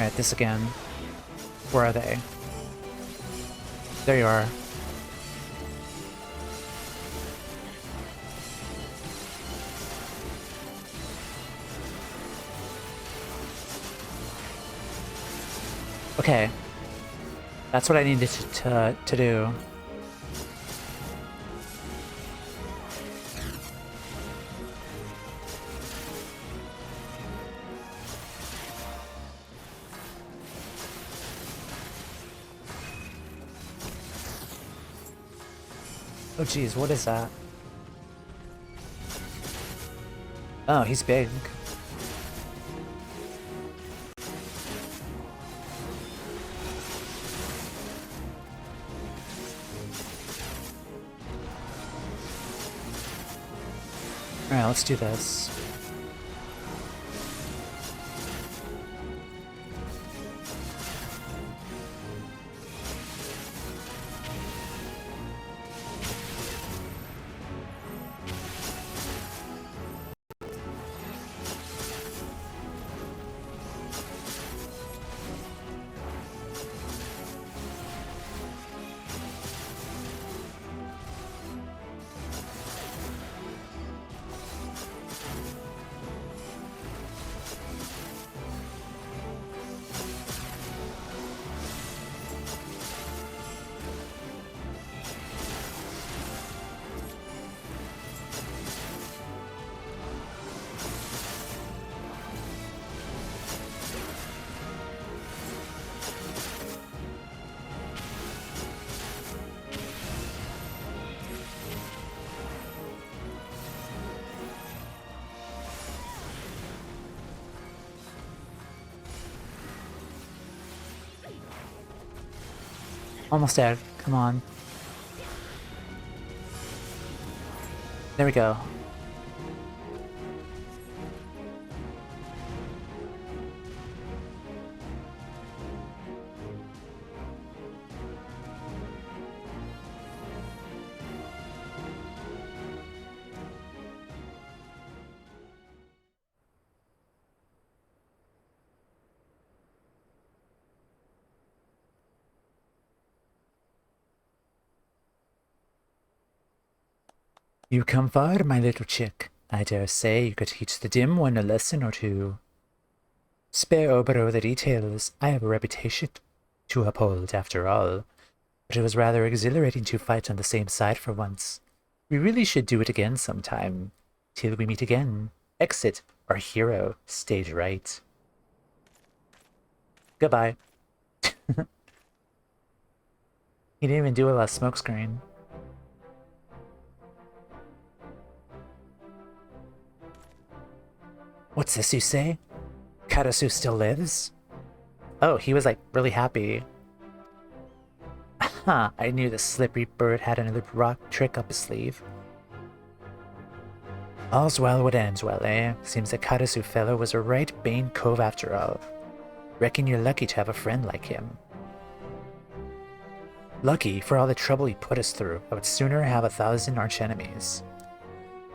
Alright, this again. Where are they? There you are. Okay. That's what I needed to do. Oh geez, what is that? Oh, he's big. Alright, let's do this. Almost dead. Come on. There we go. You come far, my little chick. I dare say you could teach the dim one a lesson or two. Spare Oboro the details. I have a reputation to uphold, after all. But it was rather exhilarating to fight on the same side for once. We really should do it again sometime. Till we meet again. Exit our hero, stage right. Goodbye. He didn't even do a smokescreen. What's this you say? Karasu still lives? Oh, he was like really happy. Aha, I knew the slippery bird had another rock trick up his sleeve. All's well what ends well, eh? Seems the Karasu fellow was a right Bane cove after all. Reckon you're lucky to have a friend like him. Lucky for all the trouble he put us through. I would sooner have 1,000 archenemies.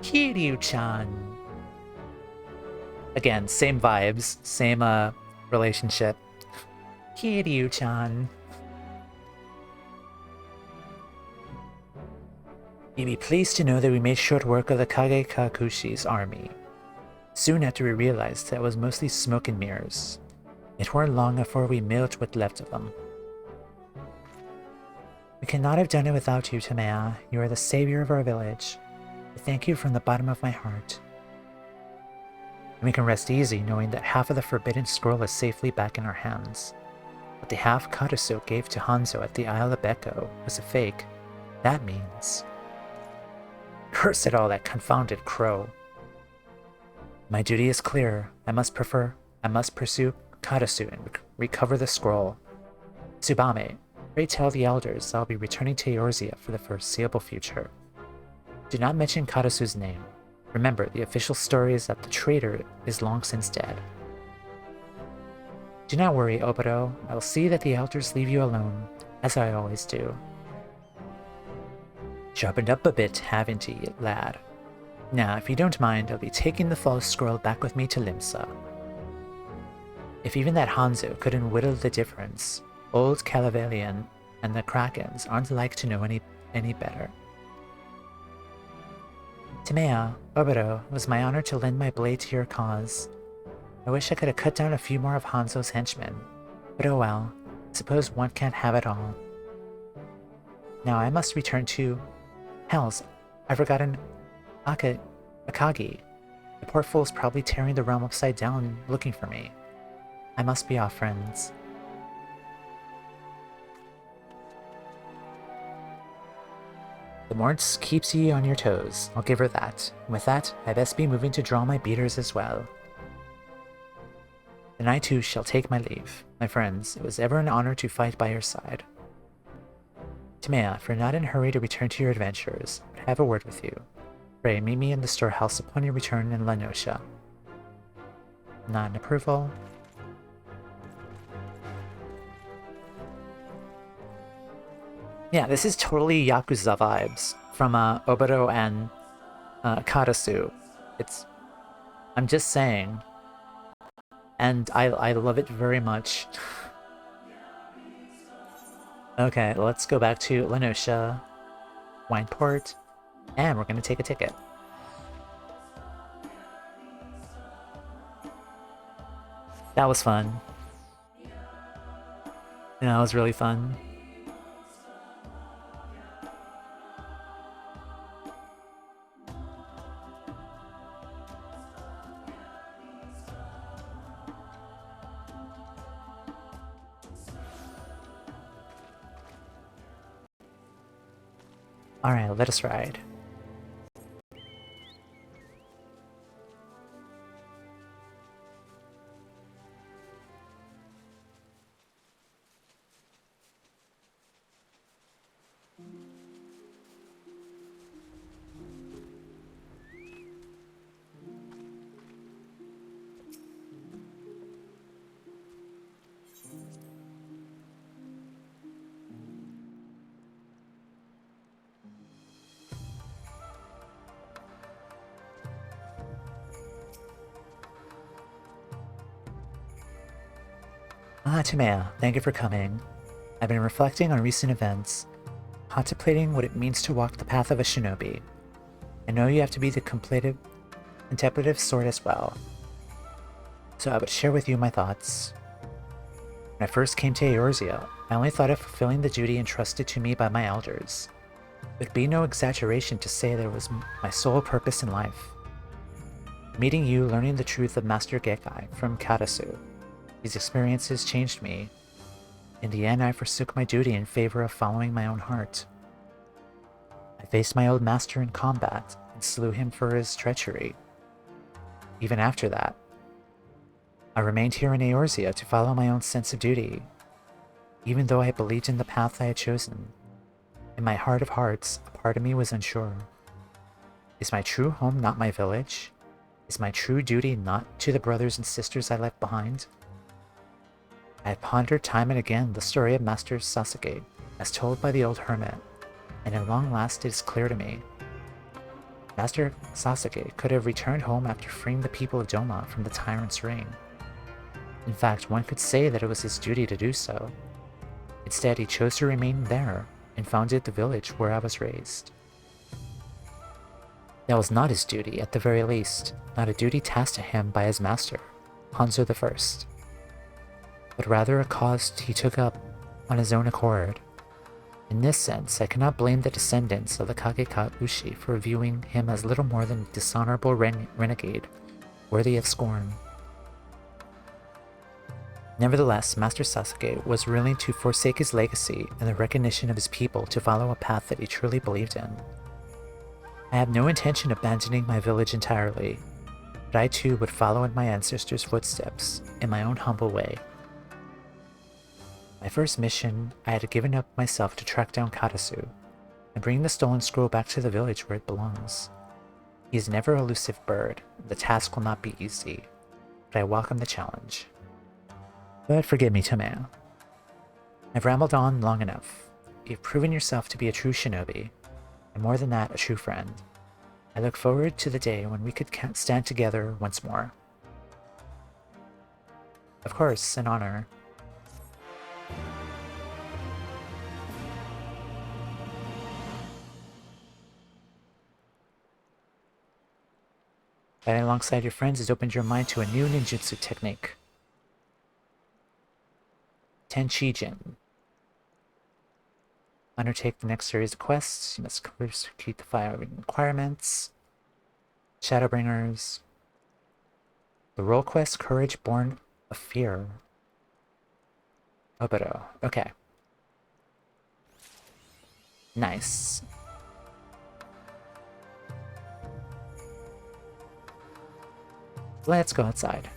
Kiryu-chan. Again, same vibes, same relationship. Kiryu-chan. You'd be pleased to know that we made short work of the Kage Kakushi's army. Soon after we realized that it was mostly smoke and mirrors. It weren't long before we milled what left of them. We could not have done it without you, Tamea. You are the savior of our village. I thank you from the bottom of my heart. And we can rest easy knowing that half of the Forbidden Scroll is safely back in our hands. But the half Karasu gave to Hanzo at the Isle of Echo was a fake. That means... Curse it all, that confounded crow. My duty is clear. I must pursue Karasu and recover the scroll. Tsubame, pray tell the elders I'll be returning to Eorzea for the foreseeable future. Do not mention Karasu's name. Remember, the official story is that the traitor is long since dead. Do not worry, Oboro. I will see that the elders leave you alone, as I always do. Sharpened up a bit, haven't ye, lad? Now, if you don't mind, I'll be taking the false scroll back with me to Limsa. If even that Hanzo couldn't whittle the difference, old Calavelian and the Krakens aren't like to know any better. Tamea, Oboro, it was my honor to lend my blade to your cause. I wish I could have cut down a few more of Hanzo's henchmen, but oh well, I suppose one can't have it all. Now I must return to... Hells, I've forgotten Akagi. The poor fool's probably tearing the realm upside down looking for me. I must be off, friends. The Morts keeps ye on your toes, I'll give her that. And with that, I best be moving to draw my beaters as well. Then I too shall take my leave. My friends, it was ever an honor to fight by your side. Tamea, if you're not in a hurry to return to your adventures, I have a word with you. Pray, meet me in the storehouse upon your return in Lanosha. Nod in approval. Yeah, this is totally Yakuza vibes from Oboro and Karasu. I'm just saying. And I love it very much. Okay, let's go back to Lanosha, Wineport, and we're gonna take a ticket. That was fun. Yeah, that was really fun. Alright, let us ride. Ah, Tamea, thank you for coming. I've been reflecting on recent events, contemplating what it means to walk the path of a shinobi. I know you have to be the contemplative sort as well, so I would share with you my thoughts. When I first came to Eorzea, I only thought of fulfilling the duty entrusted to me by my elders. It would be no exaggeration to say that it was my sole purpose in life. Meeting you, learning the truth of Master Gekai from Karasu. These experiences changed me. In the end, I forsook my duty in favor of following my own heart. I faced my old master in combat and slew him for his treachery. Even after that, I remained here in Eorzea to follow my own sense of duty, even though I believed in the path I had chosen. In my heart of hearts, a part of me was unsure. Is my true home not my village? Is my true duty not to the brothers and sisters I left behind? I have pondered time and again the story of Master Sasuke, as told by the old hermit, and at long last it is clear to me. Master Sasuke could have returned home after freeing the people of Doma from the tyrant's reign. In fact, one could say that it was his duty to do so. Instead, he chose to remain there and founded the village where I was raised. That was not his duty, at the very least, not a duty tasked to him by his master, Hanzo I, but rather a cause he took up on his own accord. In this sense, I cannot blame the descendants of the Kageka Ushi for viewing him as little more than a dishonorable renegade, worthy of scorn. Nevertheless, Master Sasuke was willing to forsake his legacy and the recognition of his people to follow a path that he truly believed in. I have no intention of abandoning my village entirely, but I too would follow in my ancestors' footsteps in my own humble way. My first mission, I had given up myself to track down Katasu and bring the stolen scroll back to the village where it belongs. He is never an elusive bird, the task will not be easy, but I welcome the challenge. But forgive me, Tomeo. I've rambled on long enough. You've proven yourself to be a true shinobi, and more than that, a true friend. I look forward to the day when we could stand together once more. Of course, an honor. Fighting alongside your friends has opened your mind to a new ninjutsu technique. Tenchijin. Undertake the next series of quests. You must complete the following requirements. Shadowbringers. The role quest, Courage Born of Fear. Oboro. Okay. Nice. Let's go outside.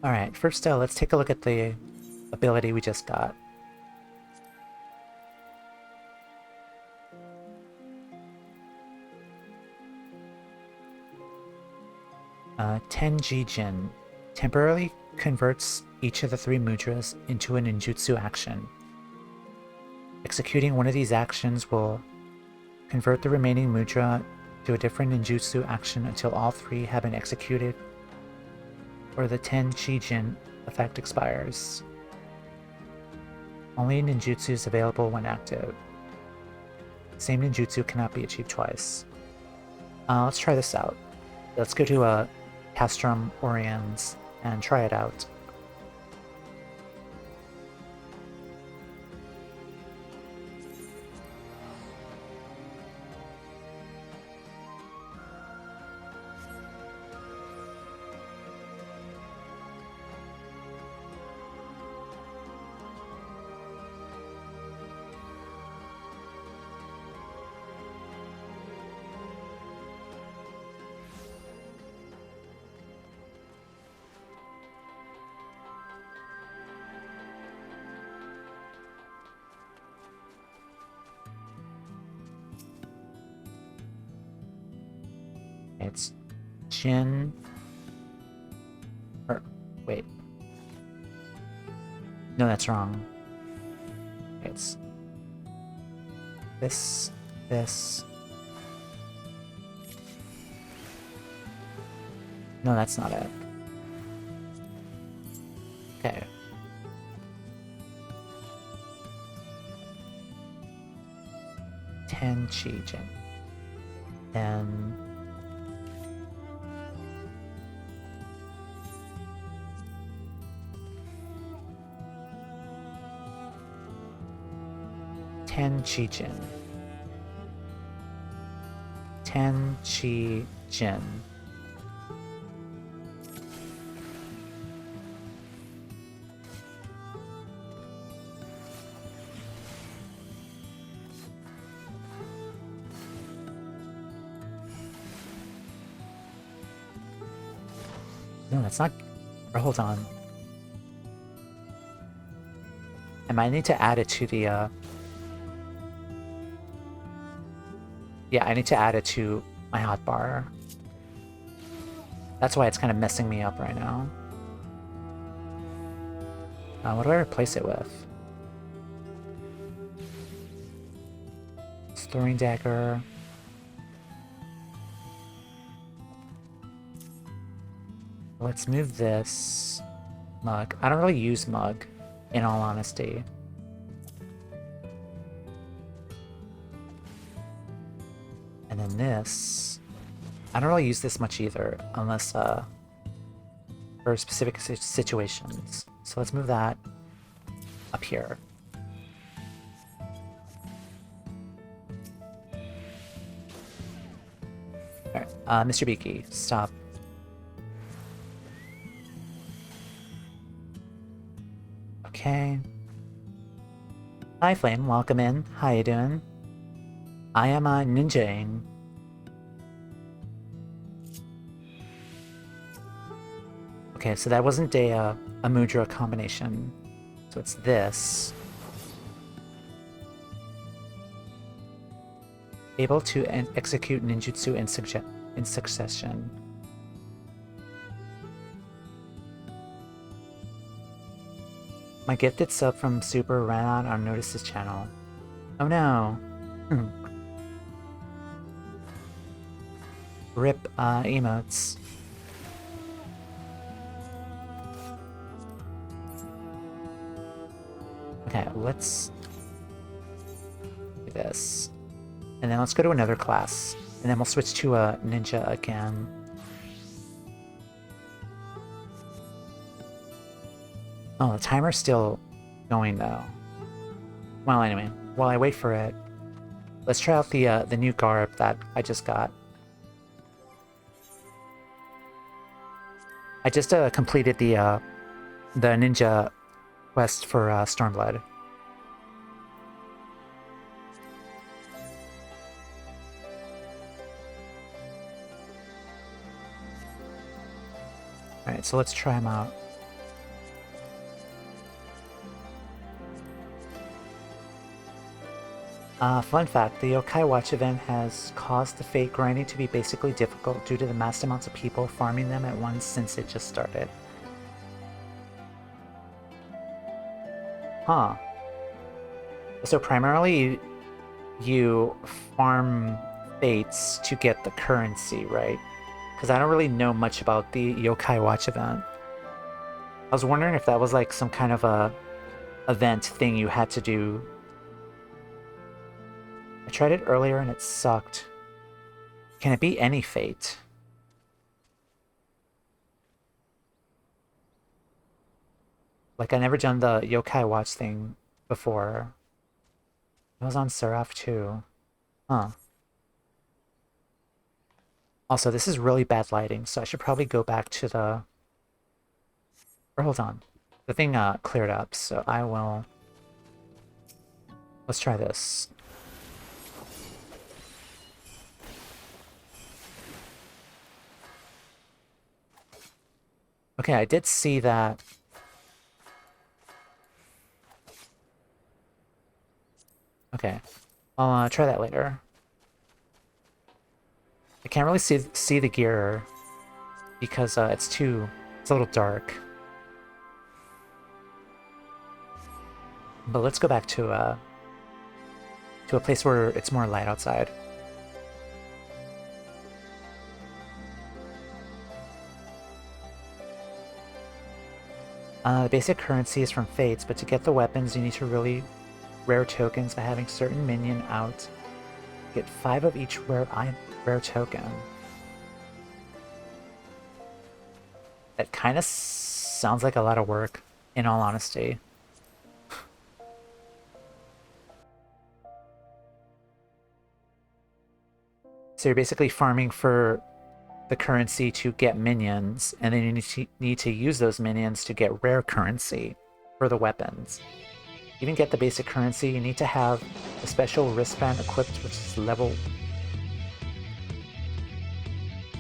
Alright, first let's take a look at the ability we just got. Tenjijin temporarily converts each of the 3 mudras into a ninjutsu action. Executing one of these actions will convert the remaining mudra to a different ninjutsu action until all 3 have been executed, or the Tenjijin effect expires. Only ninjutsu is available when active. Same ninjutsu cannot be achieved twice. Let's try this out. Let's go to Castrum Oriens and try it out. It's Jin. Or, wait. No, that's wrong. It's this. No, that's not it. Okay. Tenjijin. Then Ten Chi-Jin. Ten Chi-Jin. No, that's not... Or hold on. I might need to add it to the, Yeah, I need to add it to my hotbar. That's why it's kind of messing me up right now. What do I replace it with? Storing dagger. Let's move this mug. I don't really use mug, in all honesty. And then this, I don't really use this much either, unless for specific situations. So let's move that up here. Alright, Mr. Beaky, stop. Okay. Hi Flame, welcome in. How you doing? I am ninjaing. Okay, so that wasn't a Mudra combination. So it's this. Able to execute ninjutsu in succession. My gifted sub from Super ran out on Notice's channel. Oh no. Rip emotes. Okay, let's do this. And then let's go to another class. And then we'll switch to a ninja again. Oh, the timer's still going though. Well, anyway, while I wait for it, let's try out the new garb that I just got. I just completed the ninja quest for Stormblood. Alright, so let's try them out. Fun fact, the Yokai Watch event has caused the fate grinding to be basically difficult due to the mass amounts of people farming them at once since it just started. Huh. So primarily you farm fates to get the currency, right? Because I don't really know much about the Yokai Watch event. I was wondering if that was like some kind of a event thing you had to do. I tried it earlier and it sucked. Can it be any fate? Like, I never done the Yokai Watch thing before. It was on Seraph too. Huh. Also, this is really bad lighting, so I should probably go back to the... Or hold on. The thing cleared up, so I will... Let's try this. Okay, I did see that. Okay, I'll try that later. I can't really see the gear because it's a little dark. But let's go back to a place where it's more light outside. The basic currency is from Fates, but to get the weapons you need to really rare tokens by having certain minion out. Get 5 of each rare token. That kind of sounds like a lot of work, in all honesty. So you're basically farming for the currency to get minions, and then you need to use those minions to get rare currency for the weapons. Even get the basic currency, you need to have a special wristband equipped, which is level...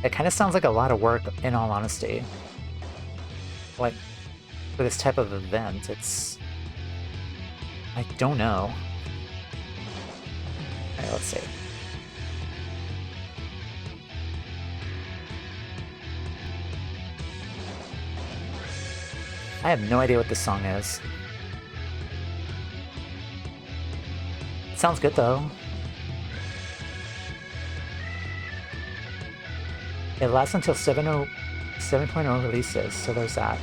It kind of sounds like a lot of work, in all honesty. Like, for this type of event, it's... I don't know. Alright, let's see. I have no idea what this song is. It sounds good, though. It lasts until 7.0 releases, so there's that.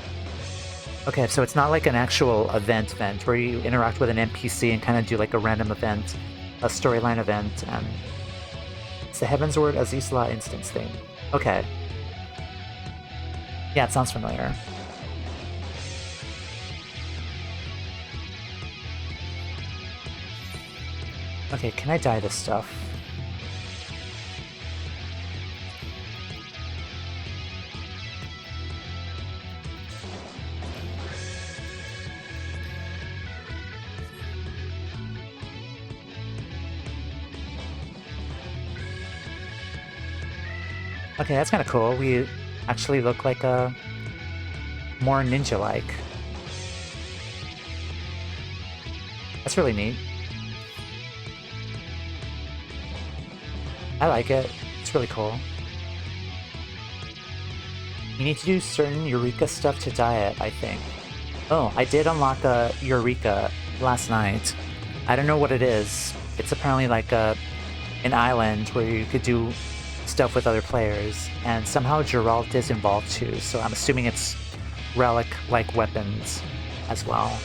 Okay, so it's not like an actual event where you interact with an NPC and kind of do like a random event, a storyline event, and it's the Heaven's Word Azizla instance thing. Okay. Yeah, it sounds familiar. Okay, can I dye this stuff? Okay, that's kind of cool. We actually look like a more ninja-like. That's really neat. I like it. It's really cool. You need to do certain Eureka stuff to dye it, I think. Oh, I did unlock a Eureka last night. I don't know what it is. It's apparently like an island where you could do stuff with other players, and somehow Geralt is involved too, so I'm assuming it's relic-like weapons as well.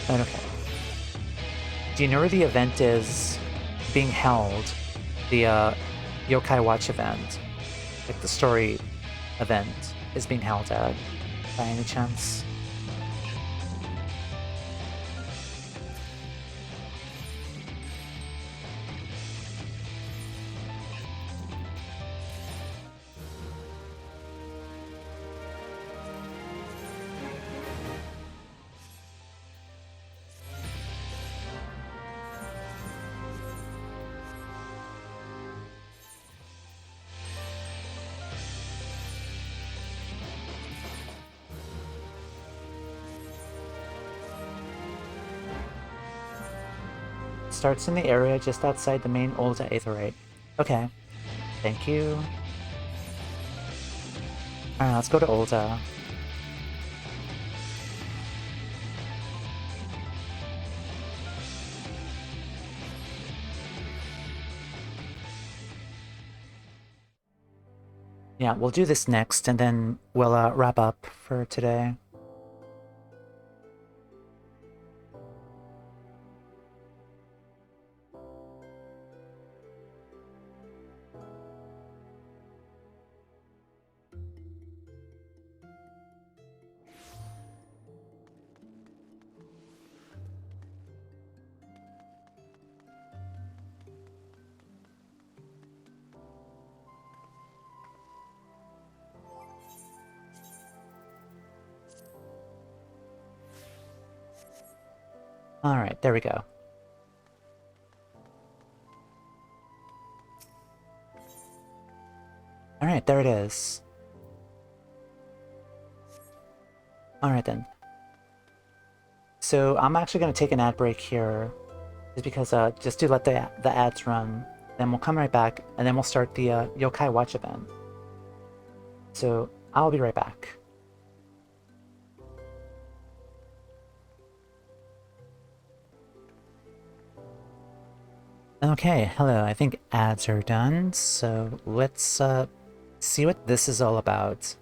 And okay. Do you know where the event is being held? The Yokai Watch event, like the story event, is being held at, by any chance? Starts in the area just outside the main Ulta Aetheryte. Okay. Thank you. Alright, let's go to Ulta. Yeah, we'll do this next, and then we'll wrap up for today. Alright, there we go. Alright, there it is. Alright then. So I'm actually going to take an ad break here, just because just to let the ads run. Then we'll come right back, and then we'll start the Yokai Watch event. So I'll be right back. Okay, hello. I think ads are done, so let's see what this is all about.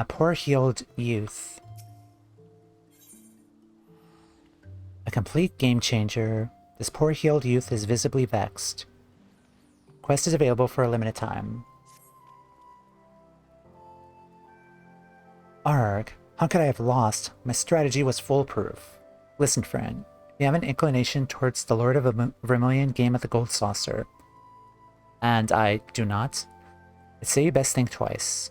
Poor healed youth. A complete game changer. This poor healed youth is visibly vexed. Quest is available for a limited time. Arg, how could I have lost? My strategy was foolproof. Listen, friend. You have an inclination towards the Lord of Vermilion game at the Gold Saucer. And I do not. I'd say you best think twice.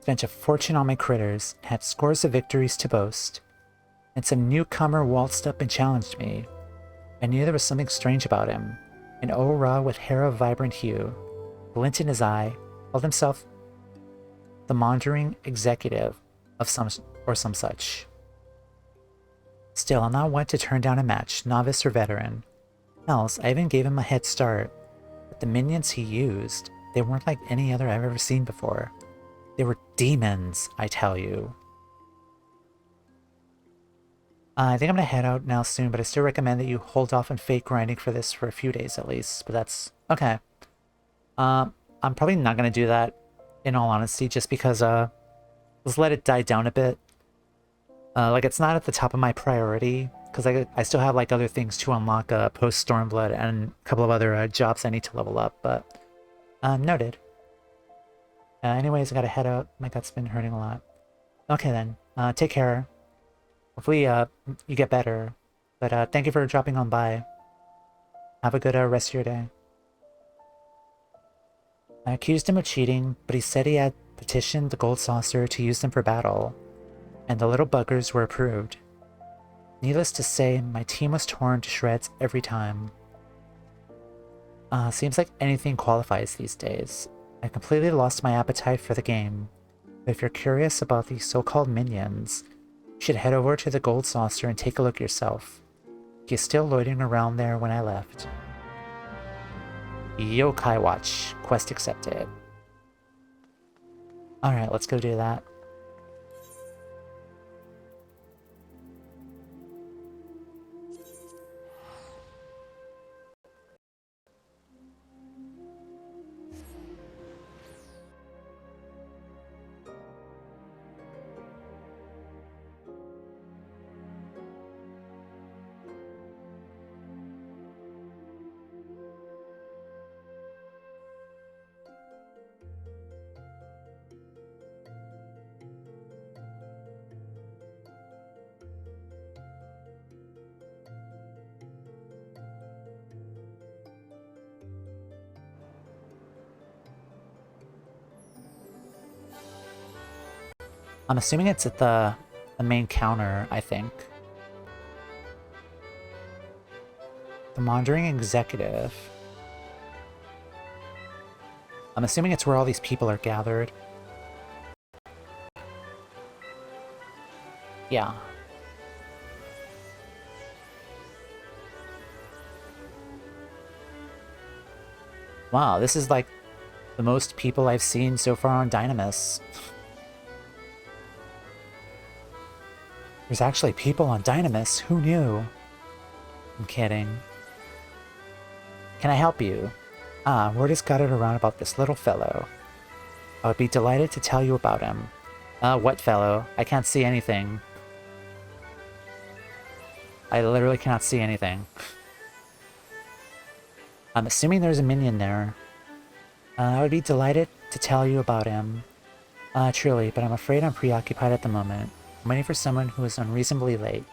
Spent a fortune on my critters, had scores of victories to boast, and some newcomer waltzed up and challenged me. I knew there was something strange about him. An Ora with hair of vibrant hue, glint in his eye, called himself the maundering executive of some such. Still, I'm not one to turn down a match, novice or veteran. Hells, I even gave him a head start. But the minions he used, they weren't like any other I've ever seen before. They were demons, I tell you. I think I'm gonna head out now soon, but I still recommend that you hold off on fake grinding for this for a few days at least. But that's okay. I'm probably not gonna do that, in all honesty, just because let's let it die down a bit. Like it's not at the top of my priority because I still have like other things to unlock post Stormblood and a couple of other jobs I need to level up. But noted. Anyways, I gotta head out. My gut's been hurting a lot. Okay then. Take care. Hopefully you get better. But thank you for dropping on by. Have a good rest of your day. I accused him of cheating, but he said he had petitioned the Gold Saucer to use them for battle, and the little buggers were approved. Needless to say, my team was torn to shreds every time. Seems like anything qualifies these days. I completely lost my appetite for the game, but if you're curious about these so-called minions, you should head over to the Gold Saucer and take a look yourself. He's still loitering around there when I left. Yokai Watch. Quest accepted. Alright, let's go do that. I'm assuming it's at the main counter, I think. The Maundering Executive. I'm assuming it's where all these people are gathered. Yeah. Wow, this is like the most people I've seen so far on Dynamis. There's actually people on Dynamis, who knew? I'm kidding. Can I help you? Word has got it around about this little fellow. I would be delighted to tell you about him. What fellow? I can't see anything. I literally cannot see anything. I'm assuming there's a minion there. I would be delighted to tell you about him. Truly, but I'm afraid I'm preoccupied at the moment. I'm waiting for someone who is unreasonably late.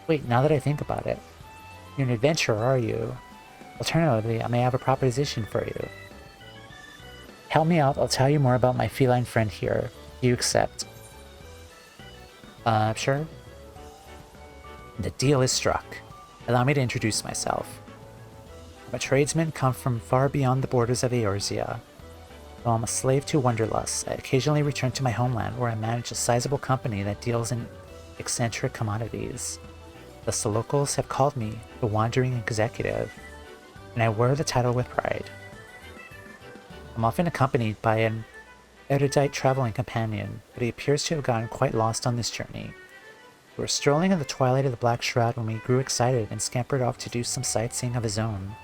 Wait, now that I think about it. You're an adventurer, are you? Alternatively, I may have a proposition for you. Help me out, I'll tell you more about my feline friend here. Do you accept? Sure. The deal is struck. Allow me to introduce myself. I'm a tradesman come from far beyond the borders of Eorzea. Though I'm a slave to Wanderlust, I occasionally return to my homeland where I manage a sizable company that deals in eccentric commodities. Thus the locals have called me the Wandering Executive, and I wear the title with pride. I'm often accompanied by an erudite traveling companion, but he appears to have gotten quite lost on this journey. We were strolling in the twilight of the Black Shroud when we grew excited and scampered off to do some sightseeing of his own.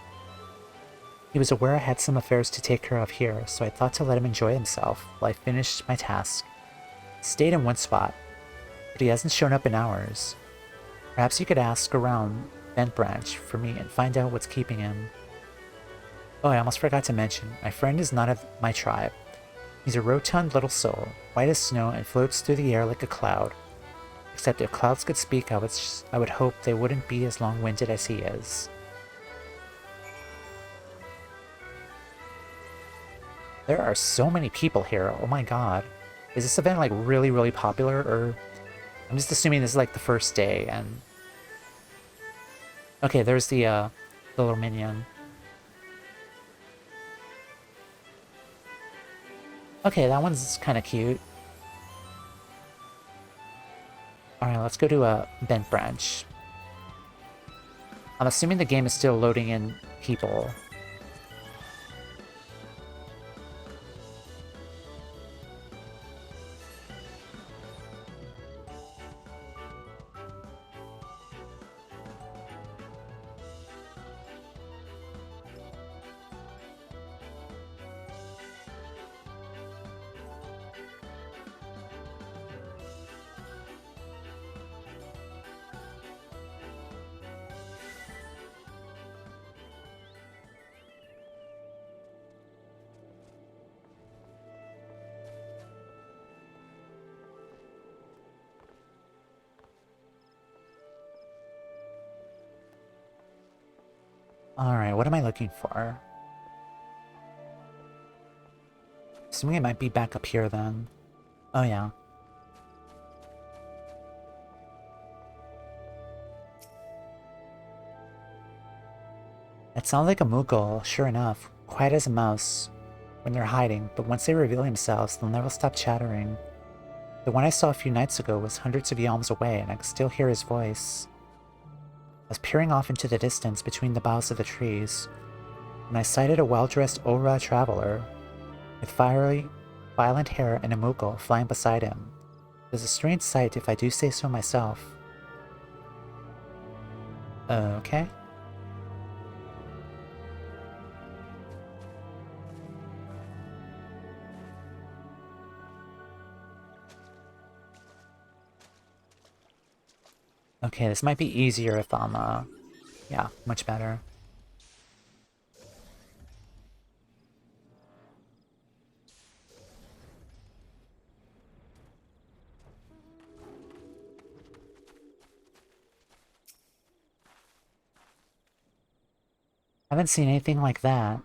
He was aware I had some affairs to take care of here, so I thought to let him enjoy himself while I finished my task. He stayed in one spot, but he hasn't shown up in hours. Perhaps you could ask around Bent Branch for me and find out what's keeping him. Oh, I almost forgot to mention, my friend is not of my tribe. He's a rotund little soul, white as snow, and floats through the air like a cloud. Except if clouds could speak, I would hope they wouldn't be as long-winded as he is. There are so many people here, oh my god. Is this event like really, really popular, or... I'm just assuming this is like the first day, and... Okay, there's the little minion. Okay, that one's kind of cute. Alright, let's go to a Bent Branch. I'm assuming the game is still loading in people. Alright, what am I looking for? Assuming it might be back up here then. Oh yeah. It sounds like a Moogle, sure enough. Quiet as a mouse when they're hiding, but once they reveal themselves, they'll never stop chattering. The one I saw a few nights ago was hundreds of yalms away, and I could still hear his voice. I was peering off into the distance between the boughs of the trees, when I sighted a well-dressed Ora traveler, with violent hair and a Moogle flying beside him. It was a strange sight, if I do say so myself. Okay. Okay, this might be easier if I'm, yeah, much better. I haven't seen anything like that.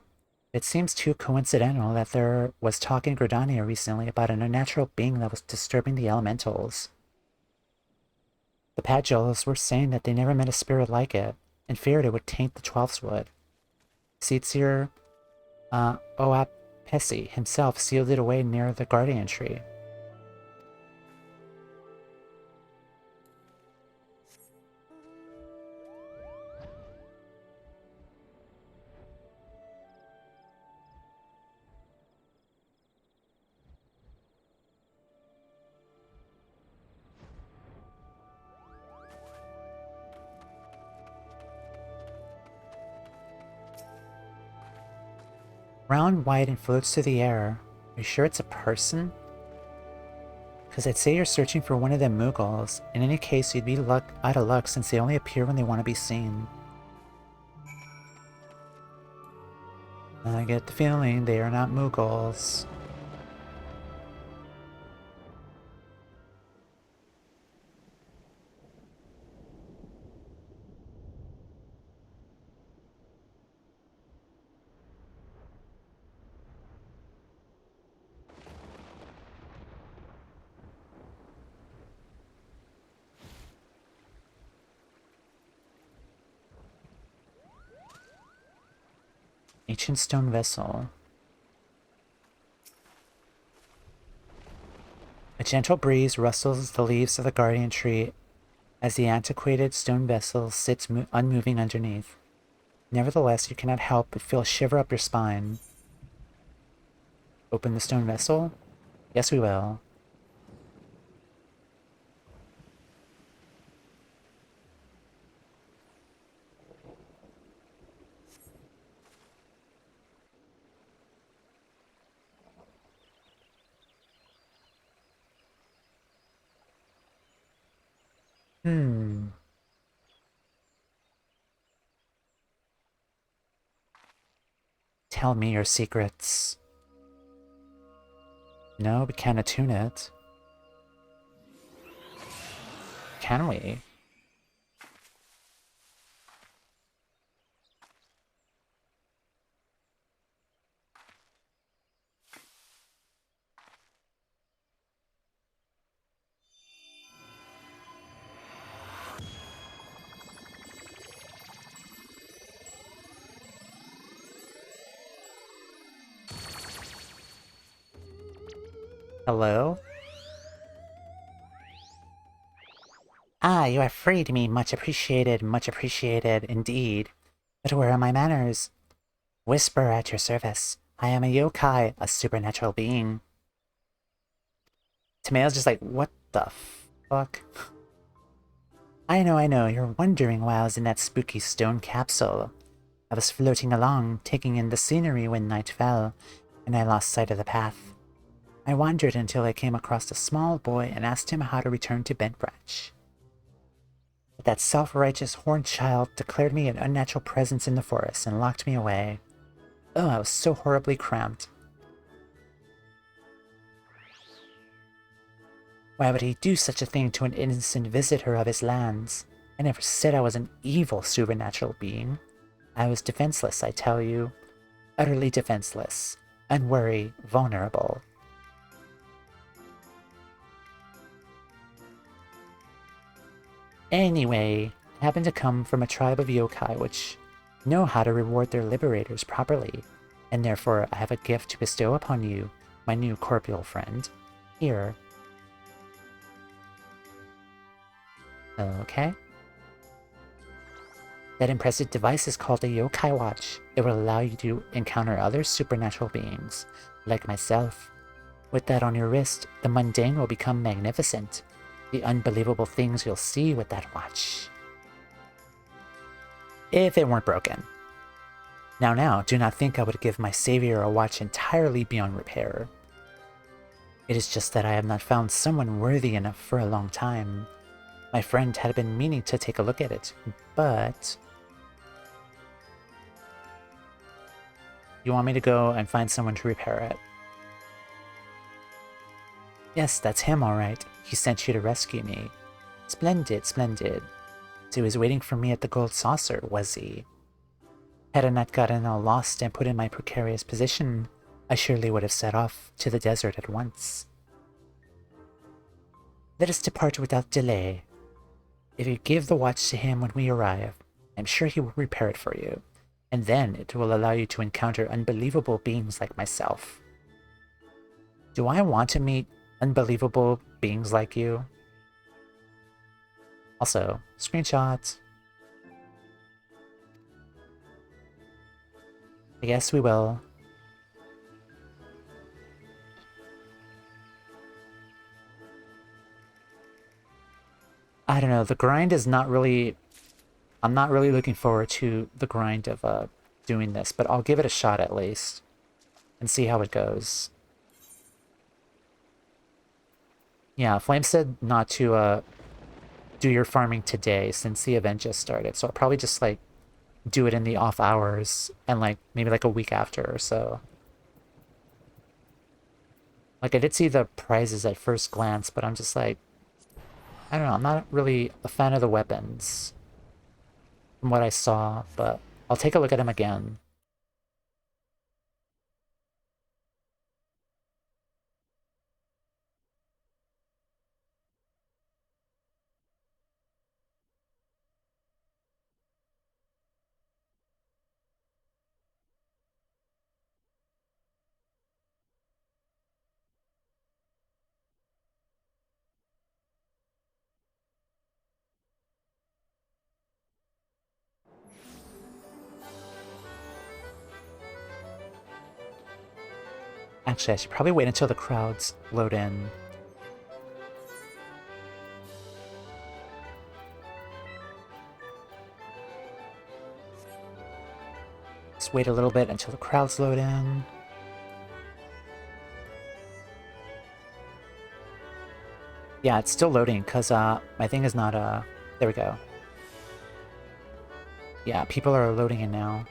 It seems too coincidental that there was talk in Gridania recently about an unnatural being that was disturbing the elementals. The Padjolas were saying that they never met a spirit like it, and feared it would taint the Twelfth's Wood. Seetsier Oapesi himself sealed it away near the Guardian Tree. Round, white, and floats through the air. Are you sure it's a person? Because I'd say you're searching for one of them Moogles. In any case, you'd be out of luck since they only appear when they want to be seen. I get the feeling they are not Moogles. Ancient stone vessel. A gentle breeze rustles the leaves of the guardian tree as the antiquated stone vessel sits unmoving underneath. Nevertheless, you cannot help but feel a shiver up your spine. Open the stone vessel? Yes, we will. Tell me your secrets. No, we can't attune it. can we? Hello? Ah, you have freed me. Much appreciated indeed. But where are my manners? Whisper at your service. I am a yokai, a supernatural being. Tamayo's just like, what the fuck? I know, you're wondering why I was in that spooky stone capsule. I was floating along, taking in the scenery when night fell, and I lost sight of the path. I wandered until I came across a small boy and asked him how to return to Bentbranch. But that self-righteous horned child declared me an unnatural presence in the forest and locked me away. Oh, I was so horribly cramped. Why would he do such a thing to an innocent visitor of his lands? I never said I was an evil supernatural being. I was defenseless, I tell you. Utterly defenseless. Unworried, vulnerable. Anyway, I happen to come from a tribe of yokai which know how to reward their liberators properly, and therefore I have a gift to bestow upon you, my new corporeal friend. Here. Okay. That impressive device is called a Yokai Watch. It will allow you to encounter other supernatural beings, like myself. With that on your wrist, the mundane will become magnificent. The unbelievable things you'll see with that watch. If it weren't broken. Now, do not think I would give my savior a watch entirely beyond repair. It is just that I have not found someone worthy enough for a long time. My friend had been meaning to take a look at it, but... You want me to go and find someone to repair it? Yes, that's him, all right. He sent you to rescue me. Splendid. So he was waiting for me at the gold saucer, was he? Had I not gotten all lost and put in my precarious position, I surely would have set off to the desert at once. Let us depart without delay. If you give the watch to him when we arrive, I'm sure he will repair it for you, and then it will allow you to encounter unbelievable beings like myself. Do I want to meet unbelievable beings like you? Also, screenshots. I guess we will. I don't know, the grind is not really... I'm not really looking forward to the grind of doing this, but I'll give it a shot at least. And see how it goes. Yeah, Flame said not to do your farming today since the event just started, so I'll probably just like do it in the off hours and like maybe like a week after or so. Like I did see the prizes at first glance, but I'm just like, I don't know, I'm not really a fan of the weapons from what I saw, but I'll take a look at them again. Actually, I should probably wait until the crowds load in. Let's wait a little bit until the crowds load in. Yeah, it's still loading because my thing is not there we go. Yeah, people are loading in now.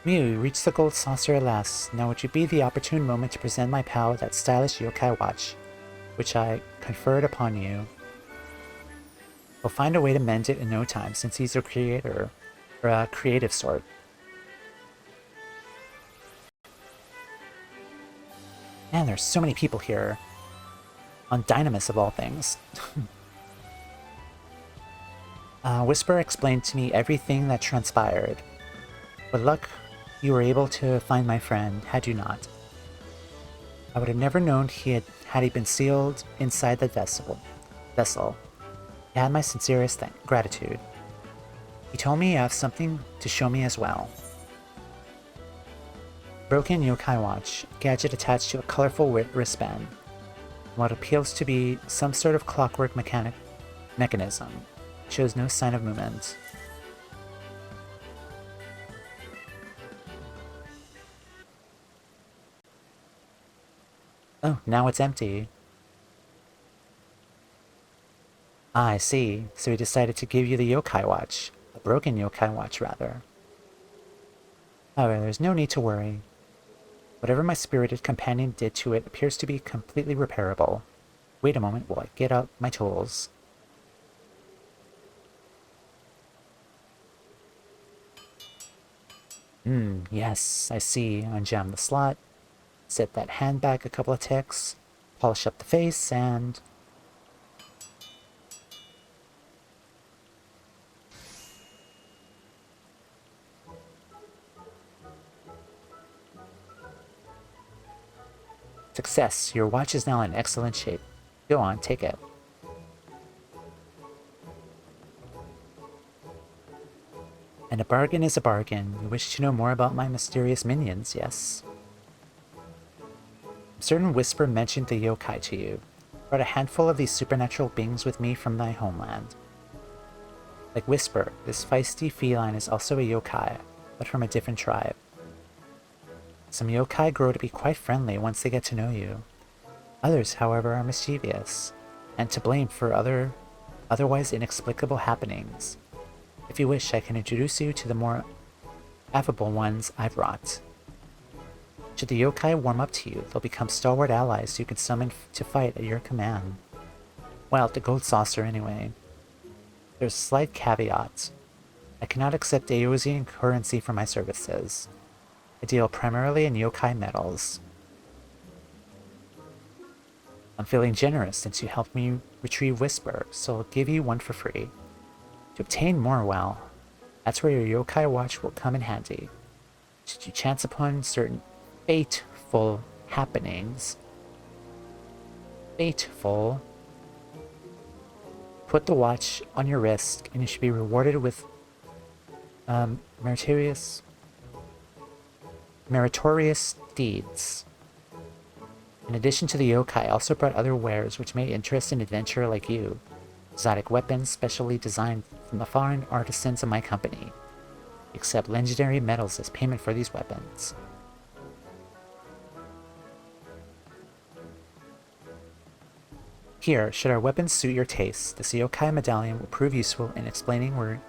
You reached the gold saucer at last. Now would you be the opportune moment to present my pal with that stylish yokai watch, which I conferred upon you. We'll find a way to mend it in no time, since he's a creator, or a creative sort. Man, there's so many people here. On Dynamis of all things. Whisper explained to me everything that transpired. With luck, you were able to find my friend, had you not. I would have never known had he been sealed inside the vessel. He had my sincerest gratitude. He told me you have something to show me as well. Broken Yokai Watch, gadget attached to a colorful wristband. What appears to be some sort of clockwork mechanism. Shows no sign of movement. Oh, now it's empty. Ah, I see. So he decided to give you the Yokai Watch. A broken Yokai Watch, rather. However, there's no need to worry. Whatever my spirited companion did to it appears to be completely repairable. Wait a moment while I get out my tools. Yes, I see. Unjam the slot. Set that hand back a couple of ticks. Polish up the face, and... Success! Your watch is now in excellent shape. Go on, take it. And a bargain is a bargain. You wish to know more about my mysterious minions, yes? I'm certain Whisper mentioned the yokai to you. Brought a handful of these supernatural beings with me from thy homeland. Like Whisper, this feisty feline is also a yokai, but from a different tribe. Some yokai grow to be quite friendly once they get to know you. Others, however, are mischievous, and to blame for otherwise inexplicable happenings. If you wish, I can introduce you to the more affable ones I've brought. Should the yokai warm up to you, they'll become stalwart allies you can summon to fight at your command. Well, the gold saucer anyway. There's a slight caveat. I cannot accept Eosian currency for my services. I deal primarily in yokai metals. I'm feeling generous since you helped me retrieve Whisper, so I'll give you one for free. To obtain more, well, that's where your Yokai Watch will come in handy. Should you chance upon certain fateful happenings, put the watch on your wrist and you should be rewarded with meritorious deeds. In addition to the yokai, I also brought other wares which may interest an adventurer like you. Exotic weapons specially designed from the foreign artisans of my company. Accept legendary metals as payment for these weapons. Here, should our weapons suit your taste, this yokai medallion will prove useful in explaining where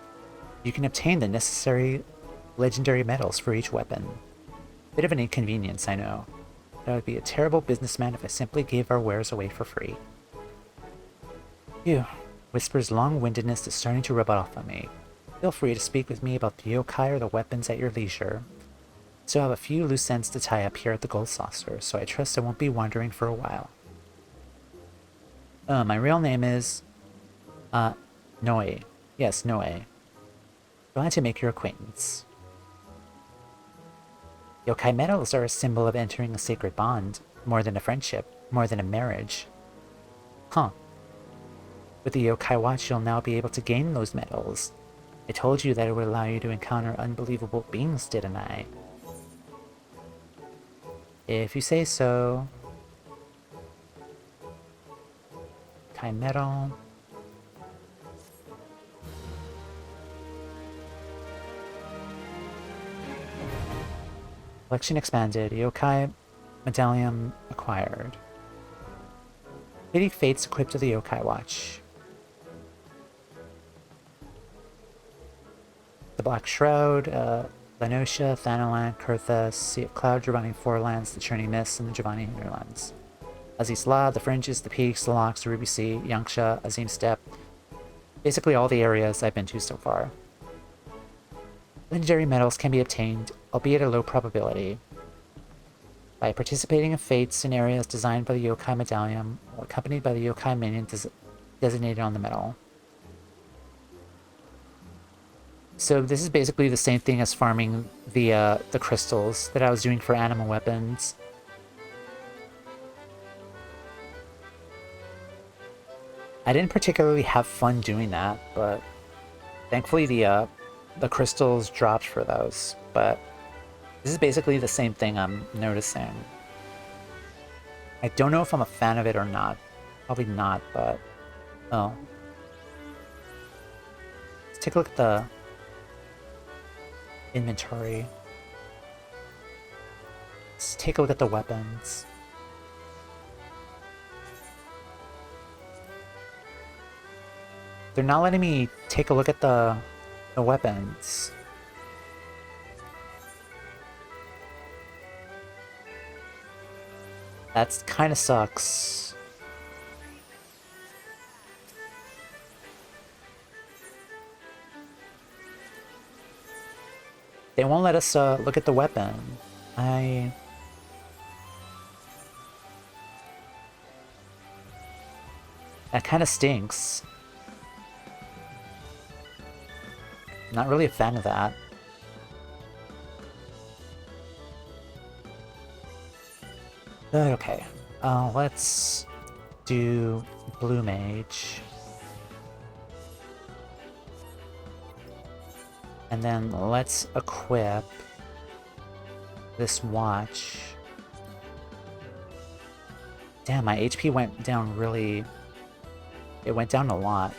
you can obtain the necessary legendary metals for each weapon. Bit of an inconvenience, I know. But I would be a terrible businessman if I simply gave our wares away for free. Phew. Whisper's long-windedness is starting to rub off on me. Feel free to speak with me about the yokai or the weapons at your leisure. Still have a few loose ends to tie up here at the Gold Saucer, so I trust I won't be wandering for a while. My real name is... Noe. Yes, Noe. Glad to make your acquaintance. Yokai medals are a symbol of entering a sacred bond, more than a friendship, more than a marriage. Huh. With the Yokai Watch, you'll now be able to gain those medals. I told you that it would allow you to encounter unbelievable beings, didn't I? If you say so. Yokai medal. Collection expanded. Yokai medallion acquired. Fading fates equipped with the Yokai Watch. The Black Shroud, Lanosha, Thanalan, Kurthas, Sea of Cloud, Giovanni Forelands, the Churning Mists, and the Giovanni Hinterlands. Aziz Lab, the Fringes, the Peaks, the Locks, the Ruby Sea, Yangsha, Azim Steppe. Basically all the areas I've been to so far. Legendary medals can be obtained, albeit at a low probability, by participating in fates in areas designed by the Yokai Medallion or accompanied by the Yokai minion designated on the medal. So this is basically the same thing as farming the crystals that I was doing for animal weapons. I didn't particularly have fun doing that, but thankfully the crystals dropped for those. But this is basically the same thing I'm noticing. I don't know if I'm a fan of it or not. Probably not, but oh. Let's take a look at the inventory. Let's take a look at the weapons. They're not letting me take a look at the weapons. That kind of sucks. They won't let us look at the weapon. That kind of stinks. Not really a fan of that. But okay. Let's do Blue Mage. And then let's equip this watch. Damn, my HP went down really... It went down a lot.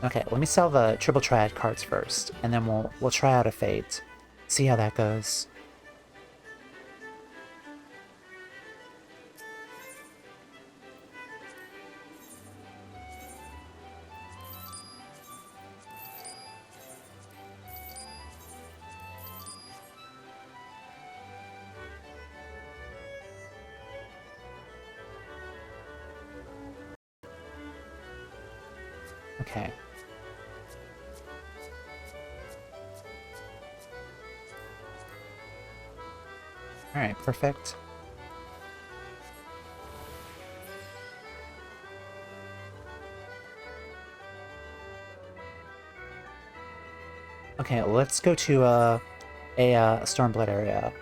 Okay, let me sell the Triple Triad cards first, and then we'll try out a Fate. See how that goes. Okay. Alright, perfect. Okay, let's go to a Stormblood area.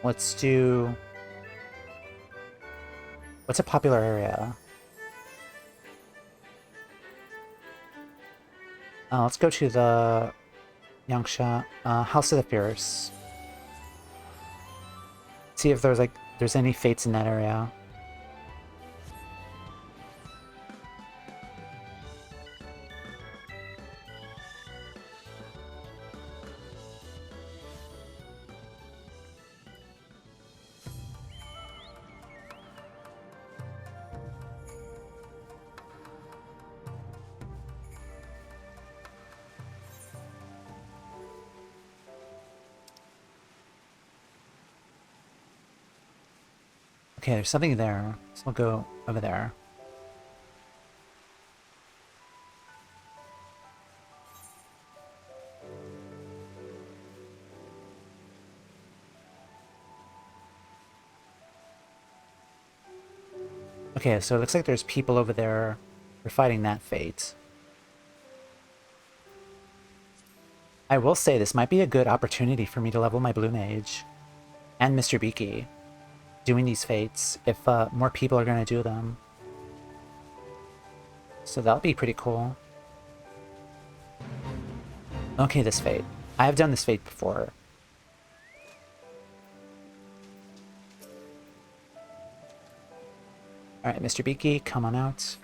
Let's do... What's a popular area? Let's go to the Yangsha, House of the Fierce. See if there's any fates in that area. Okay, there's something there, so we'll go over there. Okay, so it looks like there's people over there. We're fighting that fate. I will say this might be a good opportunity for me to level my Blue Mage and Mr. Beaky doing these fates if more people are going to do them. So that'll be pretty cool. Okay, this fate. I have done this fate before. Alright, Mr. Beaky, come on out.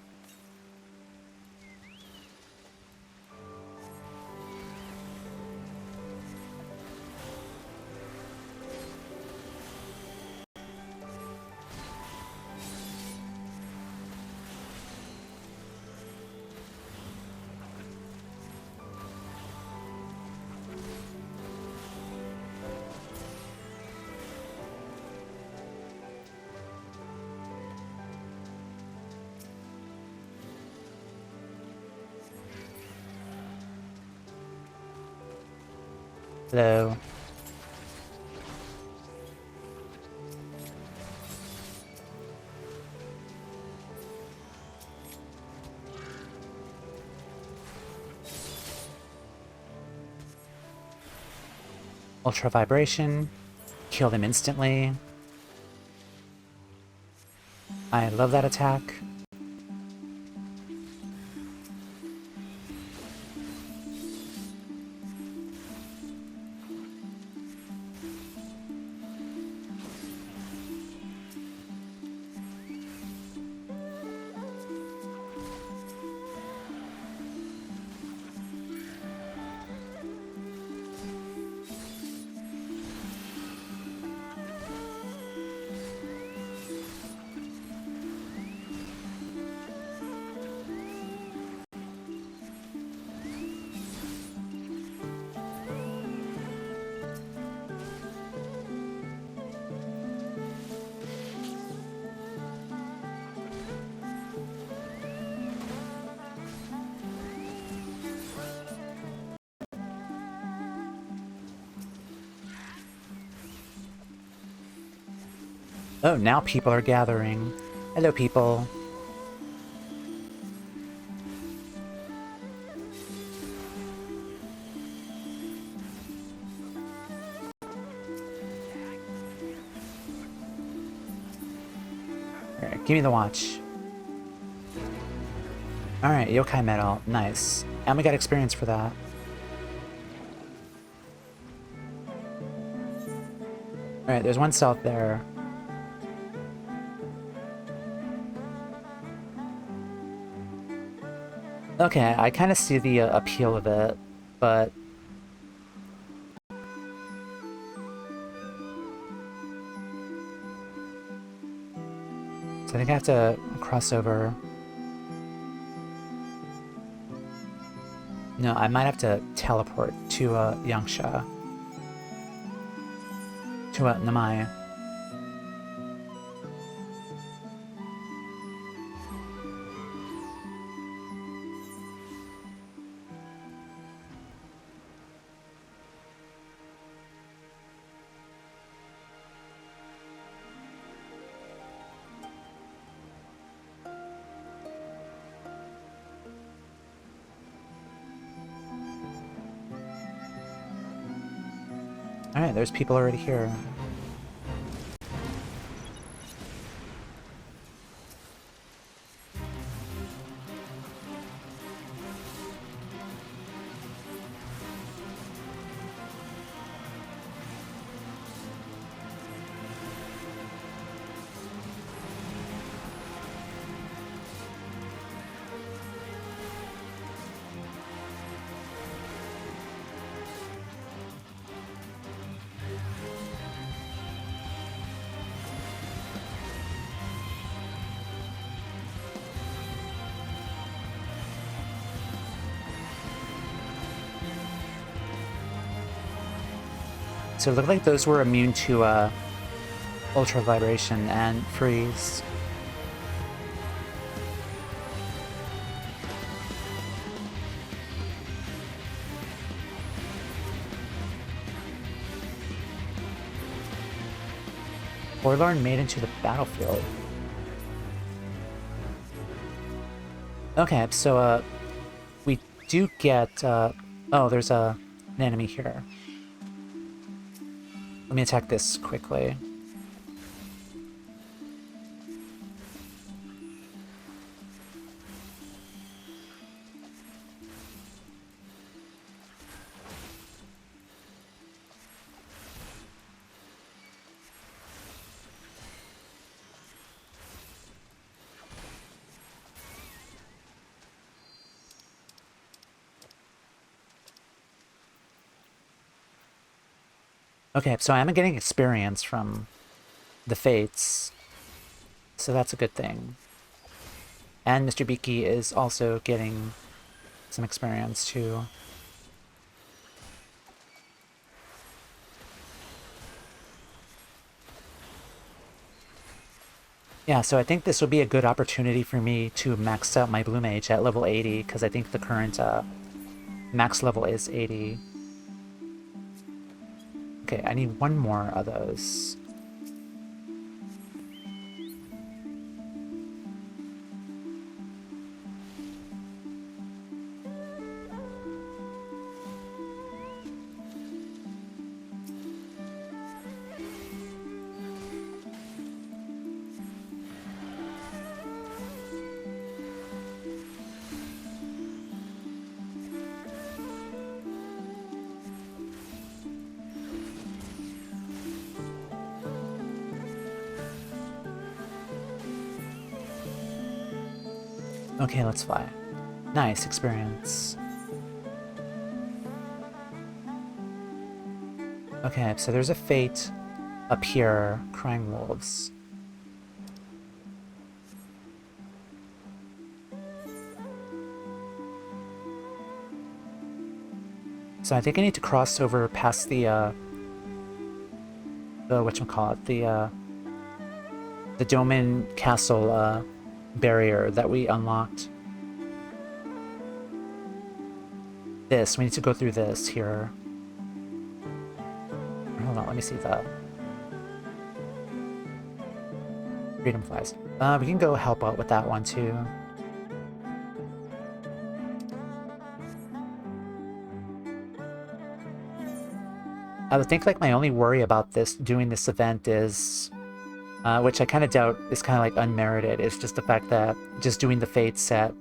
Hello. Ultra vibration. Kill them instantly. I love that attack. Oh, now people are gathering. Hello, people. Alright, give me the watch. Alright, Yokai Medal. Nice. And we got experience for that. Alright, there's one south there. Okay, I kind of see the appeal of it, but... So I think I have to cross over. No, I might have to teleport to Yangsha. To Namai. Alright, there's people already here. So it looked like those were immune to ultra vibration and freeze. Forlorn made into the battlefield. Okay, so we do get oh, there's an enemy here. Let me attack this quickly. Okay, so I am getting experience from the Fates, so that's a good thing. And Mr. Beaky is also getting some experience too. Yeah, so I think this would be a good opportunity for me to max out my Blue Mage at level 80, because I think the current max level is 80. Okay, I need one more of those. Okay, let's fly. Nice experience. Okay, so there's a fate up here, crying wolves. So I think I need to cross over past the whatchamacallit, the Doman Castle, barrier that we unlocked. We need to go through this here. Hold on, let me see that. Freedom flies. We can go help out with that one too. I would think like my only worry about doing this event is, which I kind of doubt is kind of like unmerited, is just the fact that just doing the fates at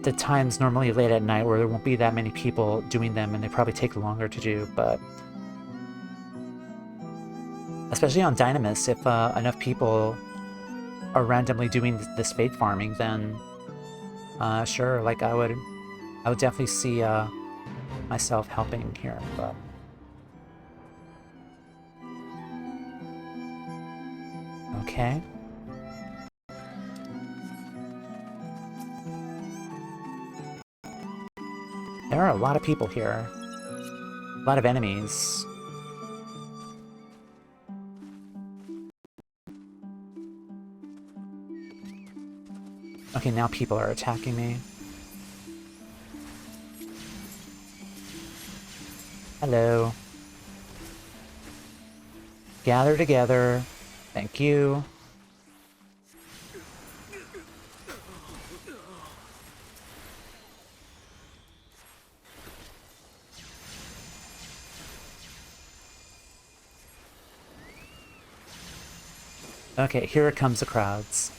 the time's normally late at night where there won't be that many people doing them and they probably take longer to do, but especially on Dynamis, if enough people are randomly doing this fate farming, then sure, like I would definitely see myself helping here, but okay. There are a lot of people here. A lot of enemies. Okay, now people are attacking me. Hello. Gather together. Thank you. Okay, here comes the crowds.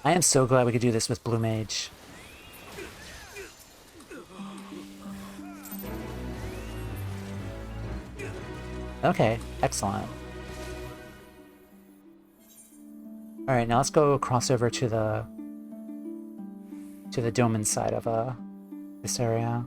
I am so glad we could do this with Blue Mage. Okay, excellent. Alright, now let's go cross over to the Doman side of this area.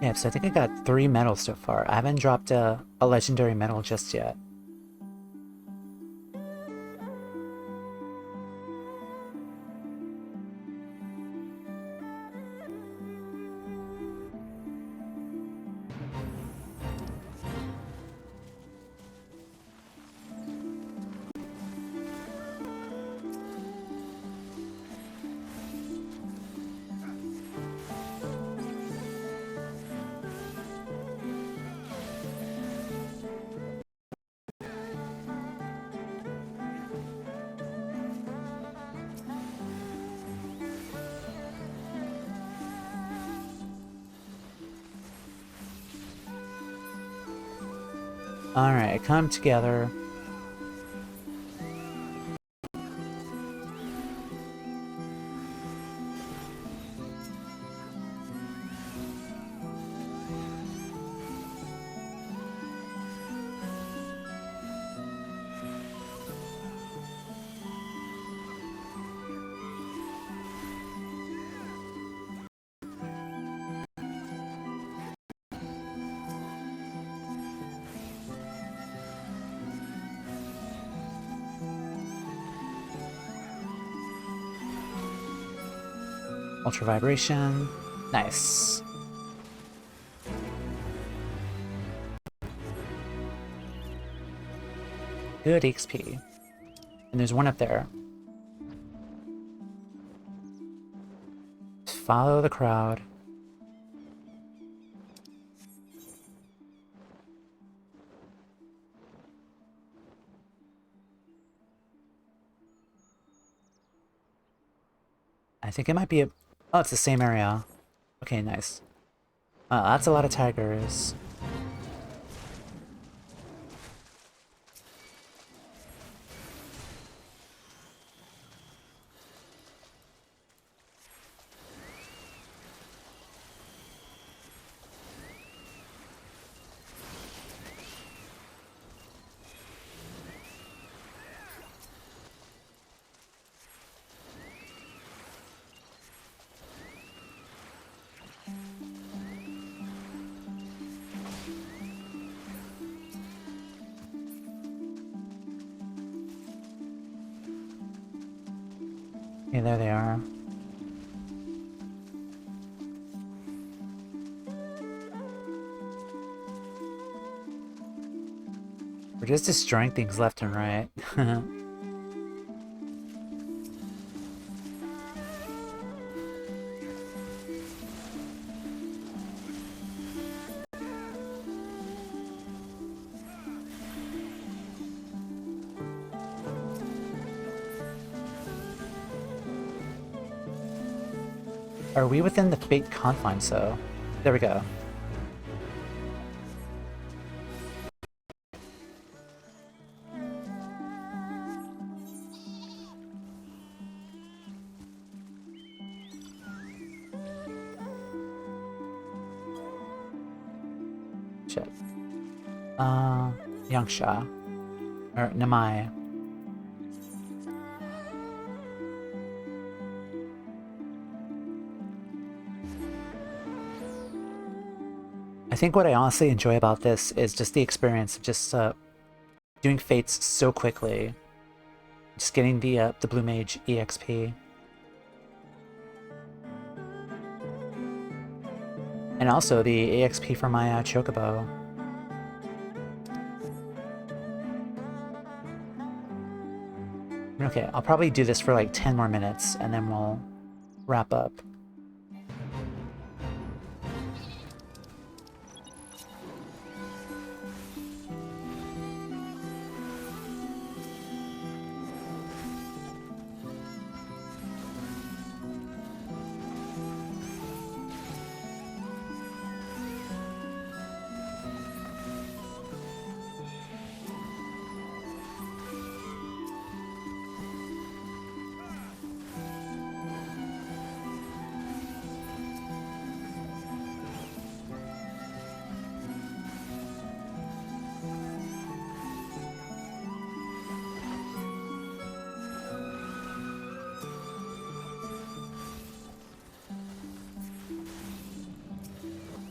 Yeah, so I think I got 3 medals so far. I haven't dropped a legendary medal just yet. Alright, come together. Ultra vibration. Nice. Good XP. And there's one up there. Just follow the crowd. I think it might be a... Oh, it's the same area. Okay, nice. That's a lot of tigers. Okay, there they are. We're just destroying things left and right. Are we within the fate confines, though? There we go. Shit. Yangsha. Or Namai. I think what I honestly enjoy about this is just the experience of just doing fates so quickly. Just getting the Blue Mage EXP. And also the EXP for my Chocobo. Okay, I'll probably do this for like 10 more minutes and then we'll wrap up.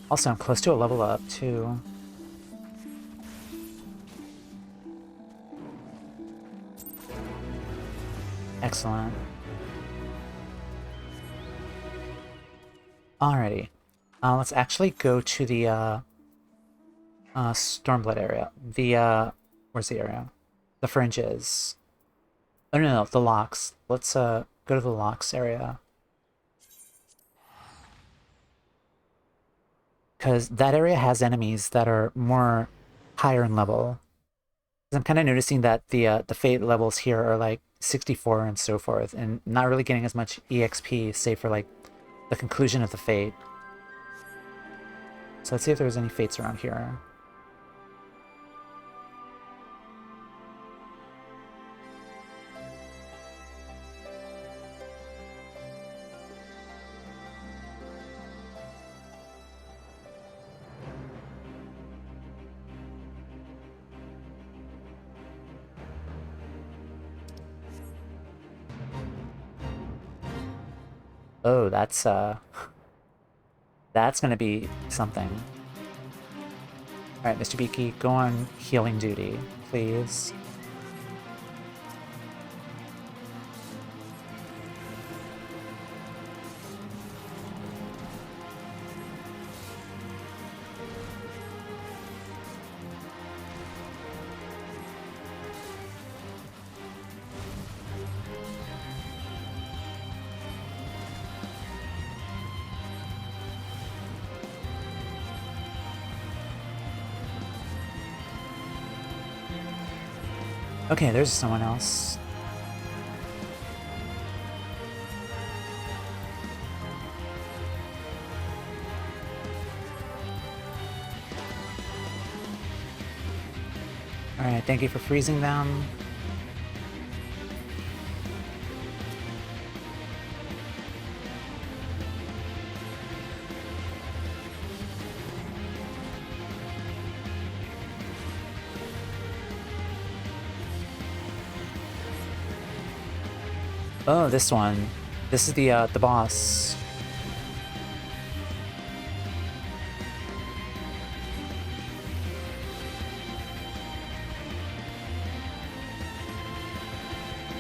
Also, I'm close to a level up, too. Excellent. Alrighty. Let's actually go to the Stormblood area. Where's the area? The fringes. Oh, no, the locks. Let's go to the locks area. Because that area has enemies that are more higher in level. I'm kind of noticing that the fate levels here are like 64 and so forth, and not really getting as much EXP, save for like the conclusion of the fate. So let's see if there's any fates around here. Oh, that's gonna be something. Alright, Mr. Beaky, go on healing duty, please. Okay, there's someone else. Alright, thank you for freezing them. Oh, this one. This is the boss.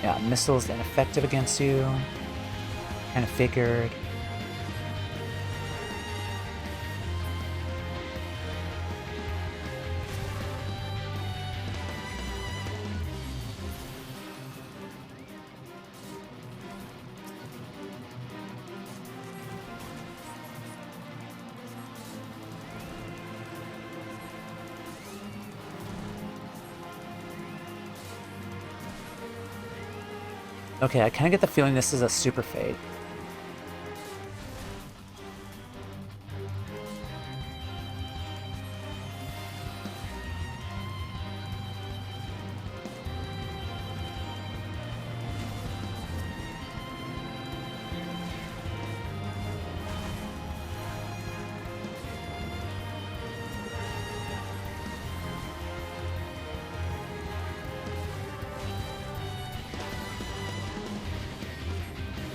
Yeah, missiles ineffective against you. Kind of figured. Okay, I kind of get the feeling this is a super fate.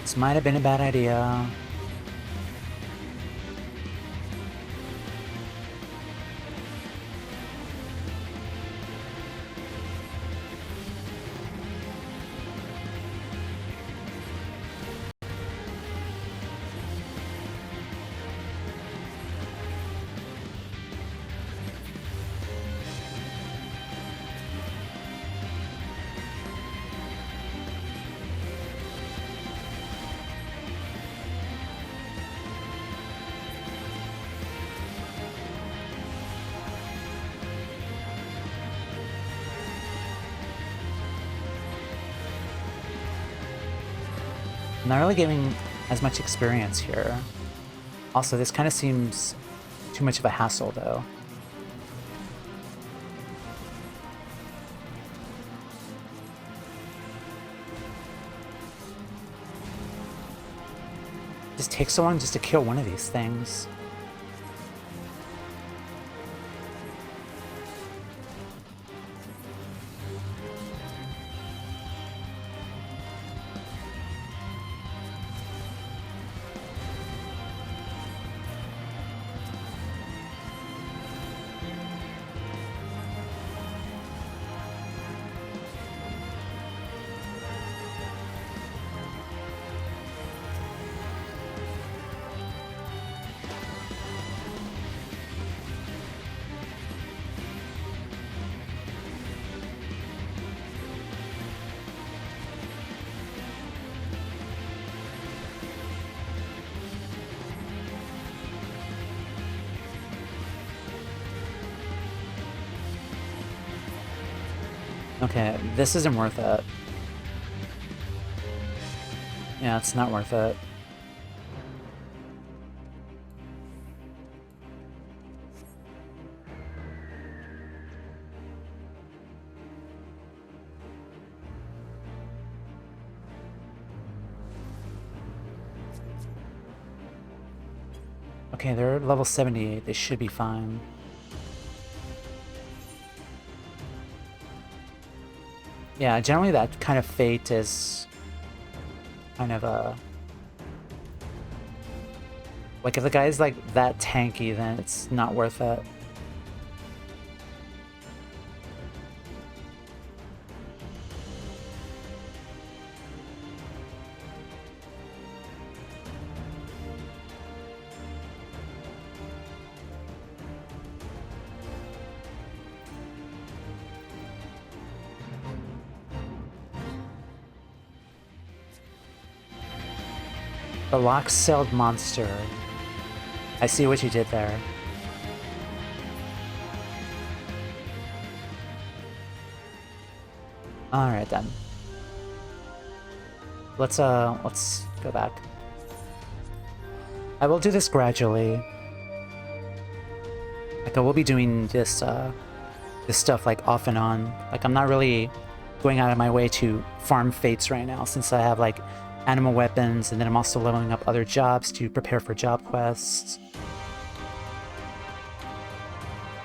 This might have been a bad idea. I'm not really getting as much experience here. Also, this kind of seems too much of a hassle, though. Just takes so long just to kill one of these things. Okay, this isn't worth it. Yeah, it's not worth it. Okay, they're level 78. They should be fine. Yeah, generally that kind of fate is kind of a... Like, if the guy's, like, that tanky, then it's not worth it. The lock-celled monster. I see what you did there. Alright then. Let's go back. I will do this gradually. Like I will be doing this this stuff like off and on. Like I'm not really going out of my way to farm fates right now since I have like animal weapons, and then I'm also leveling up other jobs to prepare for job quests.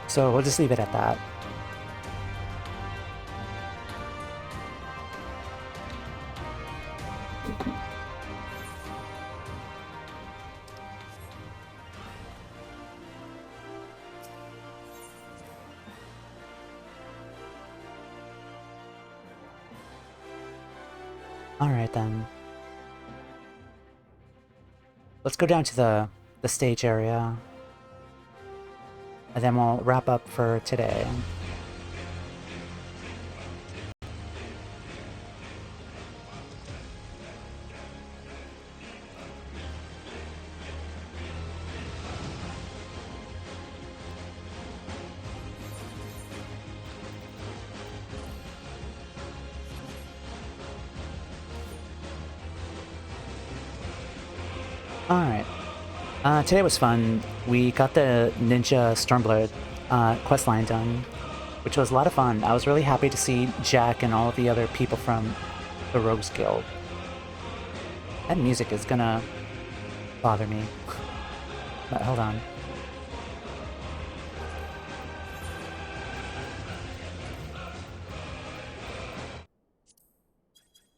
So we'll just leave it at that. Alright then. Let's go down to the stage area. And then we'll wrap up for today. Alright. Today was fun. We got the Ninja Stormblood questline done, which was a lot of fun. I was really happy to see Jack and all of the other people from the Rogues Guild. That music is gonna bother me. But hold on.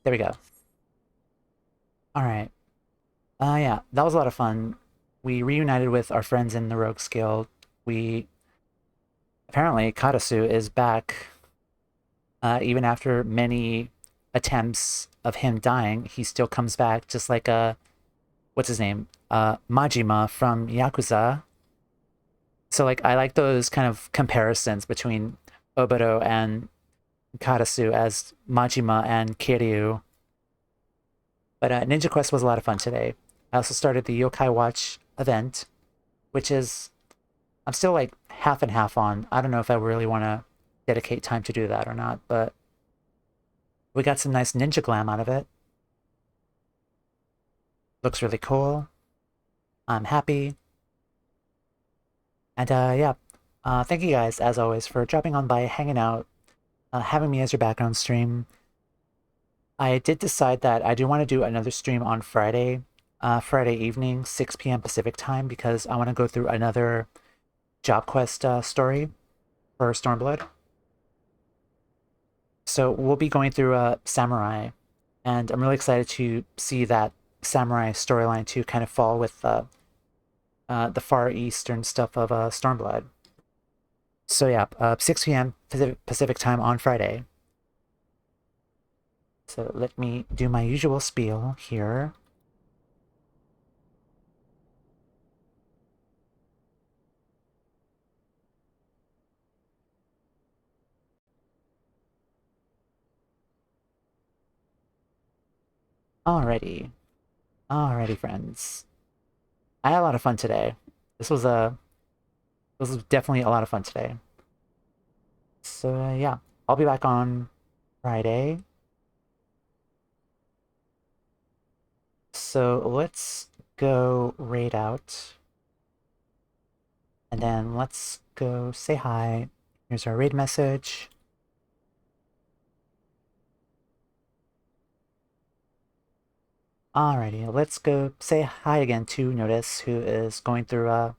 There we go. Alright. Yeah, that was a lot of fun. We reunited with our friends in the Rogues Guild. Apparently, Karasu is back. Even after many attempts of him dying, he still comes back, just like, what's his name? Majima from Yakuza. So, like, I like those kind of comparisons between Oboro and Karasu as Majima and Kiryu. But Ninja Quest was a lot of fun today. I also started the Yokai Watch event, which is... I'm still like half and half on. I don't know if I really want to dedicate time to do that or not, but we got some nice ninja glam out of it. Looks really cool. I'm happy. And yeah, thank you guys, as always, for dropping on by, hanging out, having me as your background stream. I did decide that I do want to do another stream on Friday, Friday evening, 6 p.m. Pacific time, because I want to go through another job quest story for Stormblood. So we'll be going through Samurai, and I'm really excited to see that Samurai storyline to kind of fall with the far eastern stuff of Stormblood. So yeah, 6 p.m. Pacific time on Friday. So let me do my usual spiel here. Alrighty. Alrighty, friends. I had a lot of fun today. This was definitely a lot of fun today. So yeah, I'll be back on Friday. So let's go raid out. And then let's go say hi. Here's our raid message. Alrighty, let's go say hi again to Notice, who is going through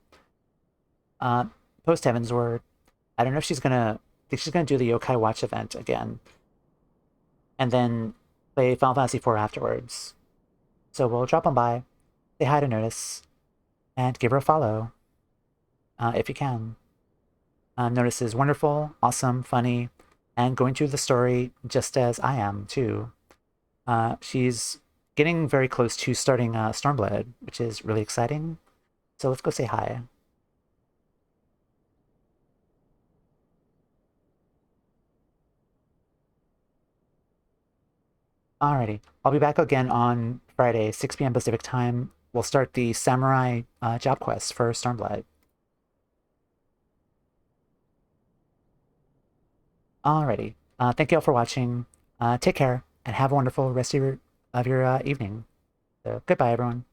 Post Heaven's Word. I don't know if she's gonna... I think she's gonna do the Yokai Watch event again. And then play Final Fantasy IV afterwards. So we'll drop on by, say hi to Notice, and give her a follow. If you can. Notice is wonderful, awesome, funny, and going through the story just as I am, too. She's getting very close to starting Stormblood, which is really exciting. So let's go say hi. Alrighty, I'll be back again on Friday, 6 p.m. Pacific time. We'll start the Samurai job quest for Stormblood. Alrighty, thank you all for watching. Take care and have a wonderful rest of your evening. So goodbye, everyone.